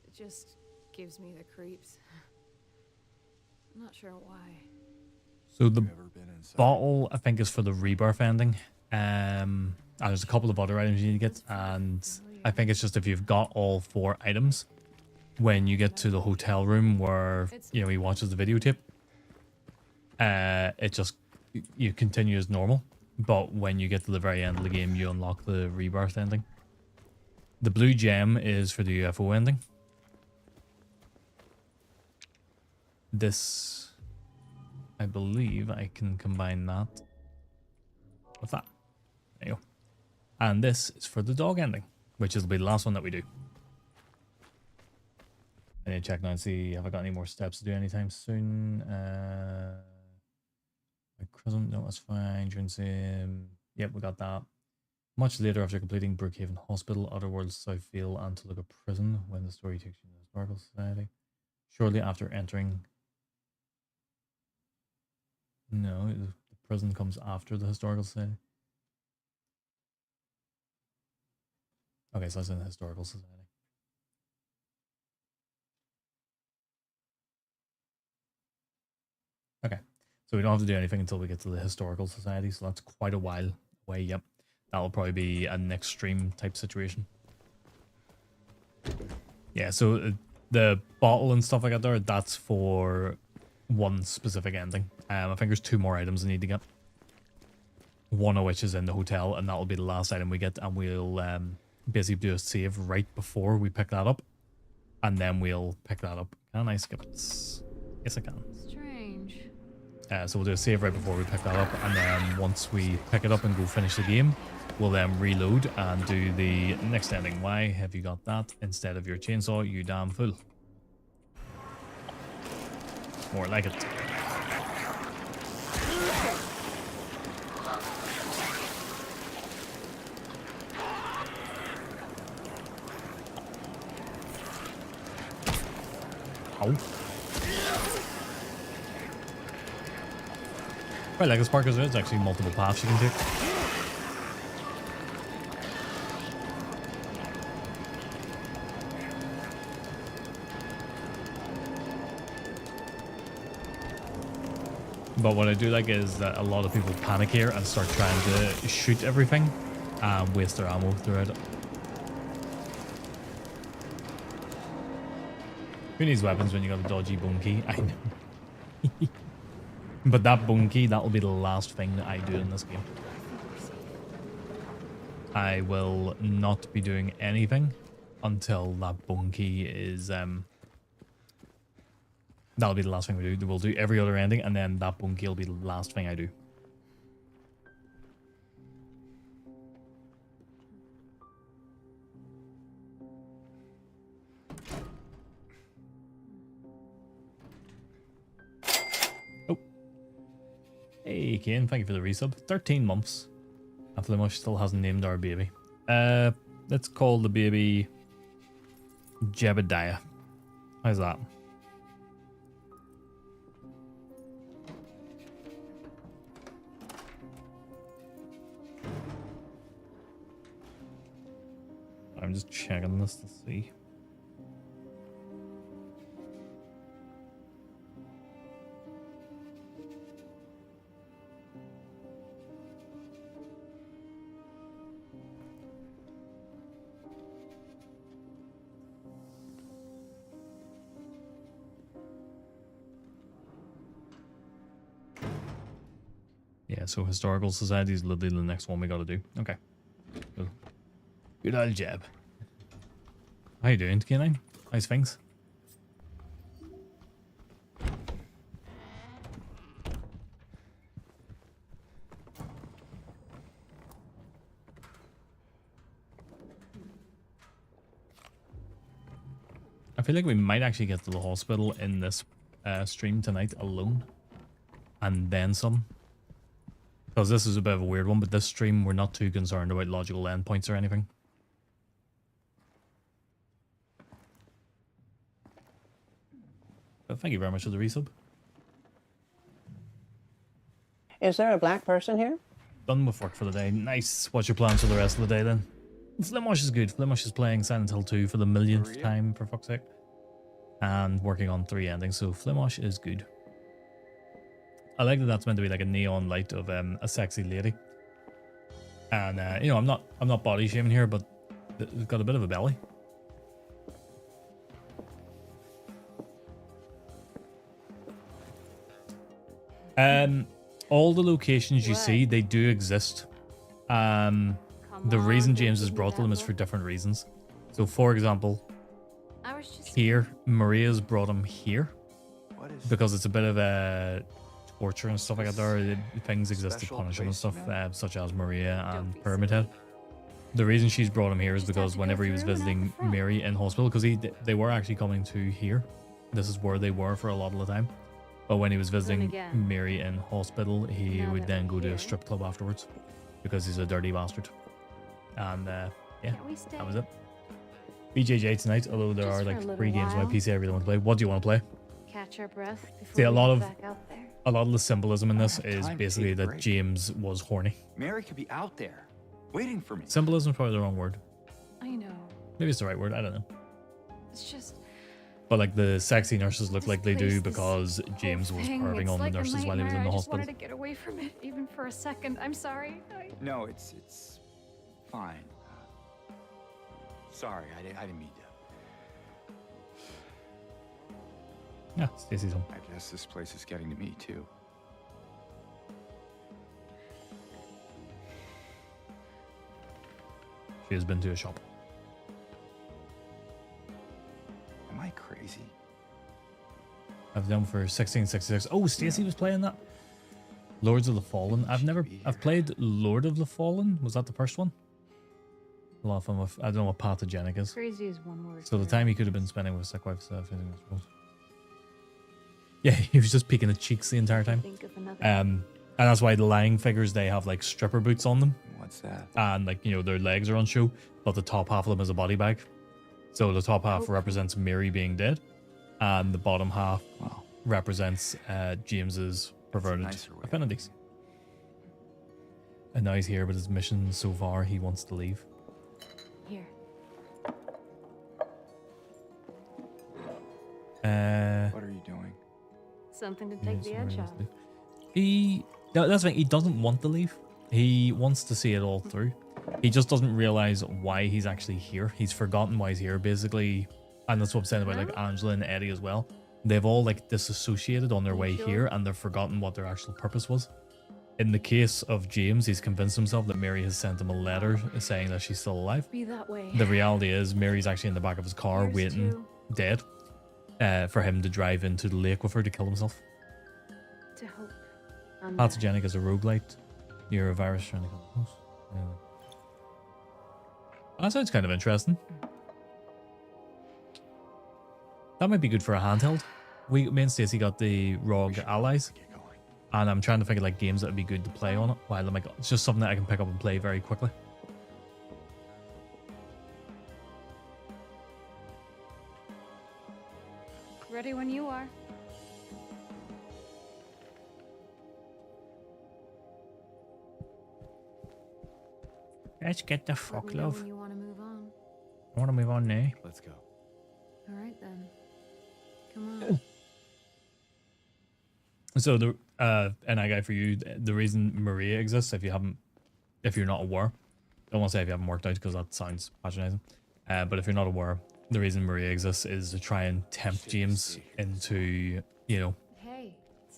It just gives me the creeps. I'm not sure why. So the bottle, I think, is for the Rebirth ending. And there's a couple of other items you need to get. And I think it's just if you've got all 4 items, when you get to the hotel room where, you know, he watches the videotape, it just, you continue as normal. But when you get to the very end of the game, you unlock the Rebirth ending. The blue gem is for the UFO ending. This, I believe I can combine that with that. There you go. And this is for the dog ending, which will be the last one that we do. I need to check now and see, have I got any more steps to do anytime soon? Chrism, no, that's fine. Yep, we got that. Much later, after completing Brookhaven Hospital, Otherworld, Southfield, and Toluca Prison, when the story takes you to the Historical Society. Shortly after entering... No, the prison comes after the Historical Society. Okay, so that's in the Historical Society. Okay, so we don't have to do anything until we get to the Historical Society, so that's quite a while away, yep. That'll probably be a next stream type situation. Yeah, so the bottle and stuff I got there, that's for one specific ending. I think there's 2 more items I need to get. One of which is in the hotel, and that'll be the last item we get, and we'll basically do a save right before we pick that up. And then we'll pick that up. Can I skip it? Yes, I can. Strange. So we'll do a save right before we pick that up, and then once we pick it up and go finish the game, we'll then reload and do the next ending. Why have you got that instead of your chainsaw, you damn fool? More like it. Ow. Quite like this part because there's actually multiple paths you can take. But what I do like is that a lot of people panic here and start trying to shoot everything and waste their ammo throughout it. Who needs weapons when you got a dodgy bone key? I know. But that bone key, that will be the last thing that I do in this game. I will not be doing anything until that bone key is... That'll be the last thing we do. We'll do every other ending, and then that bone key will be the last thing I do. Oh. Hey, Kane, thank you for the resub. 13 months. And Flimush still hasn't named our baby. Let's call the baby Jebediah. How's that? I'm just checking this to see. Yeah, so Historical Society is literally the next one we gotta do. Okay. Cool. Good old job. How you doing, K9? How's things? I feel like we might actually get to the hospital in this stream tonight alone. And then some. Because this is a bit of a weird one, but this stream we're not too concerned about logical endpoints or anything. But thank you very much for the resub. Is there a black person here? Done with work for the day. Nice. What's your plans for the rest of the day then? Flimosh is good. Flimosh is playing Silent Hill 2 for the millionth time, for fuck's sake. And working on 3 endings, so Flimosh is good. I like that that's meant to be like a neon light of a sexy lady. And you know, I'm not body shaming here, but it's got a bit of a belly. All the locations you see, they do exist. The reason James has brought them is for different reasons. So, for example, here, Maria's brought him here because it's a bit of a torture and stuff like that. There, things exist to punish him and stuff, such as Maria and Pyramid Head. The reason she's brought him here is because whenever he was visiting Mary in hospital, because they were actually coming to here. This is where they were for a lot of the time. But when he was visiting Mary in hospital, he would then go to a strip club afterwards because he's a dirty bastard. And yeah, that was it. BJJ tonight, although there are like 3 games on my PC I really want to play. What do you want to play? Catch our breath before See, a lot back out there. of the symbolism in this is basically that James was horny. Mary could be out there, waiting for me. Symbolism is probably the wrong word. I know. Maybe it's the right word, I don't know. It's just... But like the sexy nurses look like they do because James was perving on the nurses while he was in the I just hospital. wanted to get away from it, even for a second. I'm sorry. No, it's fine. Sorry, I didn't mean to. Yeah, Stacy's home. I guess this place is getting to me too. She has been to a shop. Am I crazy? I've done for 1666. Oh, Stacy was playing that. Lords of the Fallen. I've played Lord of the Fallen. Was that the first one? A lot of fun with, I don't know what pathogenic is. Crazy is one word. So the time he could have been spending with sick wife yeah, he was just peeking at cheeks the entire time. And that's why the lying figures, they have like stripper boots on them. What's that? And like, you know, their legs are on show, but the top half of them is a body bag. So the top half represents Mary being dead, and the bottom half represents James's perverted affinities. And now he's here, but his mission so far, he wants to leave. Here. What are you doing? Something to take the edge off. That's the thing, he doesn't want to leave. He wants to see it all through. He just doesn't realize why he's actually here. He's forgotten why he's here, basically. And that's what I'm saying about like Angela and Eddie as well. They've all like disassociated on their way here, and they've forgotten what their actual purpose was. In the case of James, he's convinced himself that Mary has sent him a letter saying that she's still alive. Be that way. The reality is Mary's actually in the back of his car waiting, dead, for him to drive into the lake with her to kill himself. To hope. Pathogenic is a roguelite. You're a virus trying to kill us. Yeah. That sounds kind of interesting. That might be good for a handheld. Me and Stacey got the ROG Allies, and I'm trying to think of like games that would be good to play on it. While I'm like, it's just something that I can pick up and play very quickly. Ready when you are. Let's get the fuck, love. When you want to move on. I want to move on now. Let's go. All right then. Come on. So the NI guy for you, the reason Maria exists, if you're not aware, I don't want to say if you haven't worked out because that sounds patronizing, but if you're not aware, the reason Maria exists is to try and tempt James into, you know,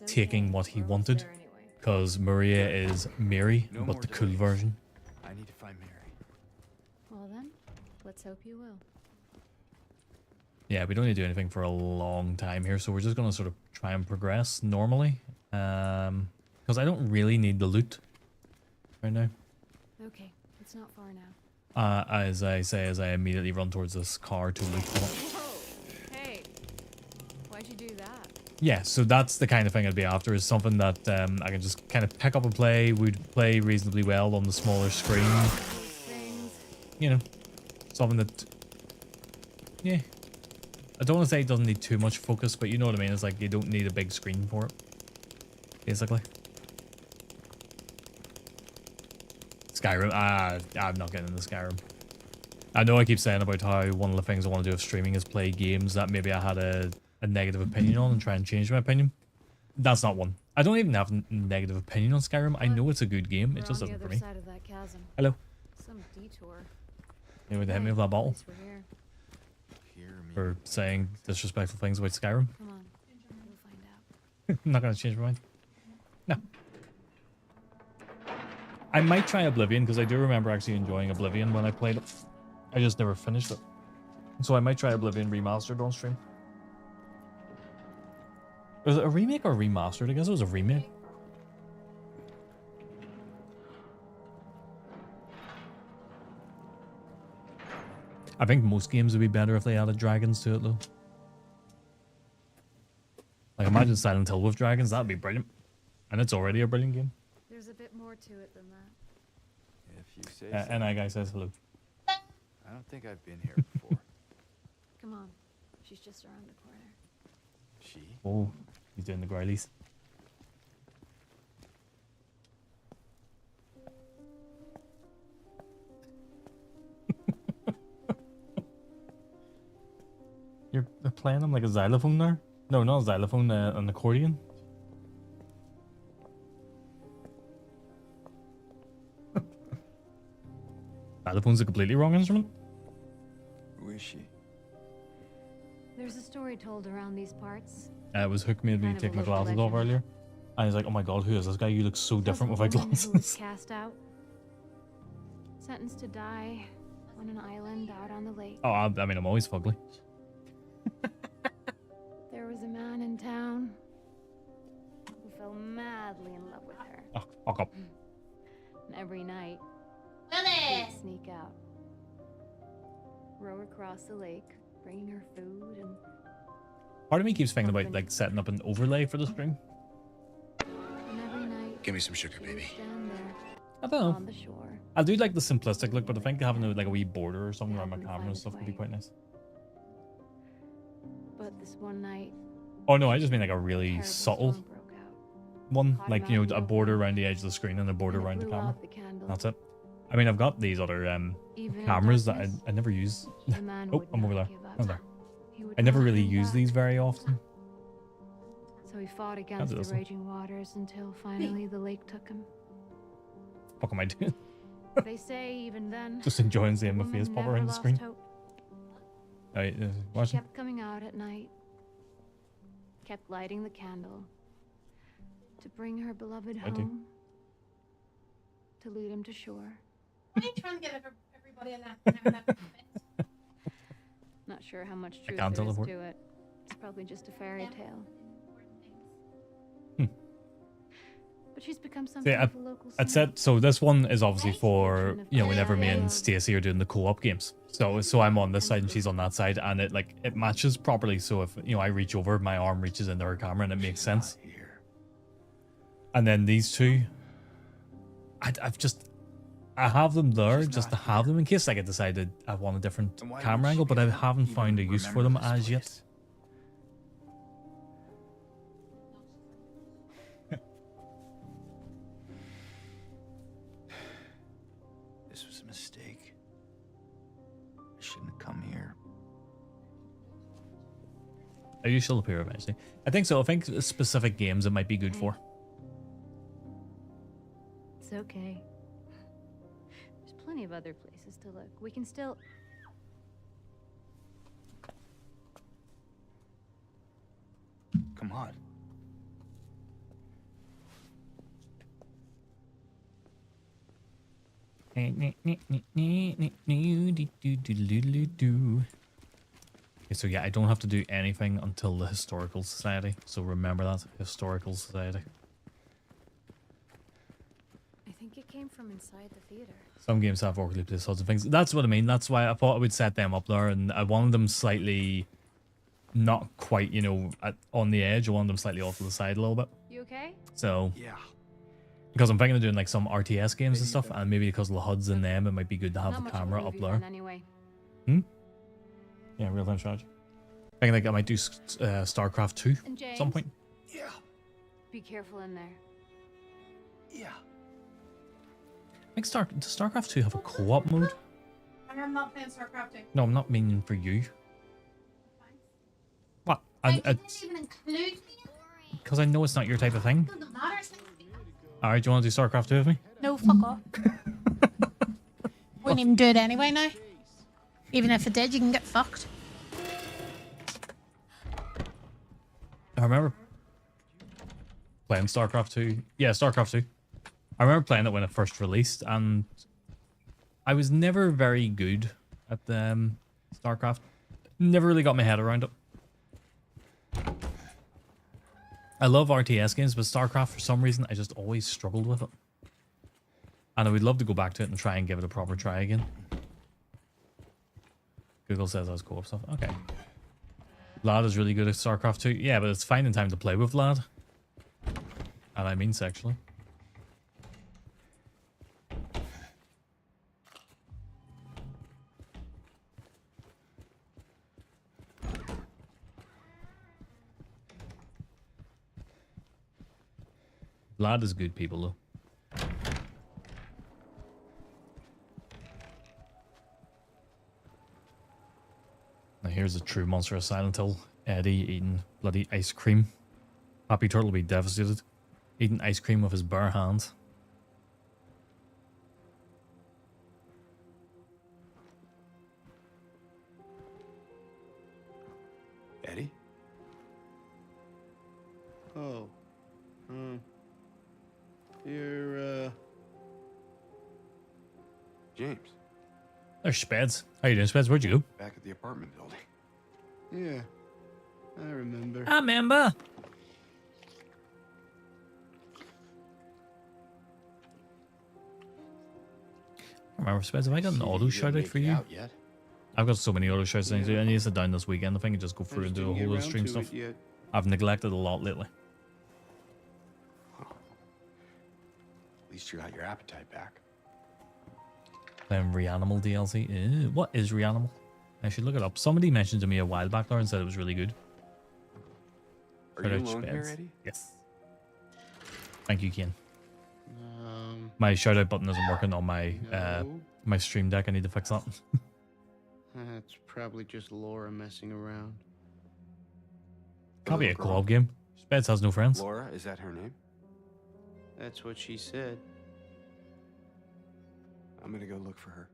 taking what he wanted, because Maria is Mary, No but more the cool delays. version. I need to find Mary. Well then, let's hope you will. Yeah, we don't need to do anything for a long time here, so we're just gonna sort of try and progress normally. Because I don't really need the loot right now. Okay, it's not far now. As I say, as I immediately run towards this car to loot for it. Whoa! Hey, why'd you do that? Yeah, so that's the kind of thing I'd be after, is something that I can just kind of pick up and play. Would play reasonably well on the smaller screen. You know, something that, yeah. I don't want to say it doesn't need too much focus, but you know what I mean. It's like you don't need a big screen for it, basically. Skyrim. I'm not getting into Skyrim. I know I keep saying about how one of the things I want to do with streaming is play games that maybe I had a negative opinion on and try and change my opinion. That's not one. I don't even have a negative opinion on Skyrim. I know it's a good game. It just doesn't for me. Side of that chasm. Hello. Some detour. You would hit me with that bottle Hear me. for saying disrespectful things about Skyrim. Come on, we'll find out. I'm not going to change my mind. No. I might try Oblivion, because I do remember actually enjoying Oblivion when I played it. I just never finished it. So I might try Oblivion Remastered on stream. Was it a remake or remastered? I guess it was a remake. I think most games would be better if they added dragons to it, though. Like, imagine Silent Hill with dragons. That'd be brilliant. And it's already a brilliant game. There's a bit more to it than that. If you say so. And I guy says hello. I don't think I've been here before. Come on, she's just around the corner. She? Oh, he's doing the growlies. You're playing him like a xylophone there? No, not a xylophone, an accordion. Xylophone's a completely wrong instrument. Who is she? There's a story told around these parts. It was Hook made me Kind of take a my local glasses off legend. earlier. And he's like, oh my god, who is this guy? You look so different Tells without of a woman who was glasses. cast out, sentenced to die on an island out on the lake. Oh, I mean, I'm always fugly. There was a man in town who fell madly in love with her. Oh, fuck up. And every night, Willie! he'd sneak out, row across the lake, bringing her food and... Part of me keeps thinking about like setting up an overlay for the stream. And every night, Give me some sugar, she would baby. stand there I don't know. on the shore. I do like the simplistic look, but I think having like a wee border or something around my Happened to camera find and its stuff would be way. quite nice. But this one night, Oh no, I just mean like a really terrible subtle storm broke out. one, Caught like, him you out know, in a the border open, around the edge of the screen and a border and it around the blew camera. out the candle. That's it. I mean, I've got these other Even in cameras that darkness, I never use. the man Oh, would I'm over not there. give up. I'm there. He would I never not really turn use back. these very often. So he fought against the this. raging waters until finally the lake took him. What am I doing? They say even then, Just enjoying the seeing my woman face pop never around the lost screen. hope. Alright, She watching. kept coming out at night, kept lighting the candle to bring her beloved I do. home, to lead him to shore. Why are you trying to get everybody a laugh? Not sure how much I truth can't there is teleport. to it. It's probably just a fairy tale. But she's become something See, of a local I'd singer. said so. This one is obviously for, Version of you know, whenever me and Diana. Stacey are doing the co-op games. So I'm on this side and she's on that side, and it matches properly. So if, you know, I reach over, my arm reaches into her camera and it makes sense. Here. And then these two, I have them there She's just to not have here. them in case I decided I want a different Then why camera would she angle, but I even haven't found a use for them remember this as yet. place? This was a mistake. I shouldn't have come here. You shall appear eventually. I think so. I think specific games it might be good for. It's okay. There's plenty of other places to look. We can still... Come on. Okay, so yeah, I don't have to do anything until the Historical Society. So remember that, Historical Society. I think it came from inside the theater. Some games have awkwardly placed sorts of things. That's what I mean. That's why I thought I would set them up there, and I wanted them slightly, not quite, you know, on the edge. I wanted them slightly off to the side a little bit. You okay? So Yeah. because I'm thinking of doing like some RTS games and stuff, and maybe because of the HUDs in them, it might be good to have Not the much of a camera up movie there. fan anyway. Yeah, real-time strategy. I think like I might do StarCraft 2 And at some James? point. Yeah, Be careful in there. yeah. I think does StarCraft 2 have a co-op mode? I'm not playing StarCraft 2. No, I'm not meaning for you. What? I didn't even include me. Because I know it's not your type of thing. Doesn't matter. Alright, do you want to do StarCraft 2 with me? No, fuck off. Wouldn't even do it anyway now. Even if it did, you can get fucked. I remember playing StarCraft 2. Yeah, StarCraft 2. I remember playing it when it first released, and I was never very good at StarCraft. Never really got my head around it. I love RTS games, but StarCraft, for some reason, I just always struggled with it. And I would love to go back to it and try and give it a proper try again. Google says I was co-op stuff. Okay. Vlad is really good at StarCraft 2. Yeah, but it's finding time to play with Vlad. And I mean sexually. Vlad is good people though. Now here's a true monster of Silent Hill. Eddie eating bloody ice cream. Happy Turtle will be devastated. Eating ice cream with his bare hands. Eddie? Oh. You're, James. There's Speds. How you doing, Speds? Where'd you go? Back at the apartment building. Yeah. I remember. I remember. Remember, Speds, have I got an auto shout out for you? Yet? I've got so many auto shouts I need to sit down this weekend. I think I just go through and do a whole lot of stream stuff. I've neglected a lot lately. At least you got your appetite back. Playing Reanimal DLC. Ew, what is Reanimal? I should look it up. Somebody mentioned to me a while back there and said it was really good. Are you alone here, Eddie? Yes. Thank you, Ken. My shout out button isn't working on my my stream deck. I need to fix that. That's probably just Laura messing around. Can't be a co-op game. Speds has no friends. Laura, is that her name? That's what she said. I'm gonna go look for her.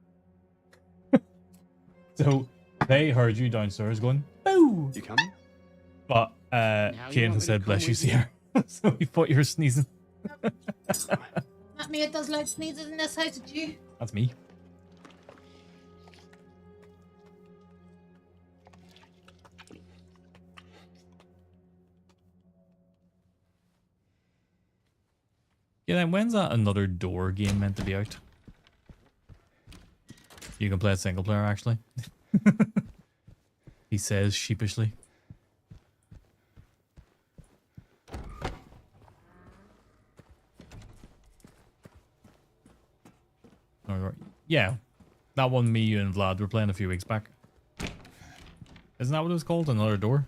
So they heard you downstairs going, boo! You coming? But Kane has said, bless you, Sierra. So he thought you were sneezing. Not me, it does loud sneezes in this house, it's you. That's me. Yeah, then when's that another door game meant to be out? You can play it single player, actually. He says sheepishly. Yeah, that one me, you, and Vlad were playing a few weeks back. Isn't that what it was called? Another door?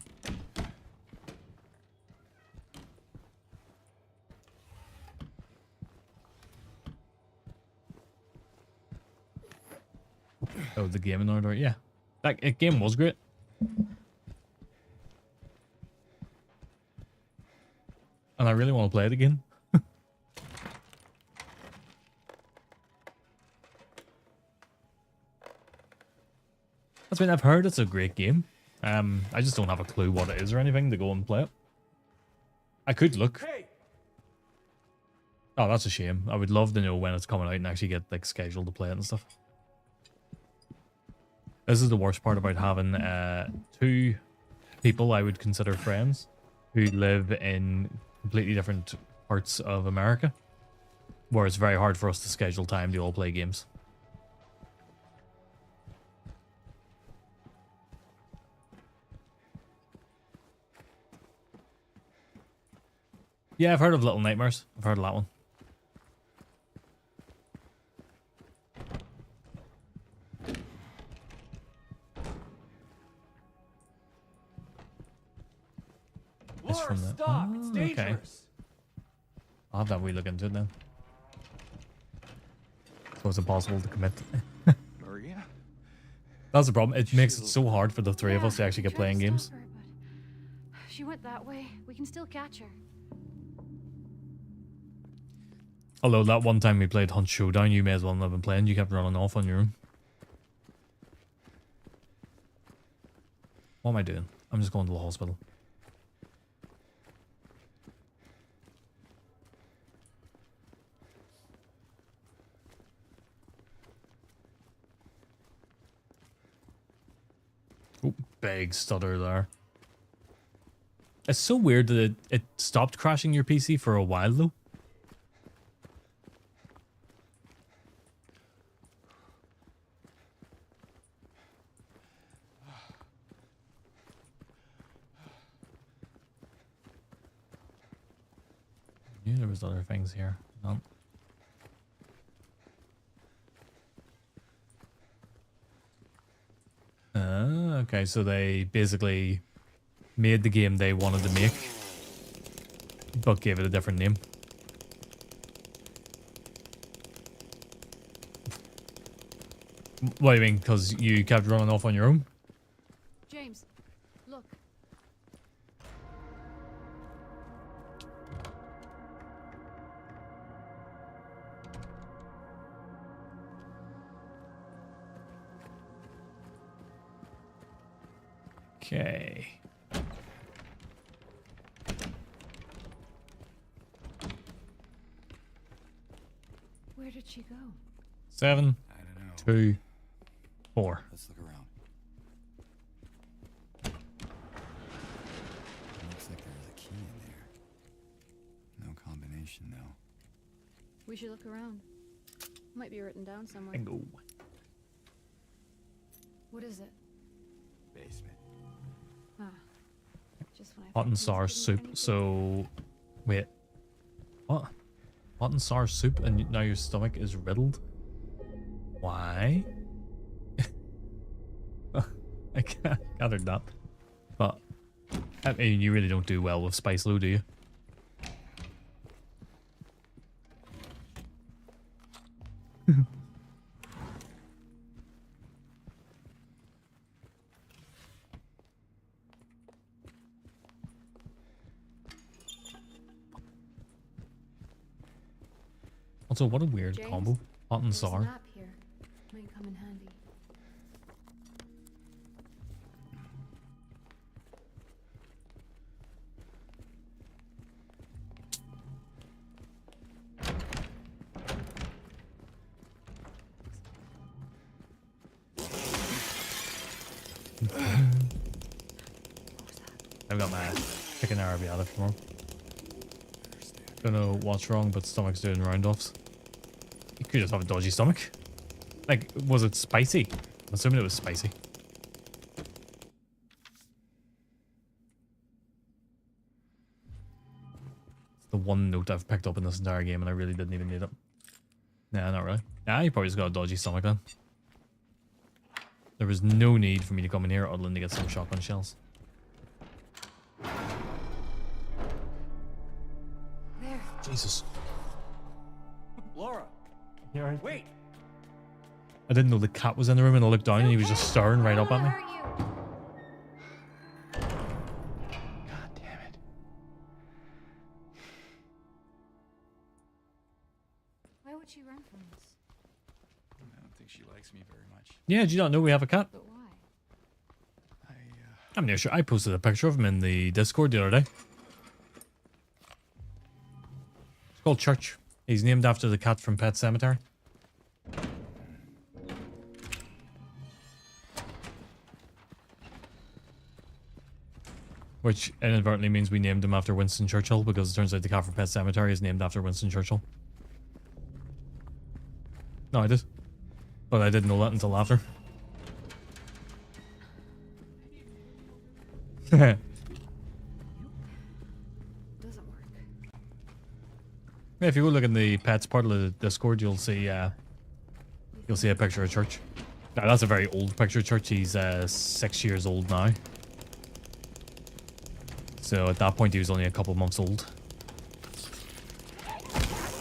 Oh, the game Another Door? Yeah. That game was great. And I really want to play it again. I mean, I've heard it's a great game. I just don't have a clue what it is or anything to go and play it. I could look. Hey! Oh, that's a shame. I would love to know when it's coming out and actually get like scheduled to play it and stuff. This is the worst part about having 2 people I would consider friends who live in completely different parts of America, where it's very hard for us to schedule time to all play games. Yeah, I've heard of Little Nightmares. I've heard of that one. It's from the... Stop! It's okay. dangerous. I'll have that wee look into it then. So it's impossible to commit. Maria? That's the problem. It makes it so hard for the 3 of us to actually get Tried playing to games. stop her, but she went that way. We can still catch her. Although that one time we played Hunt Showdown, you may as well not have been playing. You kept running off on your own. What am I doing? I'm just going to the hospital. Oh, big stutter there. It's so weird that it stopped crashing your PC for a while though. I knew there was other things here. No. Okay, so they basically made the game they wanted to make, but gave it a different name. What do you mean? Because you kept running off on your own? James, look. Okay. Where did she go? 7, I don't know. 2, 4. Let's look around. Looks like there's a key in there. No combination though. We should look around. Might be written down somewhere. Bingo. What is it? Basement. Ah, just when I Hot thought and things sour couldn't get soup. any So, wait. What? Hot and sour soup and now your stomach is riddled? Why? I gathered that. But, I mean, you really don't do well with spice, though, do you? Also, what a weird James, combo. Hot and There's a sour. map here. Might come in handy. I've got my chicken arrabbiata tomorrow. Don't know what's wrong, but stomach's doing round-offs. You could just have a dodgy stomach. Like, was it spicy? I'm assuming it was spicy. It's the one note I've picked up in this entire game and I really didn't even need it. Nah, not really. Nah, you probably just got a dodgy stomach then. There was no need for me to come in here other than to get some shotgun shells. There. Jesus. Laura! You alright? Wait! I didn't know the cat was in the room and I looked down and he was just staring right up at me. God damn it. Why would she run from us? I don't think she likes me very much. Yeah, did you not know we have a cat? But why? I'm near sure. I posted a picture of him in the Discord the other day. It's called Church. He's named after the cat from Pet Sematary. Which inadvertently means we named him after Winston Churchill, because it turns out the cat from Pet Sematary is named after Winston Churchill. No, I did. But I didn't know that until after. Doesn't work. Yeah, if you go look in the pets part of the Discord, you'll see a picture of church. Now that's a very old picture of church. He's 6 years old now. So at that point he was only a couple months old.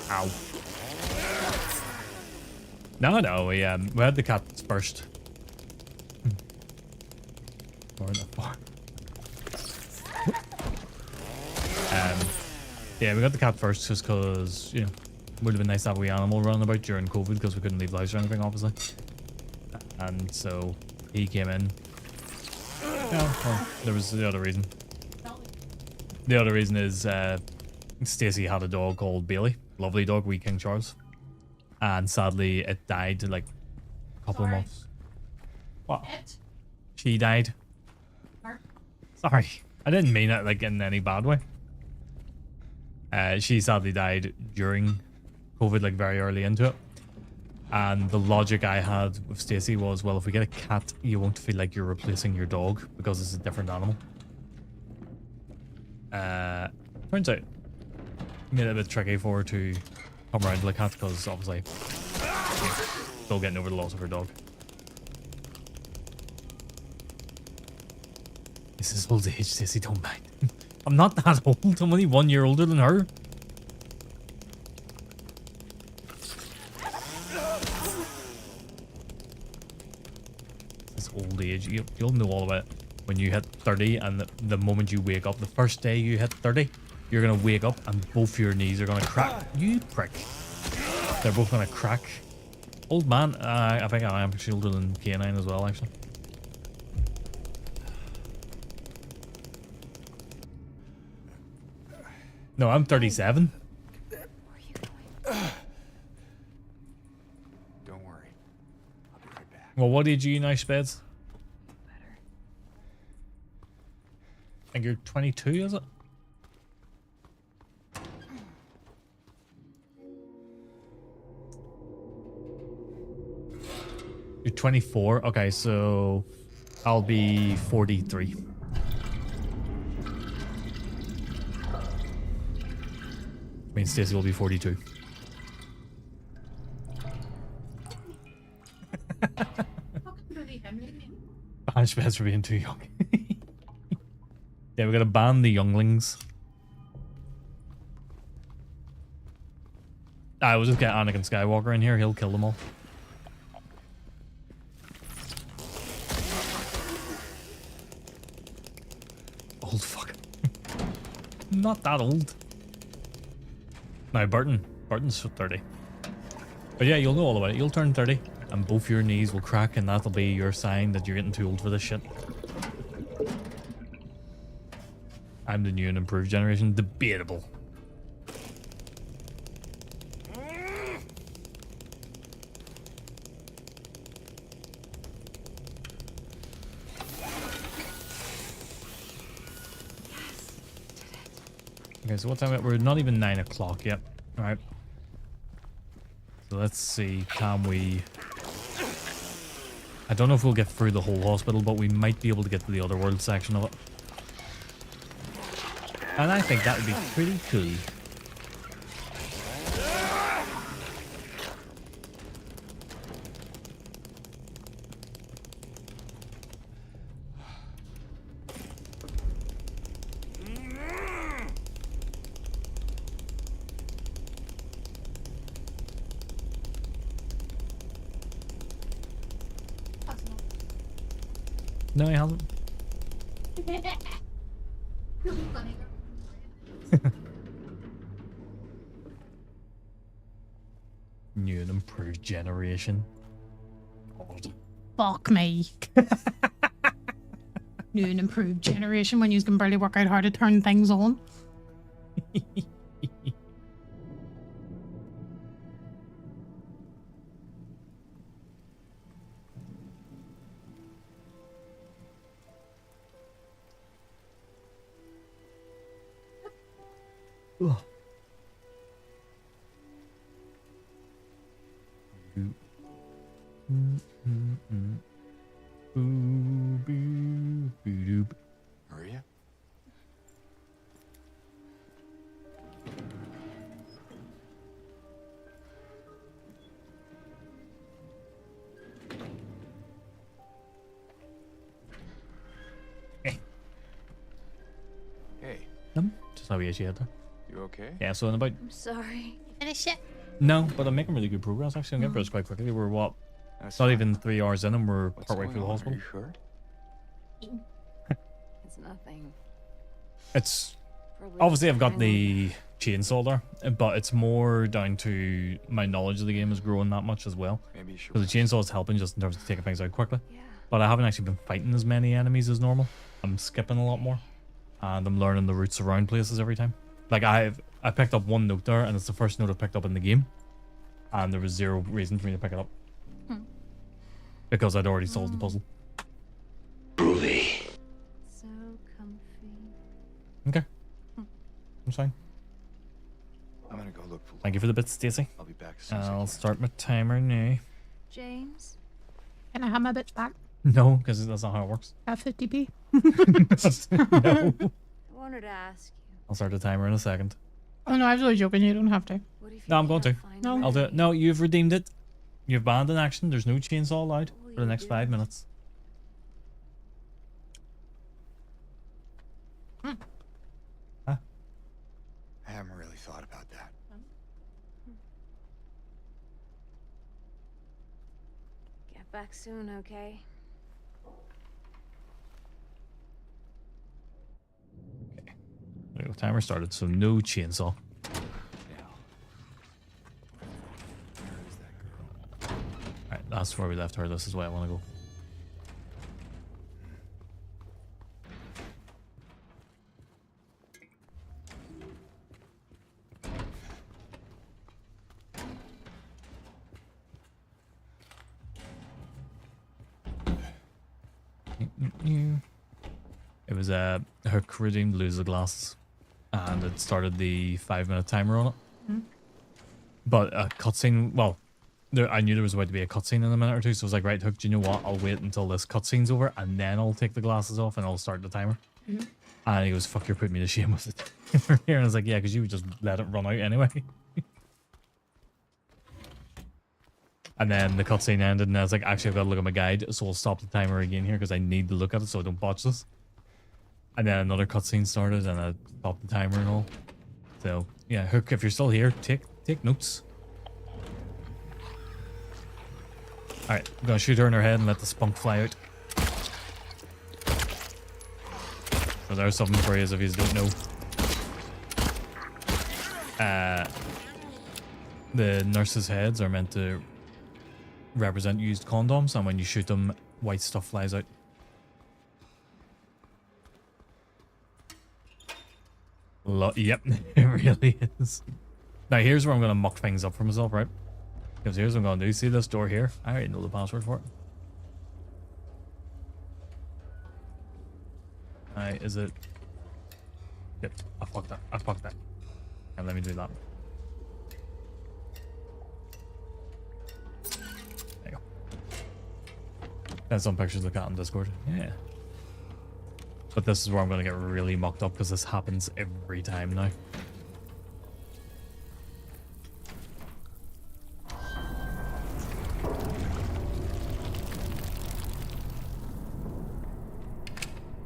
Ow. No, we had the cats first. Or the far. Yeah, we got the cat first just because, you know, it would have been nice to have a wee animal running about during COVID because we couldn't leave the house or anything, obviously. And so he came in. Yeah, well, there was the other reason. The other reason is Stacey had a dog called Bailey. Lovely dog, wee King Charles. And sadly, it died like a couple of months. What? She died. Sorry. I didn't mean it like in any bad way. She sadly died during COVID, like very early into it. And the logic I had with Stacey was, well, if we get a cat, you won't feel like you're replacing your dog because it's a different animal. Turns out, made it a bit tricky for her to come around to the cat because obviously still getting over the loss of her dog. This is old age, Stacey, don't mind. I'm not that old, I'm only 1 year older than her. This old age, you'll know all about it when you hit 30 and the moment you wake up, the first day you hit 30, you're going to wake up and both your knees are going to crack. You prick. They're both going to crack. Old man, I think I am actually older than K9 as well, actually. No, I'm 37. Don't worry. I'll be right back. Well, what age are you now, Speds? I think you're 22, is it? You're 24? Okay, so I'll be 43. I mean, Stacey will be 42. Banish beds for being too young. Yeah, we gotta ban the younglings. I will just get Anakin Skywalker in here, he'll kill them all. Old fuck. Not that old. Now, Burton's 30. But yeah, you'll know all about it. You'll turn 30, and both your knees will crack, and that'll be your sign that you're getting too old for this shit. I'm the new and improved generation. Debatable. Okay, so what time? We're not even 9 o'clock yet. All right. So let's see. Can we? I don't know if we'll get through the whole hospital, but we might be able to get to the other world section of it. And I think that would be pretty cool. No, he hasn't. New and improved generation. God. Fuck me. New and improved generation when you can barely work out how to turn things on. Ugh. Maria? Hey, Just how he is here. you okay? Yeah, so in about... I'm sorry. Finish it. No, but I'm making really good progress actually. I'm getting through this quite quickly. We're what? That's Not fine. even 3 hours in and we're What's partway going through the on? hospital. Are you sure? It's nothing. It's... Probably Obviously I've got hang the chainsaw there, but it's more down to my knowledge of the game is growing that much as well. Maybe you should. Because the chainsaw is helping just in terms of taking things out quickly. Yeah. But I haven't actually been fighting as many enemies as normal. I'm skipping a lot more. And I'm learning the routes around places every time. Like I picked up one note there and it's the first note I picked up in the game. And there was zero reason for me to pick it up. Because I'd already solved the puzzle. Groovy. So comfy. Okay. I'm fine. I'm gonna go look for. Thank you for the bits, Stacy. I'll be back as soon as I I'll can. start my timer now. James? Can I have my bits back? No, because that's not how it works. At 50p? No. I wanted to ask you. I'll start the timer in a second. Oh no, I was really joking. You don't have to. What if you No, I'm going can't to. find No. I'll do it. Ray? No, you've redeemed it. You've banned in action. There's no chainsaw allowed What will for the you next do? 5 minutes. Huh? I haven't really thought about that. Get back soon, okay? There we go. Timer started, so no chainsaw. Where is that girl? Alright, that's where we left her. This is where I want to go. It was Hook redeemed lose the glasses, and it started the 5-minute timer on it. But a cutscene, well, I knew there was about to be a cutscene in a minute or two, so I was like, right, Hook, do you know what? I'll wait until this cutscene's over, and then I'll take the glasses off, and I'll start the timer. And he goes, fuck, you're putting me to shame with it. Here, and I was like, yeah, because you would just let it run out anyway. And then the cutscene ended, and I was like, actually, I've got to look at my guide, so I'll stop the timer again here, because I need to look at it so I don't botch this. And then another cutscene started, and I stopped the timer and all. So, yeah, Hook, if you're still here, take notes. Alright, I'm gonna shoot her in her head and let the spunk fly out. So there's something for you if you don't know. The nurses' heads are meant to represent used condoms, and when you shoot them, white stuff flies out. Yep, it really is. Now here's where I'm gonna muck things up for myself, right? Because here's what I'm gonna do. See this door here? I already know the password for it. Alright, is it? Yep, I fucked that. I fucked that. And let me do that. There you go. There's some pictures of the cat on Discord. Yeah. But this is where I'm gonna get really mucked up because this happens every time now.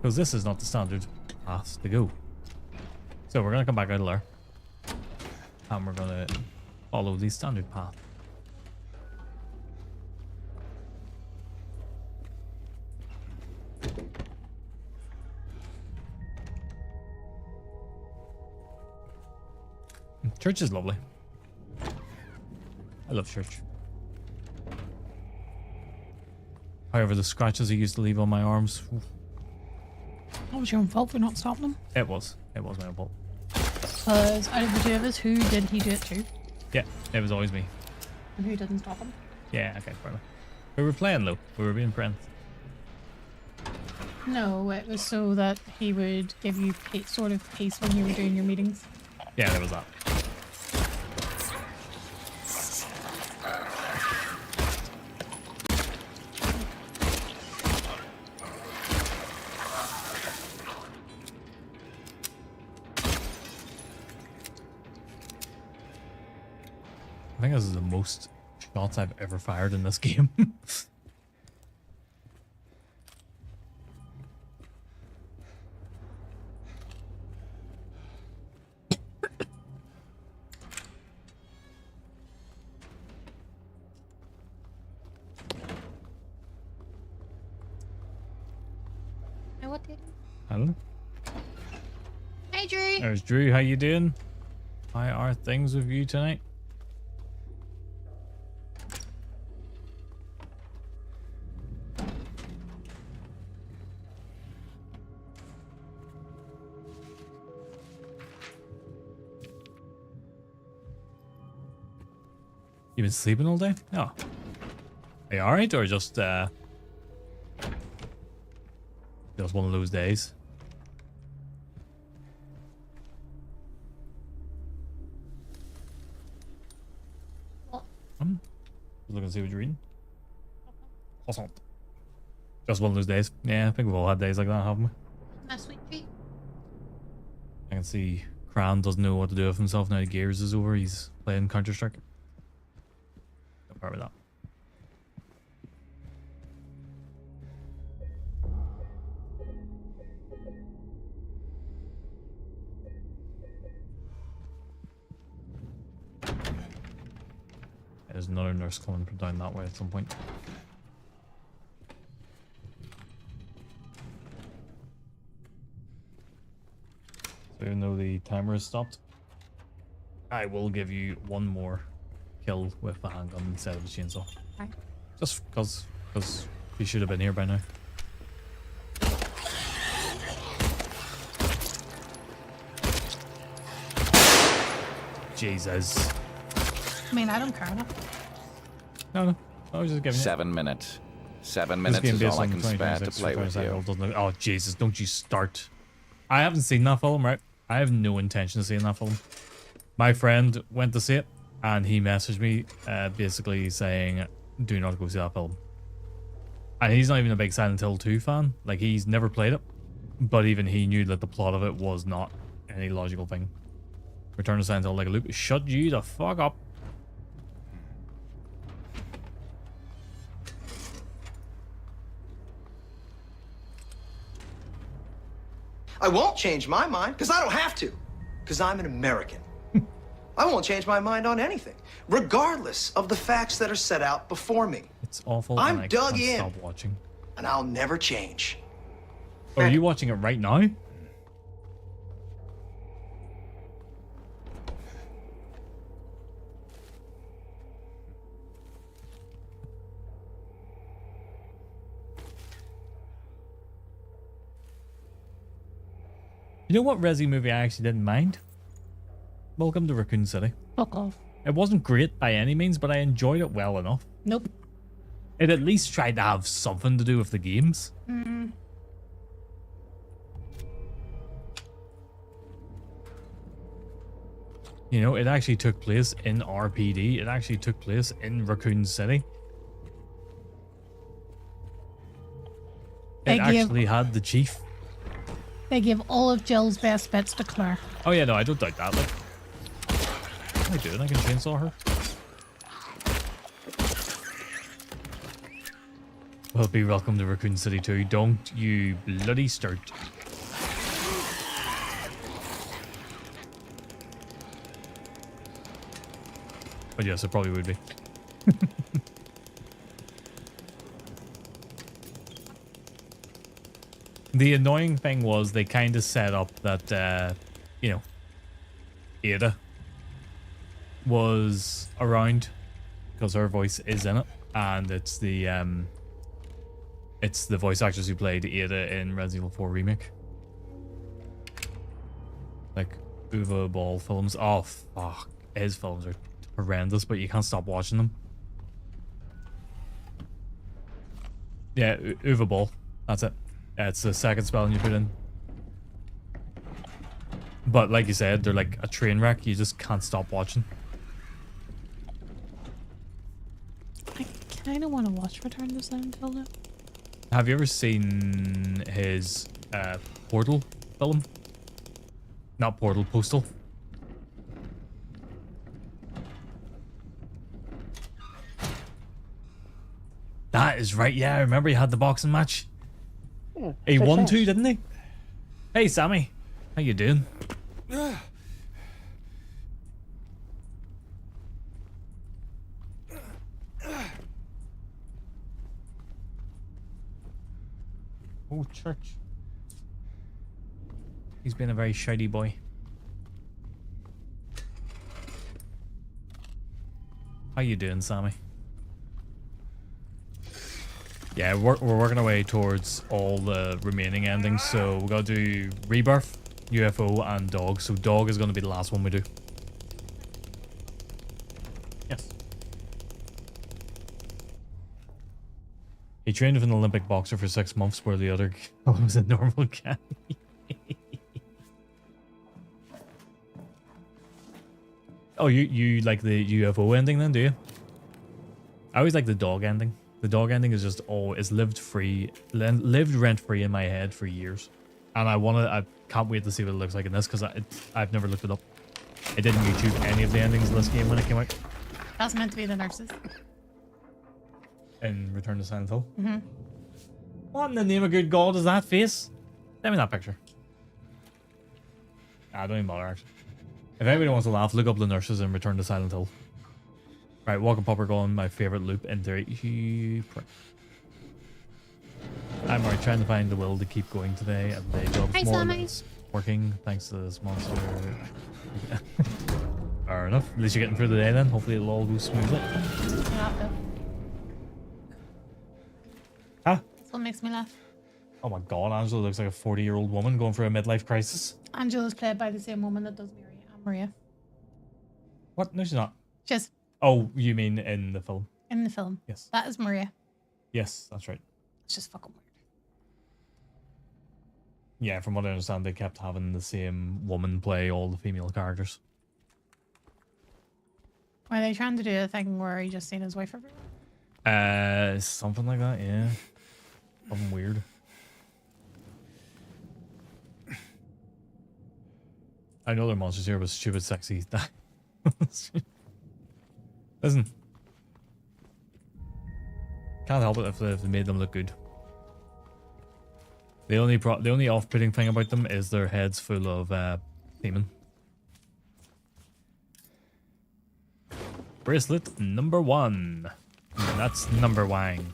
Because this is not the standard path to go. So we're gonna come back out of there. And we're gonna follow the standard path. Church is lovely. I love church. However, the scratches I used to leave on my arms. That was your own fault for not stopping him. It was my own fault. Because out of the two of us, who did he do it to? Yeah, it was always me. And who didn't stop him? Yeah, okay, fair enough. We were playing though. We were being friends. No, it was so that he would give you sort of peace when you were doing your meetings. Yeah, there was that. I think this is the most shots I've ever fired in this game. Now what did? I don't know. Hey, Drew. There's Drew. How you doing? How are things with you tonight? You been sleeping all day? Oh. Are you alright or just one of those days? Just looking to see what you're reading. Awesome. Just one of those days. Yeah, I think we've all had days like that, haven't we? My sweet treat. I can see Cran doesn't know what to do with himself now the Gears is over. He's playing Counter-Strike. Don't worry about that. There's another nurse coming from down that way at some point. So even though the timer has stopped, I will give you one more kill with a handgun instead of a chainsaw. Okay. Just because you should have been here by now. Jesus. I mean, I don't care enough. No. I was just giving 7 minutes. 7 minutes is all I can spare to play with you. Oh, Jesus, don't you start. I haven't seen that film, right? I have no intention of seeing that film. My friend went to see it, and he messaged me basically saying, do not go see that film. And he's not even a big Silent Hill 2 fan. Like, he's never played it. But even he knew that the plot of it was not any logical thing. Return to Silent Hill like a loop. Shut you the fuck up. I won't change my mind, because I don't have to. Because I'm an American. I won't change my mind on anything, regardless of the facts that are set out before me. It's awful. I'm and I dug can't in. Stop watching. And I'll never change. Oh, are you watching it right now? You know what Resi movie I actually didn't mind? Welcome to Raccoon City. Fuck off. It wasn't great by any means, but I enjoyed it well enough. Nope. It at least tried to have something to do with the games. Mm. You know, it actually took place in RPD. It actually took place in Raccoon City. It actually had the chief. They give all of Jill's best bits to Claire. Oh yeah, no, I don't doubt that. Like, what am I doing? I can chainsaw her. Well, be welcome to Raccoon City too. Don't you bloody start. But yes, it probably would be. The annoying thing was they kind of set up that, you know, Ada was around because her voice is in it, and it's the voice actress who played Ada in Resident Evil 4 Remake. Like, UFO Ball films. Oh, fuck. His films are horrendous, but you can't stop watching them. Yeah, UFO Ball. That's it. It's the second spelling you put in. But like you said, they're like a train wreck. You just can't stop watching. I kind of want to watch Return to Silent Hill now. Have you ever seen his Portal film? Not Portal, Postal. That is right. Yeah, I remember he had the boxing match. Yeah, He good won chance. too, didn't he? Hey, Sammy. How you doing? Oh, church. He's been a very shady boy. How you doing, Sammy? Yeah, we're working our way towards all the remaining endings, so we're gonna do Rebirth, UFO, and Dog. So Dog is gonna be the last one we do. Yes. He trained with an Olympic boxer for 6 months, where the other was a normal guy. Oh, you like the UFO ending then, do you? I always like the Dog ending. The Dog ending is just lived rent free in my head for years, and I can't wait to see what it looks like in this because I've never looked it up. I didn't YouTube any of the endings of this game when it came out. That's meant to be the nurses. In Return to Silent Hill. Mm-hmm. What in the name of good God is that face? Send me that picture. Nah, don't even bother actually. If anybody wants to laugh, look up the nurses in Return to Silent Hill. Right, Walk and Popper going, my favorite loop in theory. I'm alright, trying to find the will to keep going today at the day job's Hi, more or Sammy. less working thanks to this monster. Fair enough. At least you're getting through the day then. Hopefully it'll all go smoothly. Huh? Huh? That's what makes me laugh. Oh my God, Angela looks like a 40-year-old woman going through a midlife crisis. Angela's played by the same woman that does Maria. What? No, she's not. Just Oh, you mean in the film? in the film. Yes. That is Maria. Yes, that's right. It's just fucking weird. Yeah, from what I understand, they kept having the same woman play all the female characters. Were they trying to do a thing where he just seen his wife everywhere? Something like that, yeah. Something weird. I know their monsters here was stupid sexy. Listen. Can't help it if they made them look good. The only off-putting thing about them is their heads full of semen. Bracelet number 1. That's number Wang.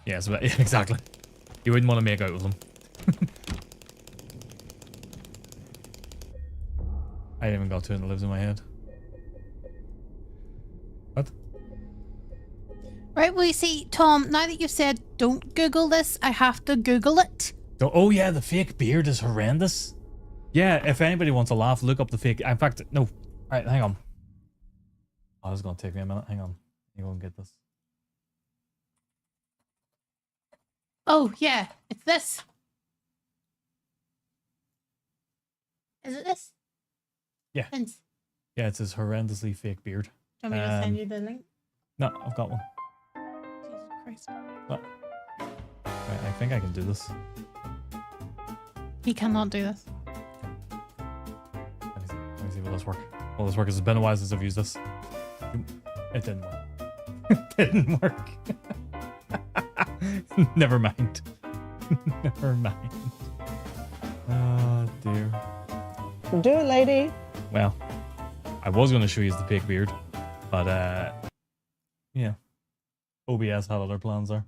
Yes, yeah, exactly. You wouldn't want to make out with them. I haven't got to it and it lives in my head. What? Right, well, you see, Tom, now that you've said don't Google this, I have to Google it. Oh yeah, the fake beard is horrendous. Yeah, if anybody wants to laugh, look up the fake. In fact, no. Alright, hang on. Oh, this is going to take me a minute. Hang on. You go and get this. Oh, yeah, it's this. Is it this? Yeah. Vince, Yeah, it's his horrendously fake beard. do you want me to send you the link? No, I've got one. Jesus Christ. What? Right, I think I can do this. He cannot do this. Let me see, will this work? Will this work? It's been a while since I've used this. It didn't work. It didn't work. Never mind. Never mind. Oh dear. Do it, lady. Well, I was going to show you the fake beard, but yeah. OBS had other plans there.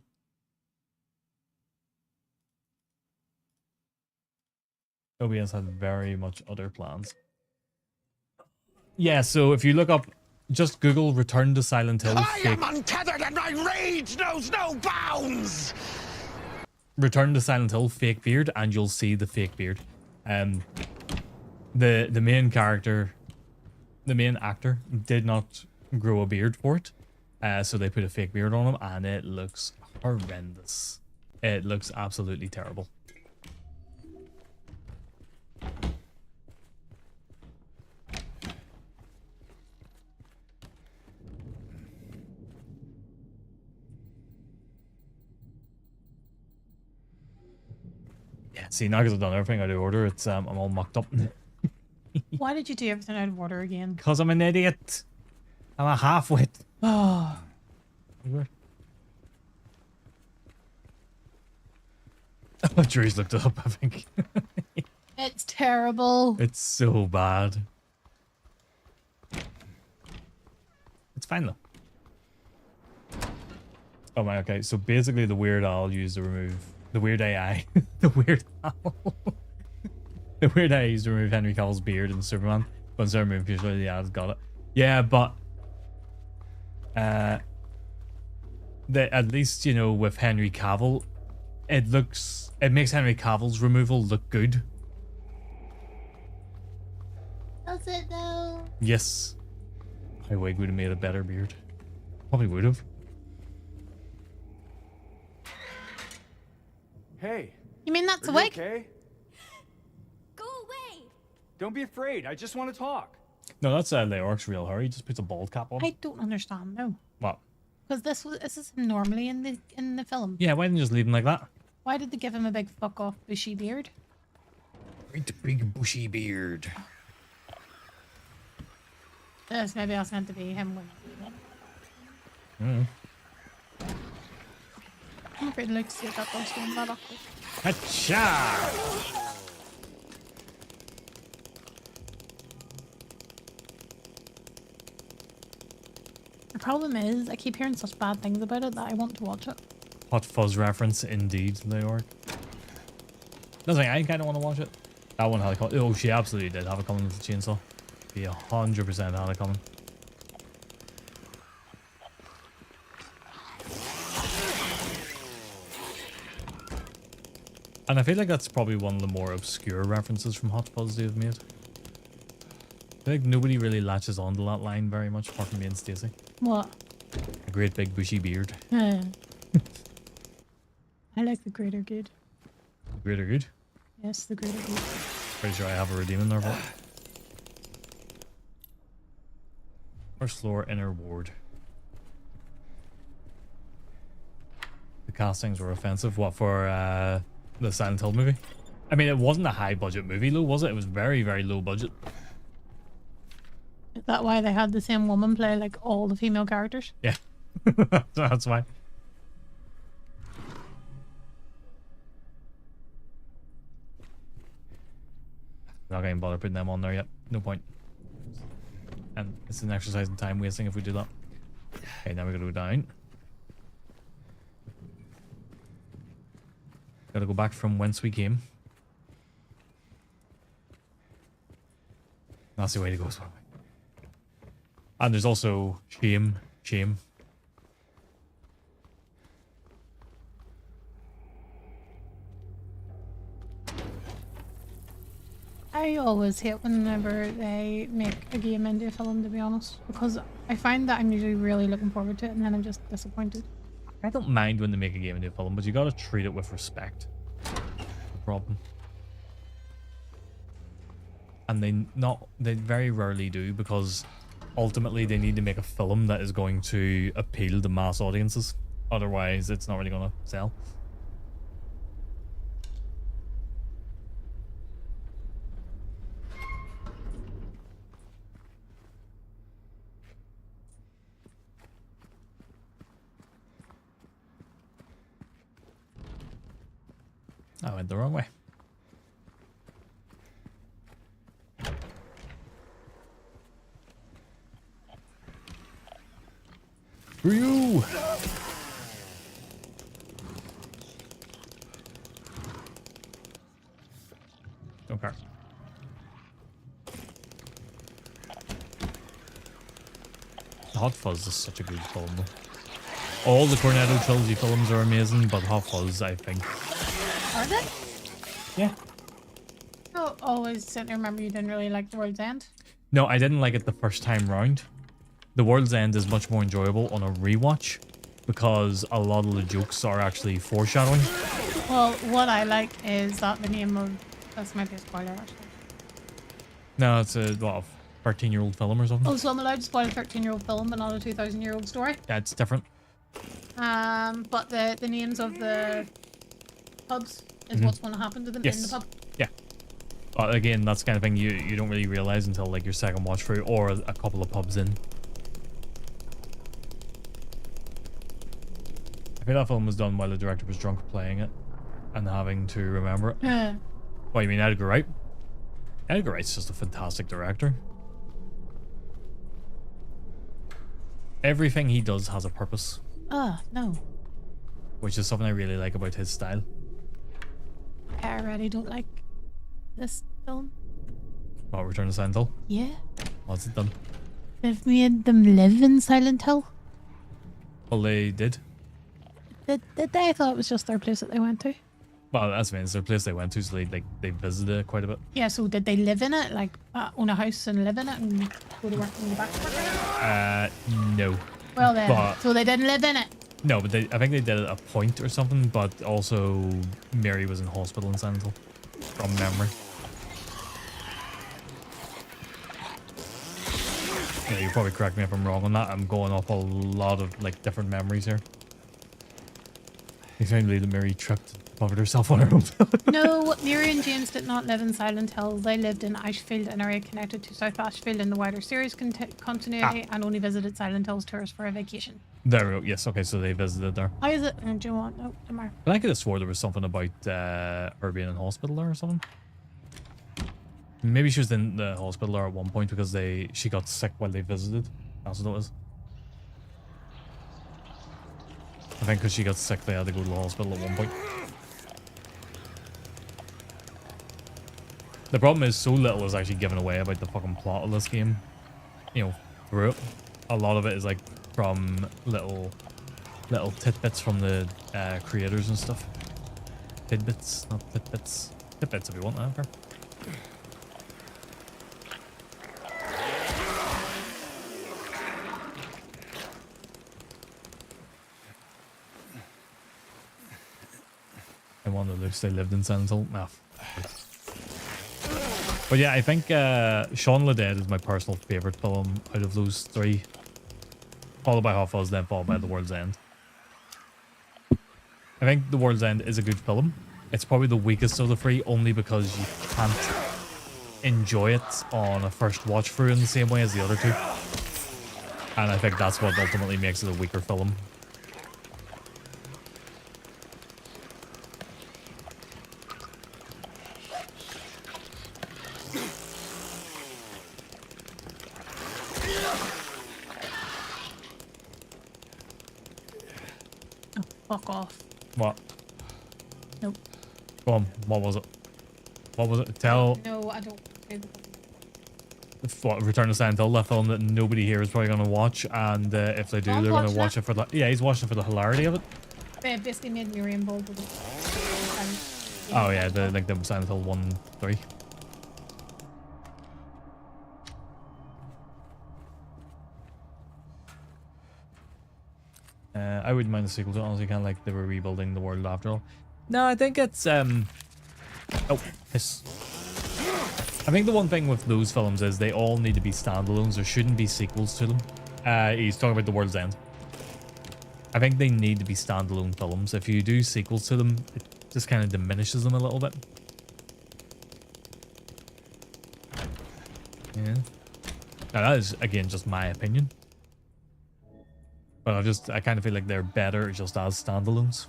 OBS had very much other plans. Yeah, so if you look up, just Google Return to Silent Hill. I am untethered and my rage knows no bounds! Return to Silent Hill fake beard, and you'll see the fake beard. The main character, the main actor, did not grow a beard for it, so they put a fake beard on him, and it looks horrendous. It looks absolutely terrible. Yeah, see, now because I've done everything out of order, it's I'm all mucked up. Why did you do everything out of order again? Because I'm an idiot. I'm a half-wit. Oh. Oh, Drew's looked it up, I think. It's terrible. It's so bad. It's fine though. Oh my, okay. So basically the Weird Al used to remove the Weird AI. The Weird Al. The Weird AI used to remove Henry Cavill's beard in Superman. But instead of removing usually the ads got it. Yeah, but at least, you know, with Henry Cavill, it makes Henry Cavill's removal look good. Does it though? Yes. I would have made a better beard. Probably would have. Hey. You mean that's Are a you wig? okay? Go away! Don't be afraid. I just want to talk. No, that's Leoric's real hair. He just puts a bald cap on. I don't understand though. What? Because this is him normally in the film. Yeah, why didn't you just leave him like that? Why did they give him a big fuck off bushy beard? Great big bushy beard. This maybe that's meant to be him when. I'm afraid to like to see what that does to him that awkward. Hacha! The problem is I keep hearing such bad things about it that I want to watch it. Hot Fuzz reference indeed, Leoric. Doesn't I kind of want to watch it. That one had a coming. Oh, she absolutely did have a coming with the chainsaw. He 100% had a coming. And I feel like that's probably one of the more obscure references from Hot Fuzz they've made. I feel like nobody really latches onto that line very much apart from me and Stacey. What? A great big bushy beard. I like the greater good. Greater good? Yes, the greater good. Pretty sure I have a redeeming there for it. First floor, inner ward. The castings were offensive. What, for the Silent Hill movie? I mean, it wasn't a high budget movie, though, was it? It was very, very low budget. Is that why they had the same woman play like all the female characters? Yeah. That's why. Not going to bother putting them on there yet. No point. And it's an exercise in time wasting if we do that. Okay, now we gotta go down. Gotta go back from whence we came. That's the way to go as well. And there's also shame. Shame. I always hate whenever they make a game into a film, to be honest, because I find that I'm usually really looking forward to it and then I'm just disappointed. I don't mind when they make a game into a film, but you gotta treat it with respect. The problem. And they very rarely do, because ultimately they need to make a film that is going to appeal to mass audiences. Otherwise, it's not really gonna sell. I went the wrong way. For you! Don't care. Hot Fuzz is such a good film. All the Cornetto trilogy films are amazing, but Hot Fuzz, I think. Are they? Yeah. I always seem to remember you didn't really like The World's End. No, I didn't like it the first time round. The World's End is much more enjoyable on a rewatch, because a lot of the jokes are actually foreshadowing. Well, what I like is that the name of... That's might be a spoiler, actually. No, it's a, what, 13-year-old film or something? Oh, so I'm allowed to spoil a 13-year-old film, but not a 2,000-year-old story? Yeah, it's different. But the names of the pubs is what's going to happen to them in the pub. Yeah. But again, that's the kind of thing you don't really realize until like your second watch through or a couple of pubs in. I think that film was done while the director was drunk playing it and having to remember it. Yeah. What, you mean Edgar Wright? Edgar Wright's just a fantastic director. Everything he does has a purpose. No. Which is something I really like about his style. I already don't like this film. What, Return to Silent Hill? Yeah. What's it done? They've made them live in Silent Hill. Well, they did. Did they? I thought it was just their place that they went to. Well, that's mean it's their place they went to, so they visited it quite a bit. Yeah, so did they live in it? Like, own a house and live in it and go to work and go back to work? No. Well then, But, so they didn't live in it. no, but I think they did it at a point or something, but also Mary was in hospital in Silent Hill, from memory. Yeah, you probably correct me if I'm wrong on that. I'm going off a lot of like different memories here. You can't believe that Mary tripped and covered herself on her own. No, Mary and James did not live in Silent Hill. They lived in Ashfield, an area connected to South Ashfield in the wider series continuity, and only visited Silent Hills tourists for a vacation. There we go. Yes, okay, so they visited there. How is it? Do you want? No, tomorrow. But I could have swore there was something about her being in hospital there or something. Maybe she was in the hospital there at one point because she got sick while they visited. That's what it was. I think because she got sick, they had to go to the hospital at one point. The problem is so little is actually given away about the fucking plot of this game. You know, through it. A lot of it is like from little tidbits from the creators and stuff. Tidbits, not tidbits. Tidbits if you want that. I wonder if they lived in Silent Hill. No. But yeah, I think Shaun of the Dead is my personal favorite film out of those three. Followed by Hot Fuzz, then followed by The World's End. I think The World's End is a good film. It's probably the weakest of the three, only because you can't enjoy it on a first watch through in the same way as the other two. And I think that's what ultimately makes it a weaker film. Fuck off. What? Nope. Go on, what was it? What was it? Tell... No, I don't. What, Return to Silent Hill, that film that nobody here is probably going to watch, and if they do, John's they're going to watching watch it for the... Yeah, he's watching it for the hilarity of it. They basically made me involved with it. Oh yeah, the Silent Hill 1, 3. I wouldn't mind the sequel to it, honestly. Kind of like they were rebuilding the world after all. No, I think it's oh, piss. I think the one thing with those films is they all need to be standalones. There shouldn't be sequels to them. He's talking about The World's End. I think they need to be standalone films. If you do sequels to them, it just kind of diminishes them a little bit. Yeah. Now that is, again, just my opinion. But I kind of feel like they're better just as standalones.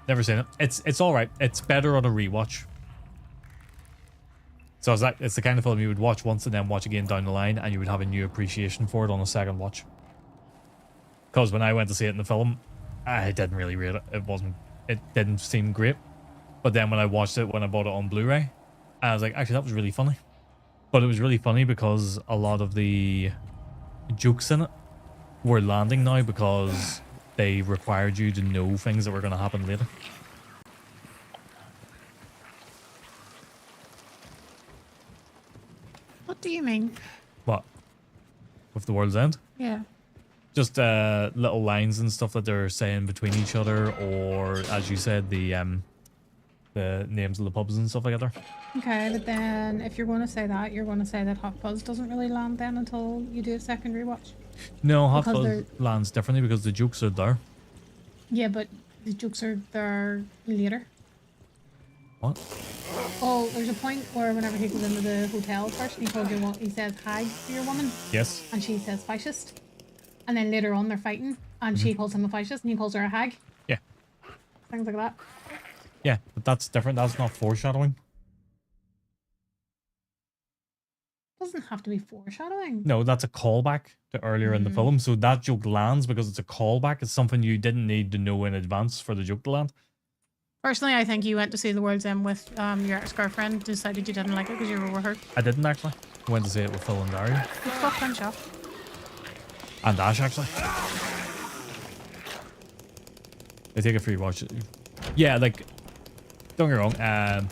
Never seen it. It's all right. It's better on a rewatch. So it's the kind of film you would watch once and then watch again down the line, and you would have a new appreciation for it on a second watch. Because when I went to see it in the film, I didn't really rate it. It didn't seem great. But then when I watched it, when I bought it on Blu-ray, I was like, actually, that was really funny. But it was really funny because a lot of the jokes in it were landing now because they required you to know things that were going to happen later. What do you mean? What? with the World's End. Yeah. Just little lines and stuff that they're saying between each other, or as you said, the names of the pubs and stuff like that. Okay, but then if you're going to say that, you're going to say that Hot Fuzz doesn't really land then until you do a second rewatch. No, Hot Because Fuzz lands differently because the jokes are there. Yeah, but the jokes are there later. What? Oh, there's a point where whenever he goes into the hotel first, he told you what he says hi to your woman. Yes. And she says fascist. And then later on they're fighting and she calls him a fascist and he calls her a hag. Yeah. Things like that. Yeah, but that's different. That's not foreshadowing. Doesn't have to be foreshadowing. No, that's a callback to earlier in the film. So that joke lands because it's a callback. It's something you didn't need to know in advance for the joke to land. Personally, I think you went to see The World's End with your ex-girlfriend, decided you didn't like it because you were with her. I didn't actually. I went to see it with Phil and Daria. You fucking shop. And Ash, actually. They take a free watch. Yeah, like, don't get me wrong.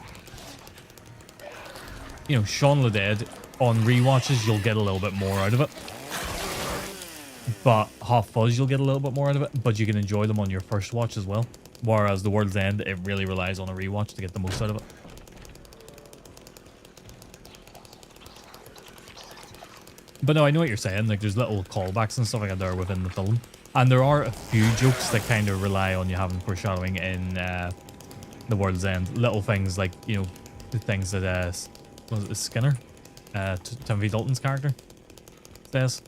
You know, Shaun of the Dead, on rewatches, you'll get a little bit more out of it. But Hot Fuzz, you'll get a little bit more out of it. But you can enjoy them on your first watch as well. Whereas The World's End, it really relies on a rewatch to get the most out of it. But no, I know what you're saying. Like, there's little callbacks and stuff like that there within the film. And there are a few jokes that kind of rely on you having foreshadowing in The World's End. Little things like, you know, the things that, was it Skinner? Timothy Dalton's character says.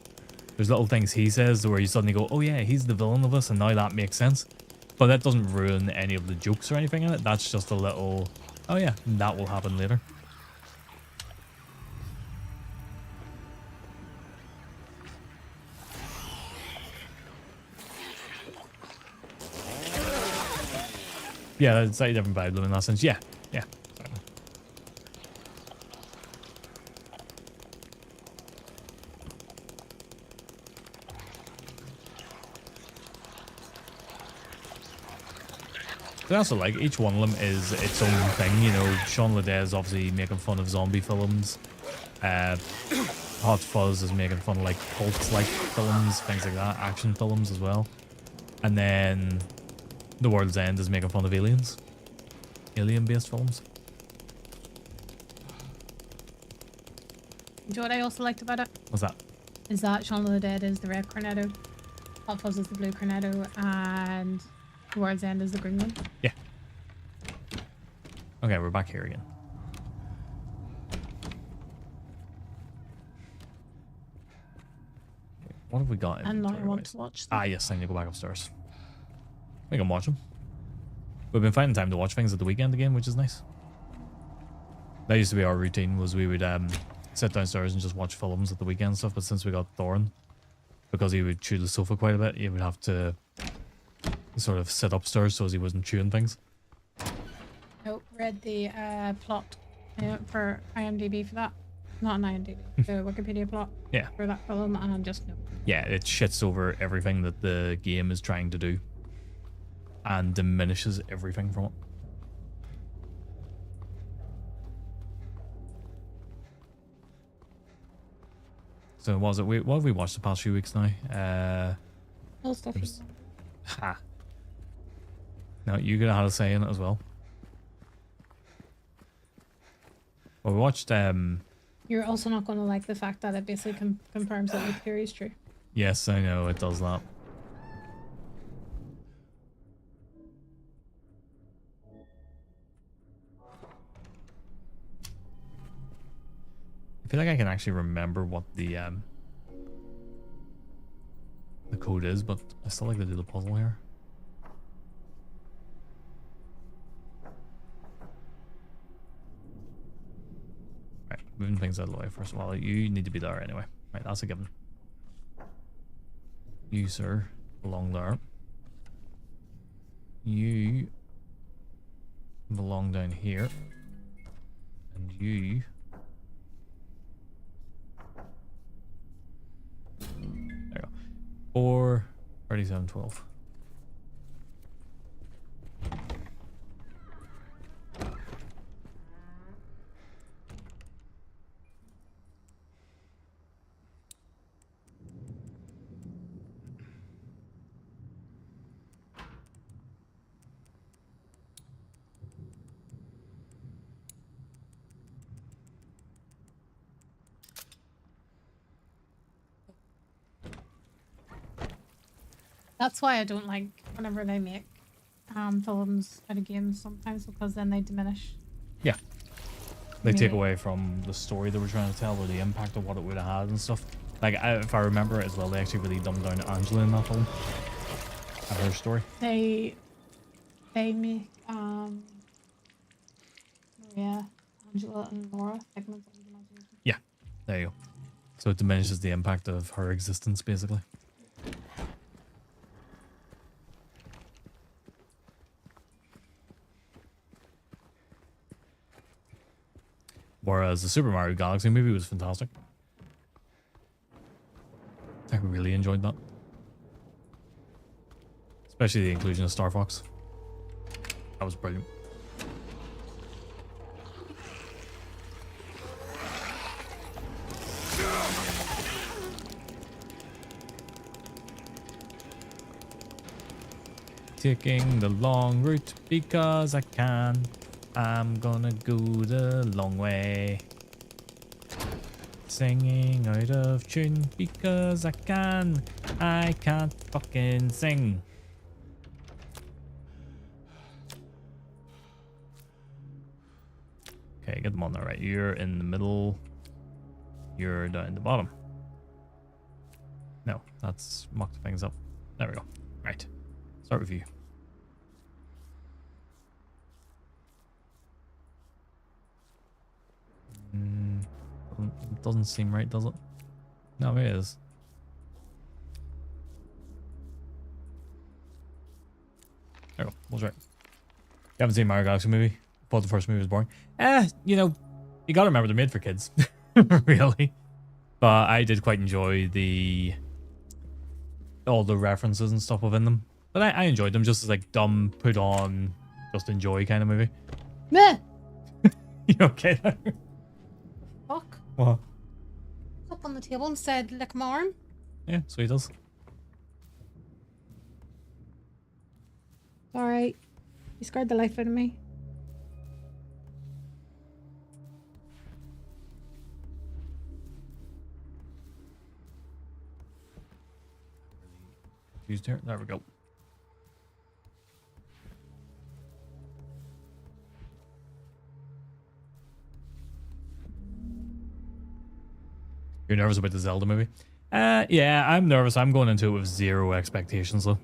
There's little things he says where you suddenly go, oh yeah, he's the villain of this, and now that makes sense. But that doesn't ruin any of the jokes or anything in it. That's just a little, oh yeah, that will happen later. Yeah, it's like a different vibe in that sense. Yeah, yeah. Exactly. But also, like, each one of them is its own thing, you know. Shaun of the Dead is obviously making fun of zombie films. Hot Fuzz is making fun of, like, cult-like films, things like that. Action films as well. And then The World's End is making fun of aliens. Alien-based films. Do you know what I also liked about it? What's that? Is that Shaun of the Dead is the red Cornetto, Hot Fuzz is the blue Cornetto, and The World's End is the green one. Yeah. Okay, we're back here again. What have we got? And now I want to watch them. Ah, yes, I need to go back upstairs. We can watch them. We've been finding time to watch things at the weekend again, which is nice. That used to be our routine, was we would sit downstairs and just watch films at the weekend and stuff, but since we got Thorin, because he would chew the sofa quite a bit, he would have to sort of sit upstairs so as he wasn't chewing things. I read the plot for IMDb for that. Not an IMDb, the Wikipedia plot for that film, and just no. Yeah, it shits over everything that the game is trying to do and diminishes everything from it. So what was it? What have we watched the past few weeks now? All stuff. Ha. No, you could have had a say in it as well. Well, we watched You're also not going to like the fact that it basically confirms that the theory is true. Yes, I know, it does that. I feel like I can actually remember what the code is, but I still like to do the puzzle here. Right, moving things out of the way first of all. You need to be there anyway. Right, that's a given. You, sir, belong there. You belong down here. And you... There you go. 4, 37, 12. That's why I don't like whenever they make films out of games sometimes, because then they diminish. Yeah. They take Maybe. away from the story they were trying to tell or the impact of what it would have had and stuff. Like, if I remember it as well, they actually really dumbed down Angela in that film. And her story. They make Maria, Angela, and Laura figments of his imagination. Yeah. There you go. So it diminishes the impact of her existence, basically. Whereas the Super Mario Galaxy movie was fantastic. I really enjoyed that. Especially the inclusion of Star Fox. That was brilliant. Taking the long route because I can. I'm gonna go the long way. Singing out of tune because I can. I can't fucking sing. Okay, get them on there, right? You're in the middle. You're down in the bottom. No, that's mucked things up. There we go. Right. Start with you. Doesn't seem right, does it? No, it is. There we go. Was right. You haven't seen Mario Galaxy movie? Thought the first movie was boring. You know, you gotta remember they're made for kids. Really. But I did quite enjoy all the references and stuff within them. But I enjoyed them just as like dumb, put on, just enjoy kind of movie. Meh. You okay there? Fuck. What? Up on the table and said, lick my arm. Yeah, so he does. Alright. You scared the life out of me. Used here. There we go. You're nervous about the Zelda movie? Yeah, I'm nervous. I'm going into it with zero expectations, though.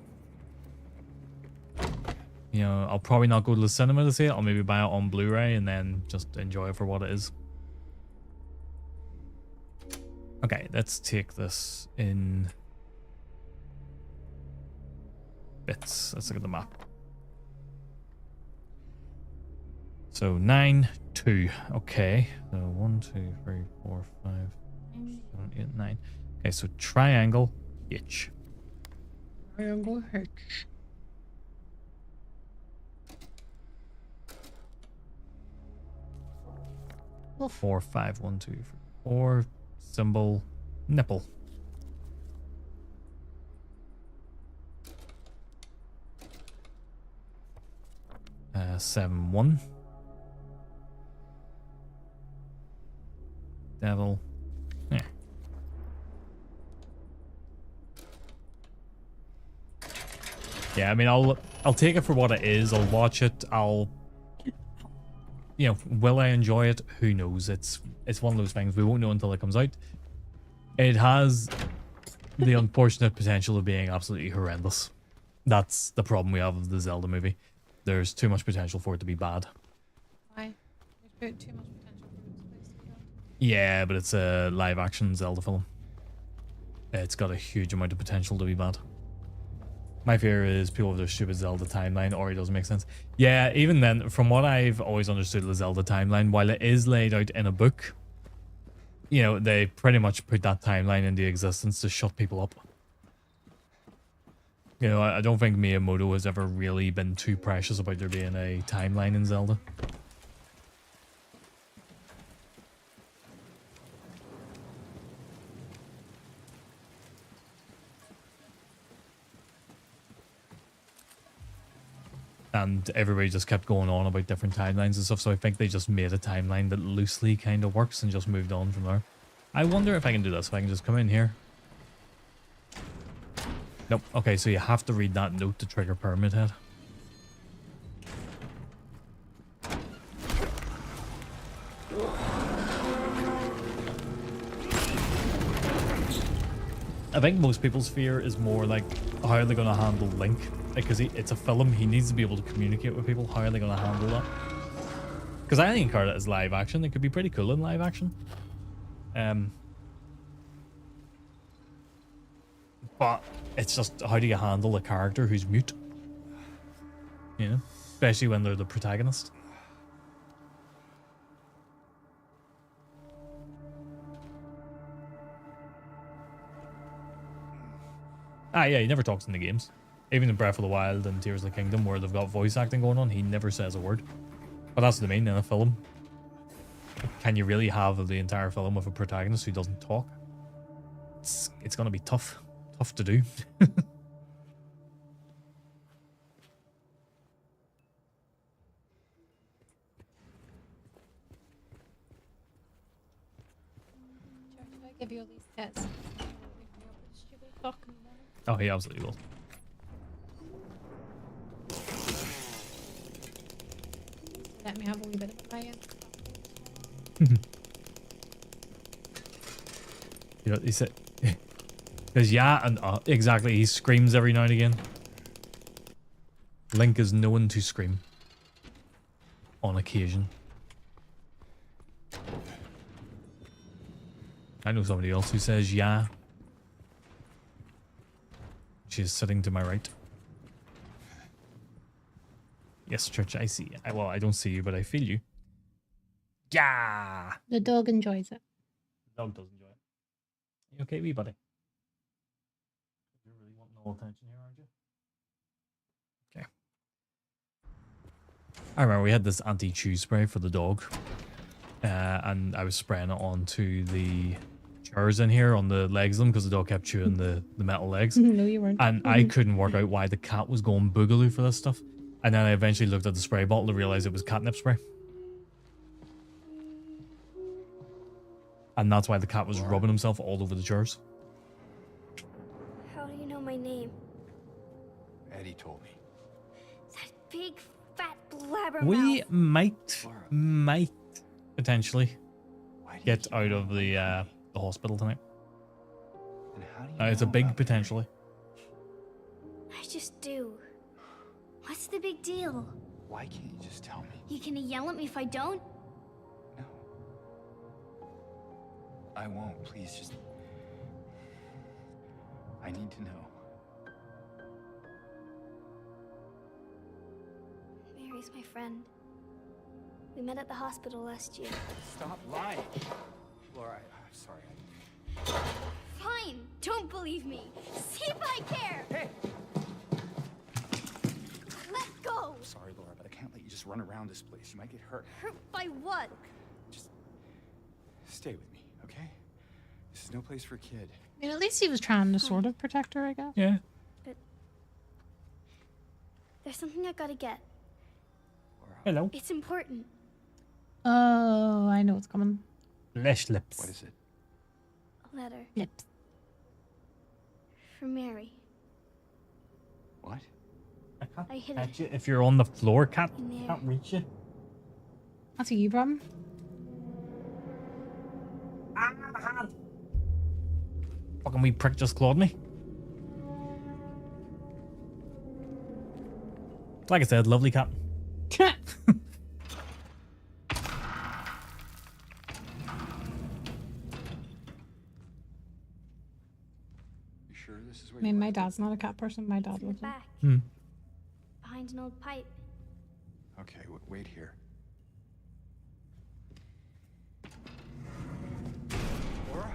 You know, I'll probably not go to the cinema to see it. I'll maybe buy it on Blu-ray and then just enjoy it for what it is. Okay, let's take this in bits. Let's look at the map. So 9, 2. Okay. So 1, 2, 3, 4, 5, 7, 8, 9. Okay, so triangle H. Triangle H. Well, 4, 5, 1, 2, 3, 4. Symbol nipple. Uh, 7, 1. Devil. Yeah. Yeah, I mean, I'll take it for what it is. I'll watch it. You know, will I enjoy it? Who knows? It's one of those things we won't know until it comes out. It has the unfortunate potential of being absolutely horrendous. That's the problem we have with the Zelda movie. There's too much potential for it to be bad. Why? There's too much potential for this place to be bad. Yeah, but it's a live-action Zelda film. It's got a huge amount of potential to be bad. My fear is people with their stupid Zelda timeline, or it doesn't make sense. Yeah, even then, from what I've always understood of the Zelda timeline, while it is laid out in a book, you know, they pretty much put that timeline into existence to shut people up. You know, I don't think Miyamoto has ever really been too precious about there being a timeline in Zelda. And everybody just kept going on about different timelines and stuff, so I think they just made a timeline that loosely kind of works and just moved on from there. I wonder if I can do this, if I can just come in here. Nope. Okay, so you have to read that note to trigger Pyramid Head. I think most people's fear is more like, how are they going to handle Link? Because it's a film, he needs to be able to communicate with people. How are they going to handle that? Because I think Carta is live action. It could be pretty cool in live action. But it's just, how do you handle a character who's mute? You know? Especially when they're the protagonist. Ah, yeah, he never talks in the games. Even in Breath of the Wild and Tears of the Kingdom, where they've got voice acting going on, he never says a word. But that's what I mean, in a film. Can you really have the entire film with a protagonist who doesn't talk? It's gonna be tough. Tough to do. Should I give you all these tests? Oh, he absolutely will. Let me have a wee bit of a play. You know, he said, because yeah, and exactly, he screams every now and again. Link is known to scream on occasion. I know somebody else who says yeah. She's sitting to my right. Yes, Church, I see. Well, I don't see you, but I feel you. Yeah! The dog enjoys it. The dog does enjoy it. You okay, wee buddy? You really want no attention here, aren't you? Okay. I remember we had this anti-chew spray for the dog. And I was spraying it onto the jars in here on the legs of them because the dog kept chewing the metal legs. No, you weren't. And I couldn't work out why the cat was going boogaloo for this stuff. And then I eventually looked at the spray bottle to realize it was catnip spray. And that's why the cat was rubbing himself all over the jars. How do you know my name? Eddie told me. That big, fat blabbermouth. We might potentially get out of the hospital tonight. It's a big potentially. I just do. What's the big deal? Why can't you just tell me? You gonna yell at me if I don't? No. I won't. Please, just... I need to know. Mary's my friend. We met at the hospital last year. Stop lying. Laura, I'm sorry. Fine. Don't believe me. See if I care. Hey! Let go. I'm sorry, Laura, but I can't let you just run around this place. You might get hurt. Hurt by what? Just stay with me, okay? This is no place for a kid. I mean, at least he was trying to sort of protect her, I guess. Yeah. But there's something I gotta get. Hello. It's important. Oh, I know what's coming. Flesh lips. What is it? A letter. Lips. For Mary. What? I hid Catch it. you if you're on the floor, cat. In there. Can't reach you. That's a you problem. Ah, my hand. Fucking wee prick just clawed me. Like I said, lovely cat. You sure this is where I mean, my dad's not a cat person. My dad In the loves it. back. Hmm. Behind an old pipe. Okay, wait here. Laura?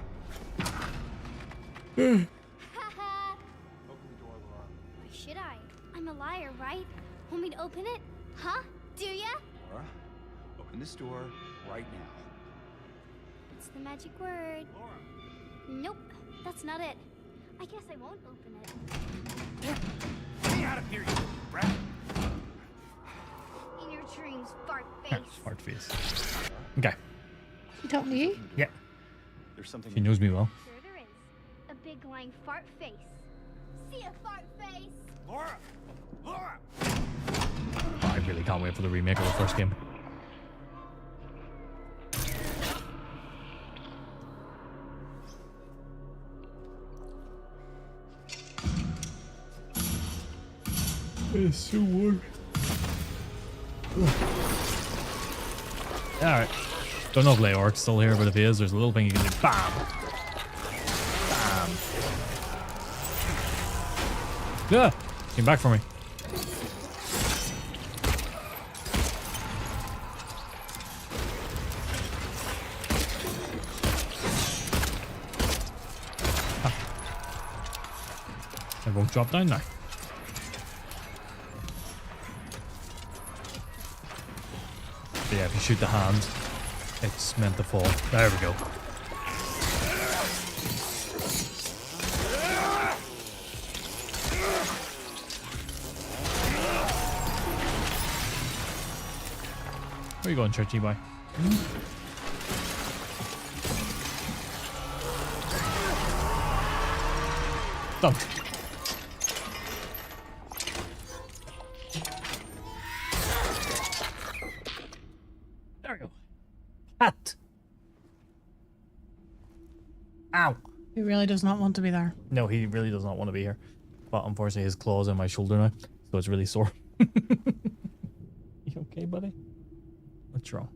Haha. Open the door, Laura. Why should I? I'm a liar, right? Want me to open it? Huh? Do ya? Laura, open this door right now. What's the magic word? Laura! Nope, that's not it. I guess I won't open it. Get me out of here, you brat! In your dreams, fart face. Fart face. Okay. You told me. Yeah. There's something... She knows me well. Sure there is. A big lying fart face. See ya, fart face. Laura! Laura! I really can't wait for the remake of the first game. It's so warm. Alright. Don't know if Leorc's still here, but if he is, there's a little thing you can do. BAM! BAM! Yeah! Came back for me. I won't drop down now. But yeah, if you shoot the hand, it's meant to fall. There we go. Where you going, churchy boy? Done. There we go. Cat. Ow. He really does not want to be there. No, he really does not want to be here. But unfortunately, his claw's in my shoulder now, so it's really sore. You okay, buddy? What's wrong?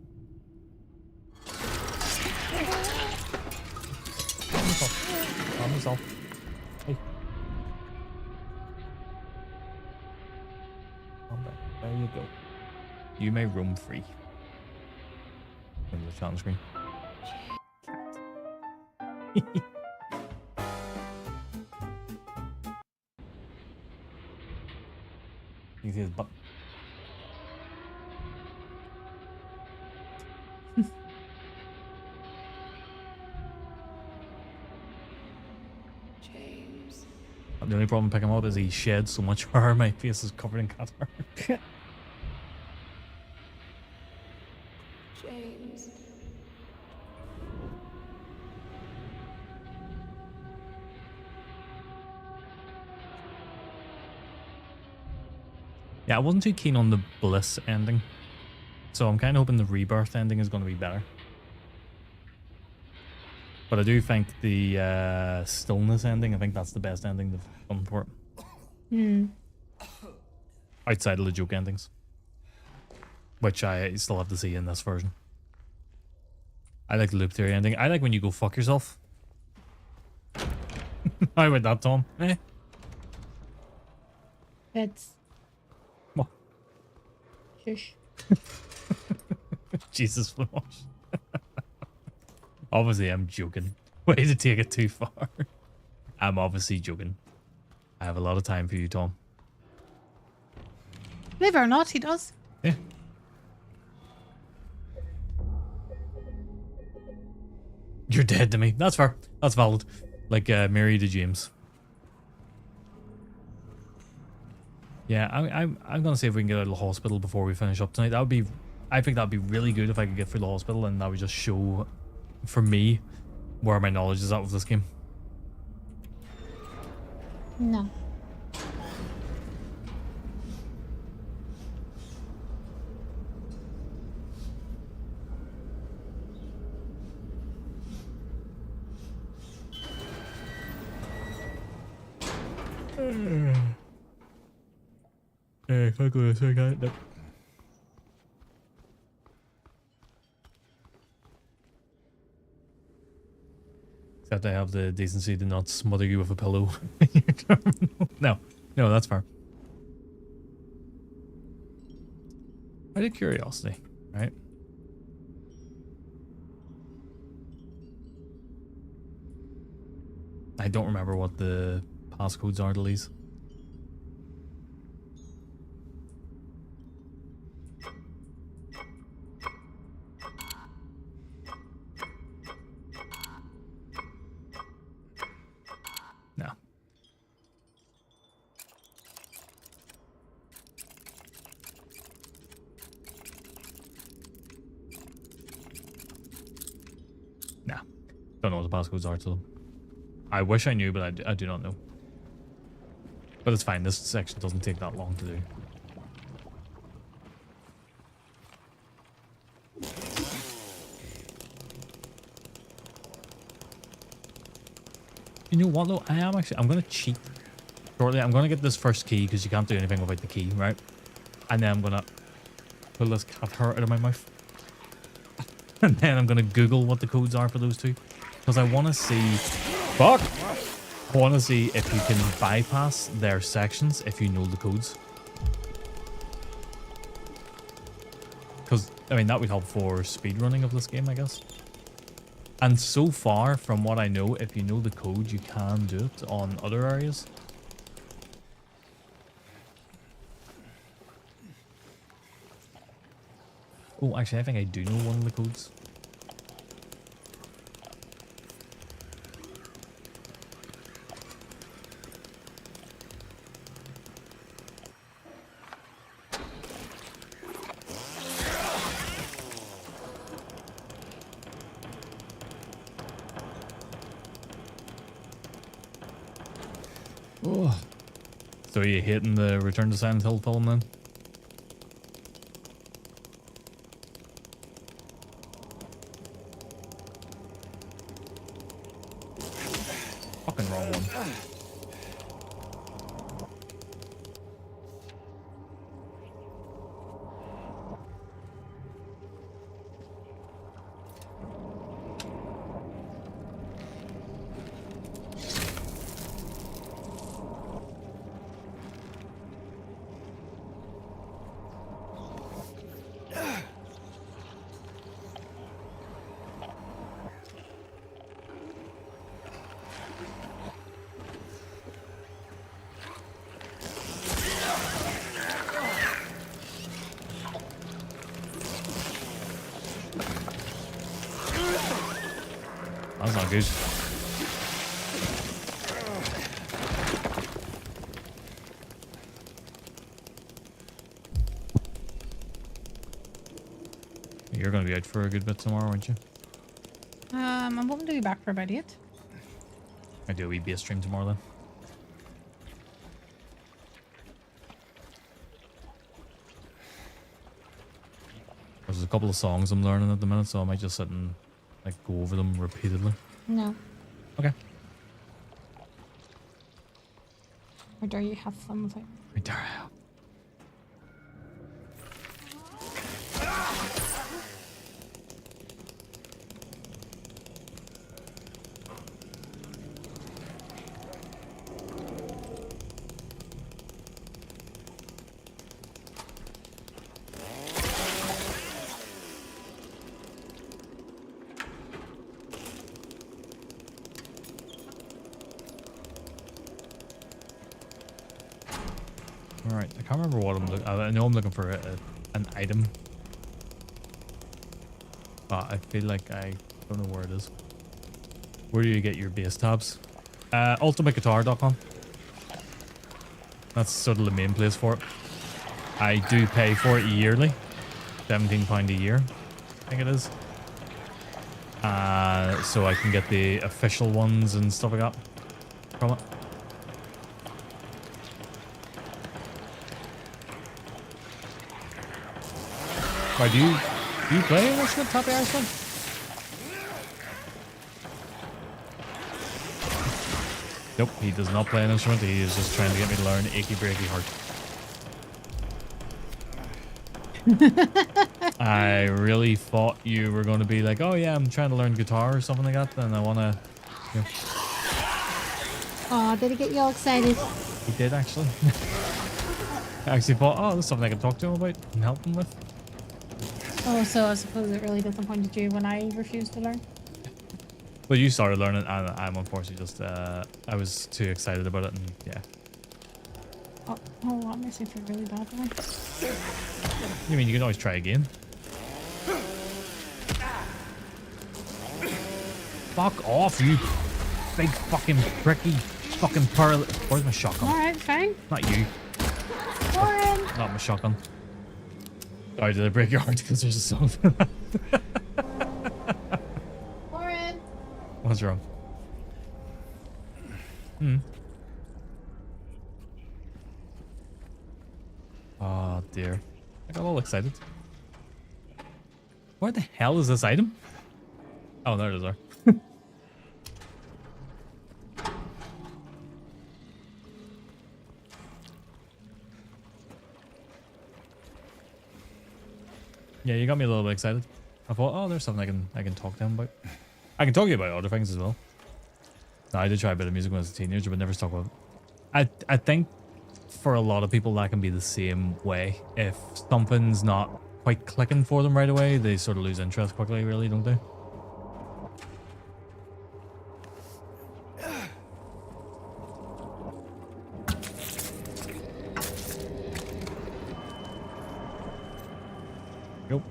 Calm yourself. Hey. Calm down. There you go. You may roam free. In the chat screen. You see his butt. James. The only problem picking him up is he sheds so much hair. My face is covered in cat hair. James. Yeah, I wasn't too keen on the Bliss ending. So I'm kind of hoping the Rebirth ending is going to be better. But I do think the Stillness ending, I think that's the best ending they've done for it. Hmm. Outside of the joke endings. Which I still have to see in this version. I like the loop theory ending. I like when you go fuck yourself. How about that, Tom? Eh? It's... What? Shush. Jesus, Flash. Obviously, I'm joking. Way to take it too far. I'm obviously joking. I have a lot of time for you, Tom. Believe it or not, he does. Yeah. You're dead to me. That's fair. That's valid. Like Mary to James. Yeah, I'm gonna see if we can get out of the hospital before we finish up tonight. That would be, I think that'd be really good if I could get through the hospital, and that would just show, for me, where my knowledge is at with this game. No. Yeah, can't go this way, can't. Nope. Except I have the decency to not smother you with a pillow. No, that's fair. Out of curiosity, right? I don't remember what the passcodes are to these. No. No. Don't know what the passcodes are to them. I wish I knew, but I do not know. But it's fine. This section doesn't take that long to do. You know what though? I'm going to cheat shortly. I'm going to get this first key because you can't do anything without the key, right? And then I'm going to pull this cat hair out of my mouth. And then I'm going to Google what the codes are for those two. Because I want to see... Fuck! I want to see if you can bypass their sections if you know the codes. Because, I mean, that would help for speedrunning of this game, I guess. And so far, from what I know, if you know the code, you can do it on other areas. Oh, actually, I think I do know one of the codes. Oh. So are you hating the Return to Silent Hill film then? Fucking wrong one. That's not good. You're going to be out for a good bit tomorrow, aren't you? I'm hoping to be back for about 8. I do a wee base stream tomorrow then. There's a couple of songs I'm learning at the minute, so I might just sit and like go over them repeatedly. No. Okay. Or dare you have fun with it? I dare you. Alright, I can't remember what I'm looking. I know I'm looking for an item. But I feel like I don't know where it is. Where do you get your base tabs? ultimateguitar.com. That's sort of the main place for it. I do pay for it yearly. £17 a year, I think it is. So I can get the official ones and stuff like that from it. Why do you play an instrument, Tappy Iceland? Nope, he does not play an instrument. He is just trying to get me to learn Achy Breaky Heart. I really thought you were going to be like, oh yeah, I'm trying to learn guitar or something like that, and I want to... You know. Oh, did it get you all excited? He did, actually. I actually thought, oh, there's something I can talk to him about and help him with. Oh, so I suppose it really disappointed you when I refused to learn? Well, you started learning, and I'm unfortunately just, I was too excited about it, and yeah. Oh, that makes me feel really bad for me. You mean you can always try again? Fuck off, you big fucking pricky fucking pearl. Where's my shotgun? Alright, fine. Not you. Lauren! Not my shotgun. Sorry, did I break your heart because there's a song for that? Lauren! What's wrong? Oh dear. I got all excited. Where the hell is this item? Oh, there it is there. Yeah, you got me a little bit excited. I thought, oh, there's something I can talk to him about. I can talk to you about other things as well. No, I did try a bit of music when I was a teenager, but never talk about it. I think for a lot of people that can be the same way. If something's not quite clicking for them right away, they sort of lose interest quickly, really, don't they? Nope.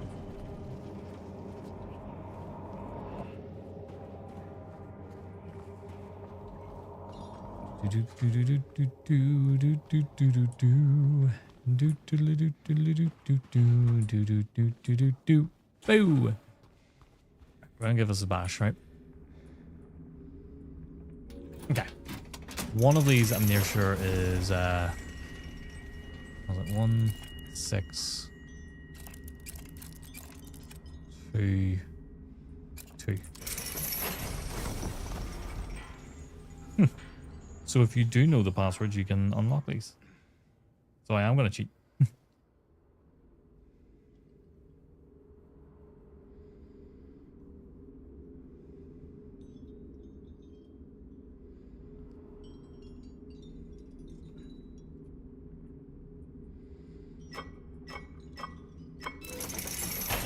Boo! We're gonna give us a bash, right? Okay. One of these I'm near sure is was it 1, 6, 2, 2. So if you do know the passwords, you can unlock these. So I am going to cheat.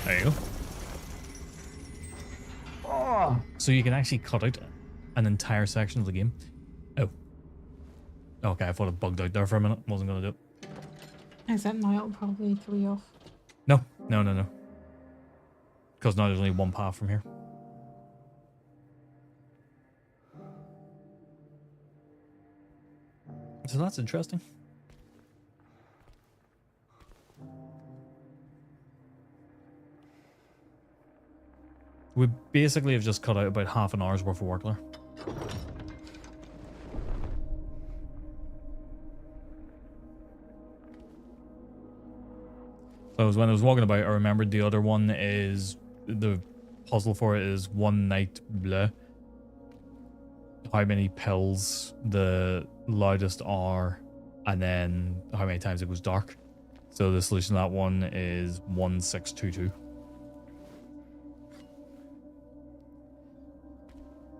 There you go. Oh. So you can actually cut out an entire section of the game. Oh. Okay, I thought it bugged out there for a minute. Wasn't going to do it. Except now it'll probably throw you off. No. Because now there's only one path from here. So that's interesting. We basically have just cut out about half an hour's worth of work there. So when I was walking about, I remembered the other one is, the puzzle for it is one night bleu. How many pills the loudest are, and then how many times it goes dark. So the solution to that one is 1622.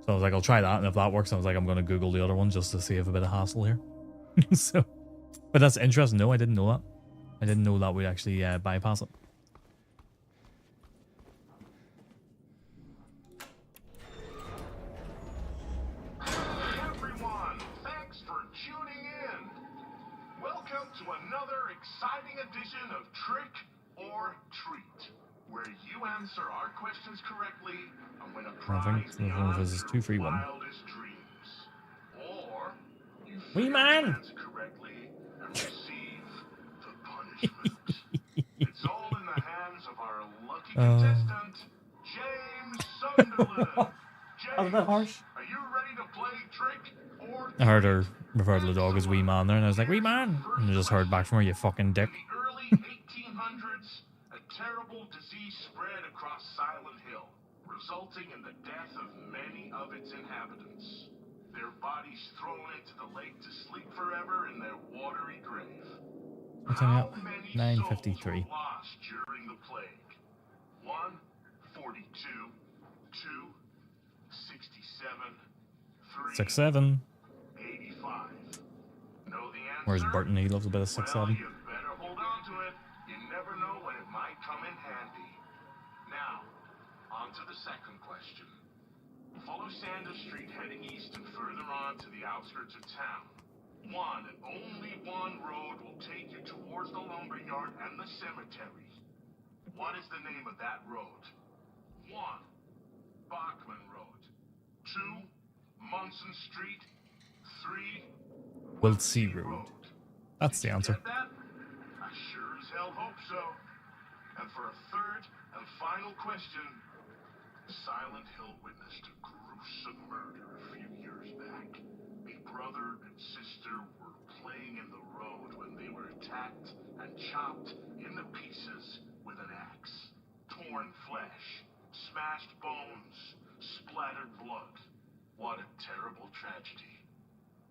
So I was like, I'll try that, and if that works, I was like, I'm going to Google the other one just to save a bit of hassle here. So, but that's interesting. No, I didn't know that. I didn't know that we'd actually bypass it. Everyone, thanks for tuning in. Welcome to another exciting edition of Trick or Treat, where you answer our questions correctly and win a prize beyond your 2-3-1. wildest dreams. Or you Wee fail man! to answer correctly and receive the punishment. It's all in the hands of our lucky contestant, James Sunderland. That was a bit harsh. Are you ready to play Trick or I heard her refer to the dog as wee man there, and I was like, wee man! And I just heard back from her, you fucking dick. In the early 1800s, a terrible disease spread across Silent Hill, resulting in the death of many of its inhabitants. Their bodies thrown into the lake to sleep forever in their watery grave. What time How up? many 9:53. souls were lost during the plague? 1, 42, 2, 67, 3, 6-7. 85. Know the answer? Where's Burton? He loves a bit of 6-7. Well, you better hold on to it. You never know when it might come in handy. Now, on to the second question. Follow Sanders Street heading east and further on to the outskirts of town. One and only one road will take you towards the lumberyard and the cemetery. What is the name of that road? 1. Bachman Road. 2. Munson Street. 3. Wiltsea Road. That's the answer. Get that? I sure as hell hope so. And for a third and final question, Silent Hill witnessed a gruesome murder a few years back. A brother and sister were playing in the road when they were attacked and chopped into pieces with an axe. Torn flesh, smashed bones, splattered blood. What a terrible tragedy.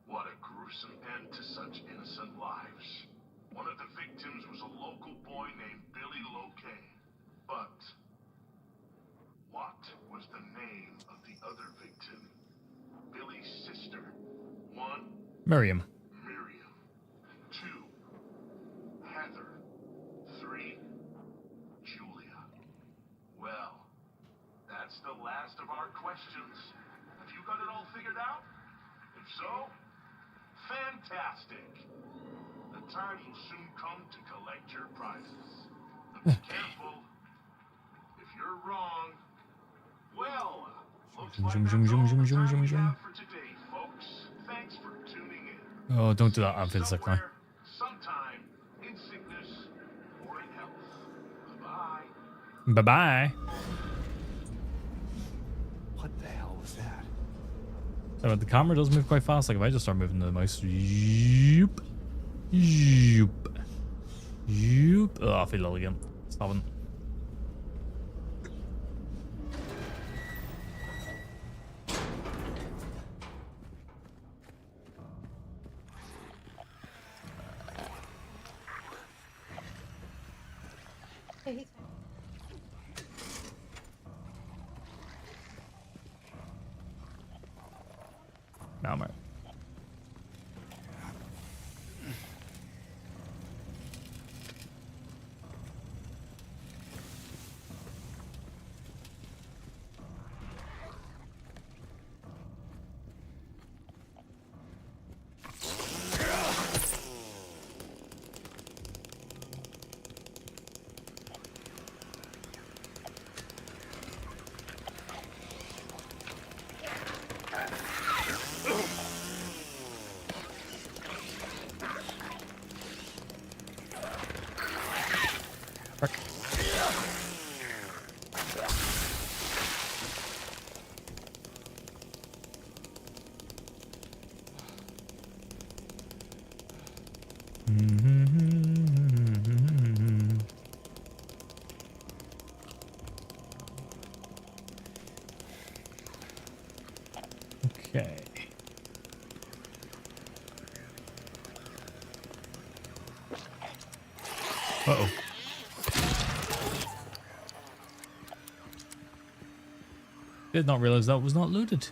What a gruesome end to such innocent lives. One of the victims was a local boy named Billy Locane. But what was the name of the other victim? Billy's sister. 1. Miriam. Miriam. 2. Heather. 3. Julia. Well, that's the last of our questions. Have you got it all figured out? If so, fantastic. The time will soon come to collect your prizes. But be careful. If you're wrong, well, looks like that's all the time we have for today, folks. Thanks for tuning in. Oh, don't do that. I feel sick now. Sometime in sickness or in health. Bye-bye. Bye-bye. What the hell was that? So the camera does move quite fast. Like if I just start moving the mouse, yoop, yoop, yoop. Oh, I feel ill again. Stop it. Now I'm right. Okay. Uh-oh. Did not realize that was not looted.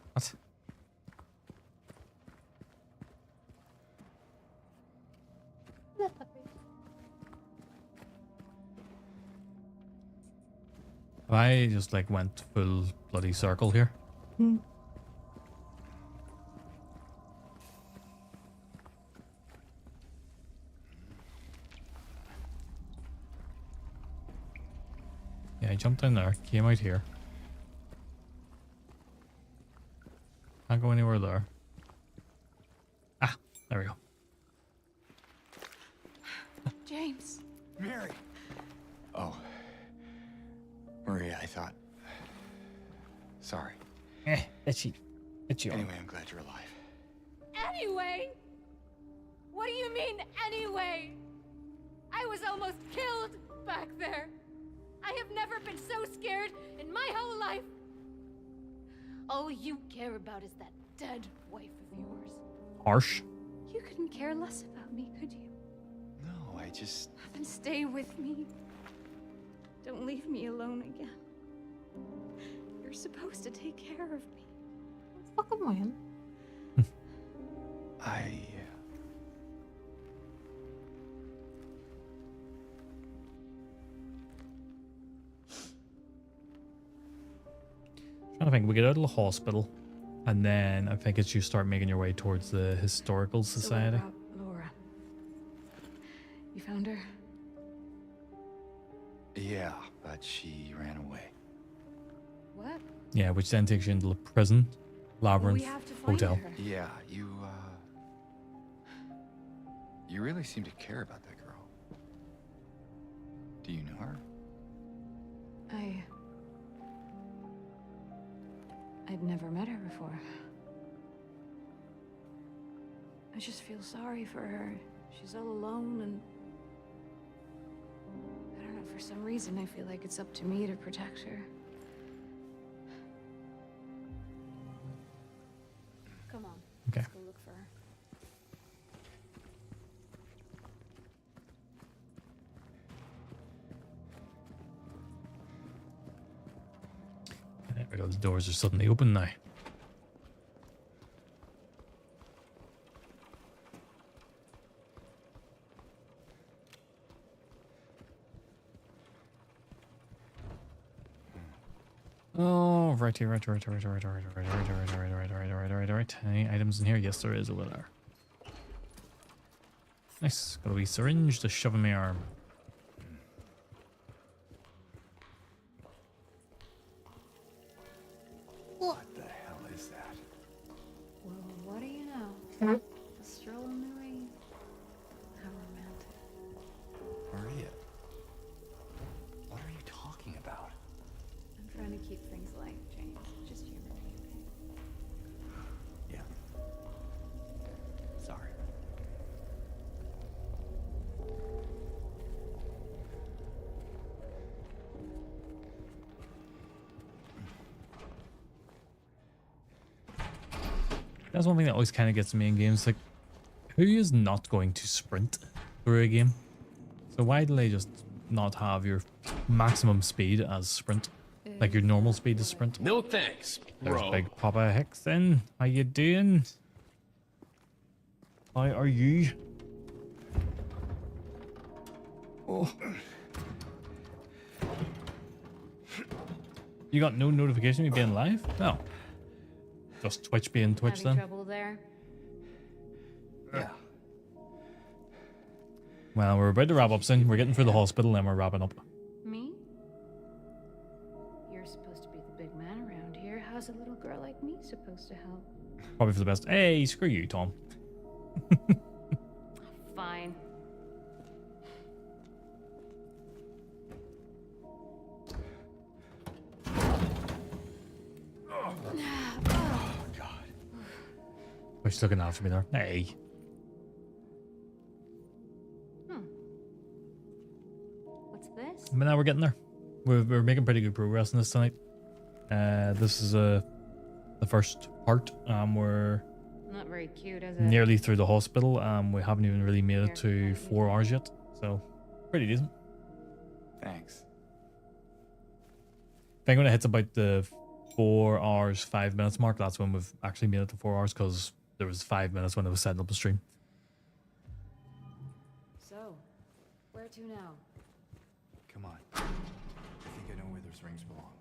What? I just like went full bloody circle here. Yeah, I jumped in there, came out here. Can't go anywhere there. Ah, there we go. James. Mary! Oh. Maria, I thought... Sorry. Itchy. Itchy. Anyway, I'm glad you're alive. Anyway? What do you mean, anyway? I was almost killed back there. I have never been so scared in my whole life. All you care about is that dead wife of yours. Harsh. You couldn't care less about me, could you? No, I just... Then stay with me. Don't leave me alone again. You're supposed to take care of me. Fucking man. Trying to think, we get out of the hospital. And then I think it's you start making your way towards the historical society. So what about Laura? You found her? Yeah, but she ran away. What? Yeah, which then takes you into the prison, labyrinth, We have to find hotel. her. Yeah, you really seem to care about that girl. Do you know her? I've never met her before. I just feel sorry for her. She's all alone and... I don't know, for some reason I feel like it's up to me to protect her. Come on. Okay. Let's go look for her. There we go. The doors are suddenly open now. Oh, right. Any items in here? Yes, there is over there. Nice. Got a wee syringe to shove in my arm. What the hell is that? Well, what do you know? A stroll in the rain. How romantic. Maria. What are you talking about? I'm trying to keep things light, James. Just humor me, okay? Yeah. Sorry. That's one thing that always kind of gets me in games. Like, who is not going to sprint through a game? So why do they just not have your maximum speed as sprint? Like your normal speed is sprint? No thanks, There's bro. Big Papa Hickson. How you doing? How are you? Oh. You got no notification of me being live? No. Just Twitch being Twitch Having then? trouble there? Yeah. Well, we're about to wrap up soon. We're getting through the hospital and we're wrapping up. Me? You're supposed to be the big man around here. How's a little girl like me supposed to help? Probably for the best. Hey, screw you, Tom. Fine. She's looking after me there. Hey. What's this? But now we're getting there. We're making pretty good progress in this tonight. This is the first part. We're Not very cute, is it? nearly through the hospital. We haven't even really made it to 4 hours yet. So, pretty decent. Thanks. I think when it hits about the 4 hours, 5 minutes mark, that's when we've actually made it to 4 hours, because there was 5 minutes when I was setting up the stream. So, where to now? Come on. I think I know where those rings belong.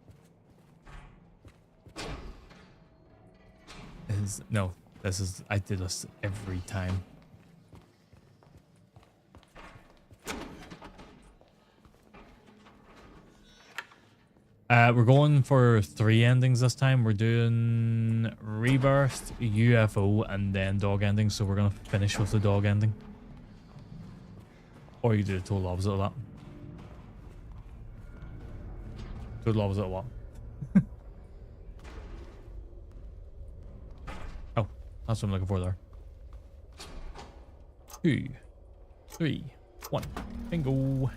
I did this every time. We're going for 3 endings this time. We're doing Rebirth, UFO, and then dog ending. So we're gonna finish with the dog ending. Or you do the total opposite of that. Total opposite of what? Oh, that's what I'm looking for there. 2, 3, 1. Bingo.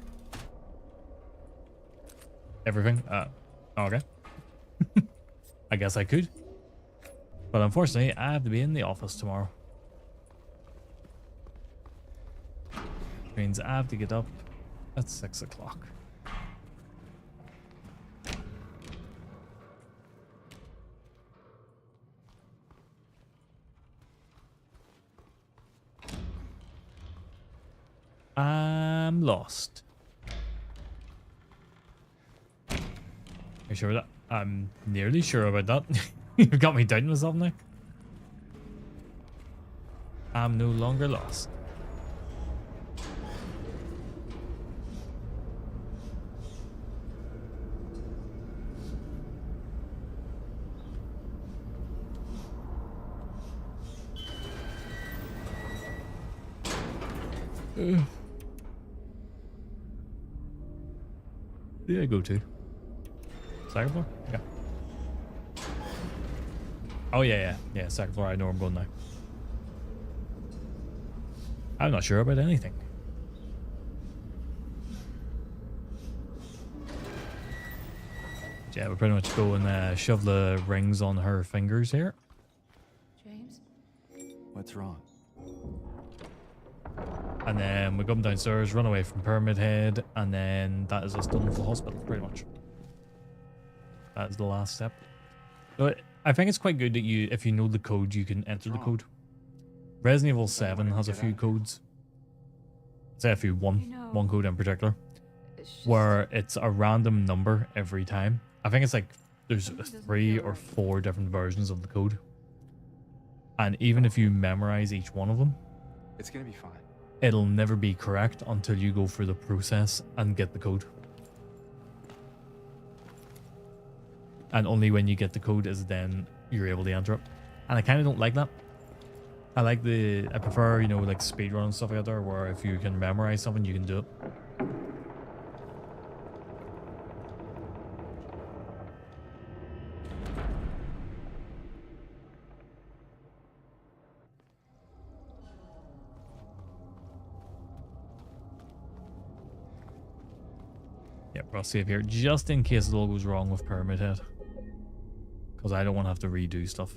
Everything? Okay. I guess I could. But unfortunately, I have to be in the office tomorrow. Which means I have to get up at 6 o'clock. I'm lost. Are you sure of that? I'm nearly sure about that. You've got me doubting myself now. I'm no longer lost. Where did I go to? Second floor? Yeah. Oh yeah. Second floor. I know where I'm going now. I'm not sure about anything. Yeah, we're pretty much go and shove the rings on her fingers here. James? What's wrong? And then we come downstairs, run away from Pyramid Head, and then that is us done with the hospital, pretty much. That is the last step. But I think it's quite good that you, if you know the code, you can enter the code. Resident Evil 7 has a few codes. Say a few, one code in particular, where it's a random number every time. I think it's like there's 3 or 4 different versions of the code. And even if you memorize each one of them, It's gonna be fine. it'll never be correct until you go through the process and get the code. And only when you get the code is then you're able to enter it. And I kind of don't like that. I prefer, you know, like speedrun and stuff like that, where if you can memorize something, you can do it. Yep, I'll save here just in case it all goes wrong with Pyramid Head, because I don't want to have to redo stuff.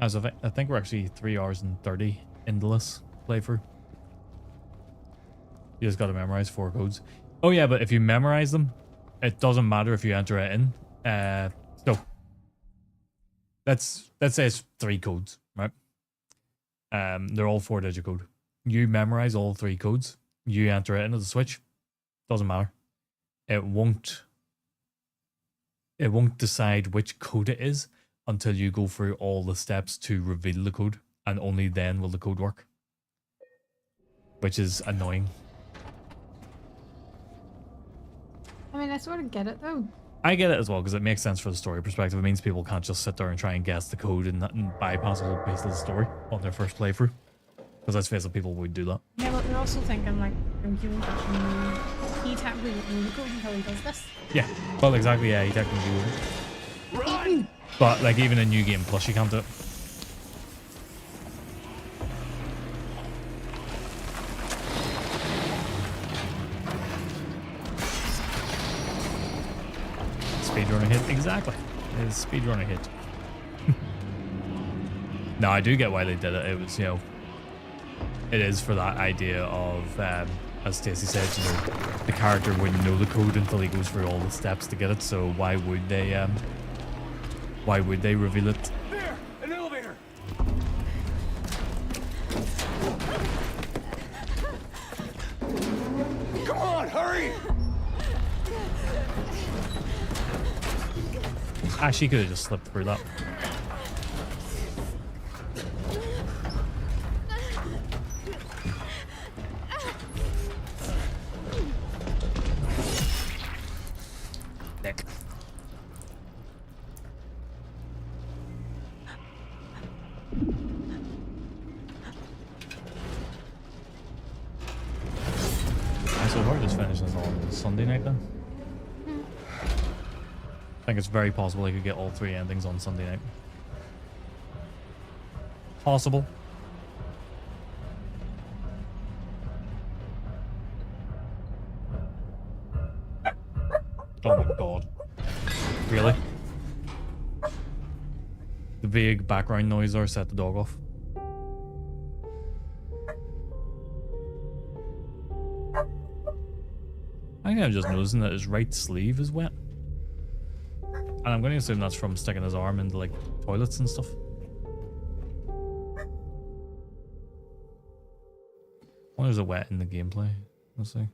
As of I think we're actually 3 hours and 30 into this playthrough. You just got to memorize 4 codes. Oh yeah, but if you memorize them, it doesn't matter if you enter it in. So let's say it's 3 codes, right? They're all 4-digit code. You memorize all 3 codes. You enter it into the switch. Doesn't matter. It won't decide which code it is until you go through all the steps to reveal the code, and only then will the code work. Which is annoying. I mean, I sort of get it though. I get it as well, because it makes sense for the story perspective. It means people can't just sit there and try and guess the code and bypass the whole piece of the story on their first playthrough. Because let's face it, people would do that. Yeah, but they're also thinking like, he technically won't know the code until he does this. Yeah, well exactly, yeah, he technically would. Run! But like even in New Game Plus, you can't do it. Speedrunner hit, exactly. It is speedrunner hit. No, I do get why they did it. It was, you know, it is for that idea of, as Stacey said, you know, the character wouldn't know the code until he goes through all the steps to get it. So why would they reveal it? There, an elevator. Come on, hurry! She could have just slipped through that. Nick. So hard just finish this on Sunday night then? I think it's very possible I could get all 3 endings on Sunday night. Possible. Oh my god. Really? The big background noise there set the dog off. I think I'm just noticing that his right sleeve is wet. And I'm going to assume that's from sticking his arm into, like, toilets and stuff. I wonder if it's wet in the gameplay. Let's see.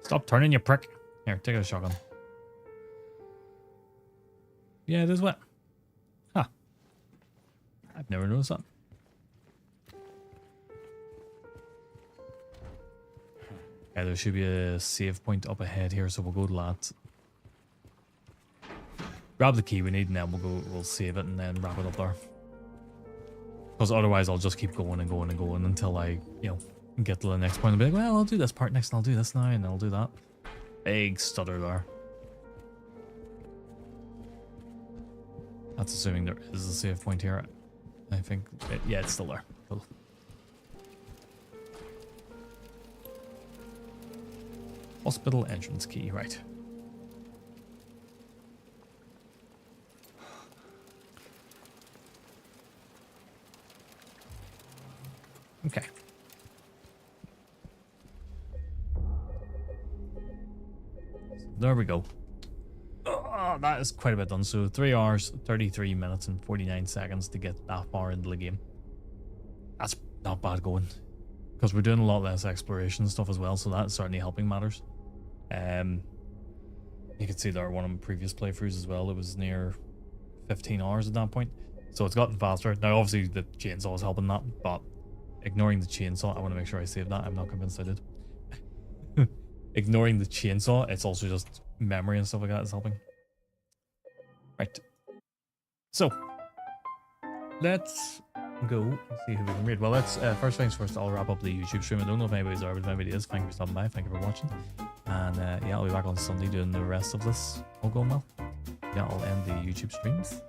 Stop turning, you prick. Here, take out a shotgun. Yeah, it is wet. Huh. I've never noticed that. Yeah, there should be a save point up ahead here, so we'll go to that. Grab the key we need, and then we'll save it and then wrap it up there. Because otherwise I'll just keep going and going and going until I, get to the next point and be like, well, I'll do this part next and I'll do this now and I'll do that. Big stutter there. That's assuming there is a save point here. I think, yeah, it's still there. Cool. Hospital entrance key, right. Okay. There we go. Oh, that is quite a bit done. So 3 hours, 33 minutes and 49 seconds to get that far into the game. That's not bad going. Because we're doing a lot less exploration stuff as well, so that's certainly helping matters. You can see there one of my previous playthroughs as well. It was near 15 hours at that point. So it's gotten faster. Now obviously the chainsaw is helping that, but ignoring the chainsaw, I want to make sure I save that. I'm not convinced I did. Ignoring the chainsaw, it's also just memory and stuff like that is helping. Right. So let's go and see who we can read. Well, let's first things first, I'll wrap up the YouTube stream. I don't know if anybody's there, but if anybody is, thank you for stopping by, thank you for watching. And yeah, I'll be back on Sunday doing the rest of this. All going well. Yeah, I'll end the YouTube streams.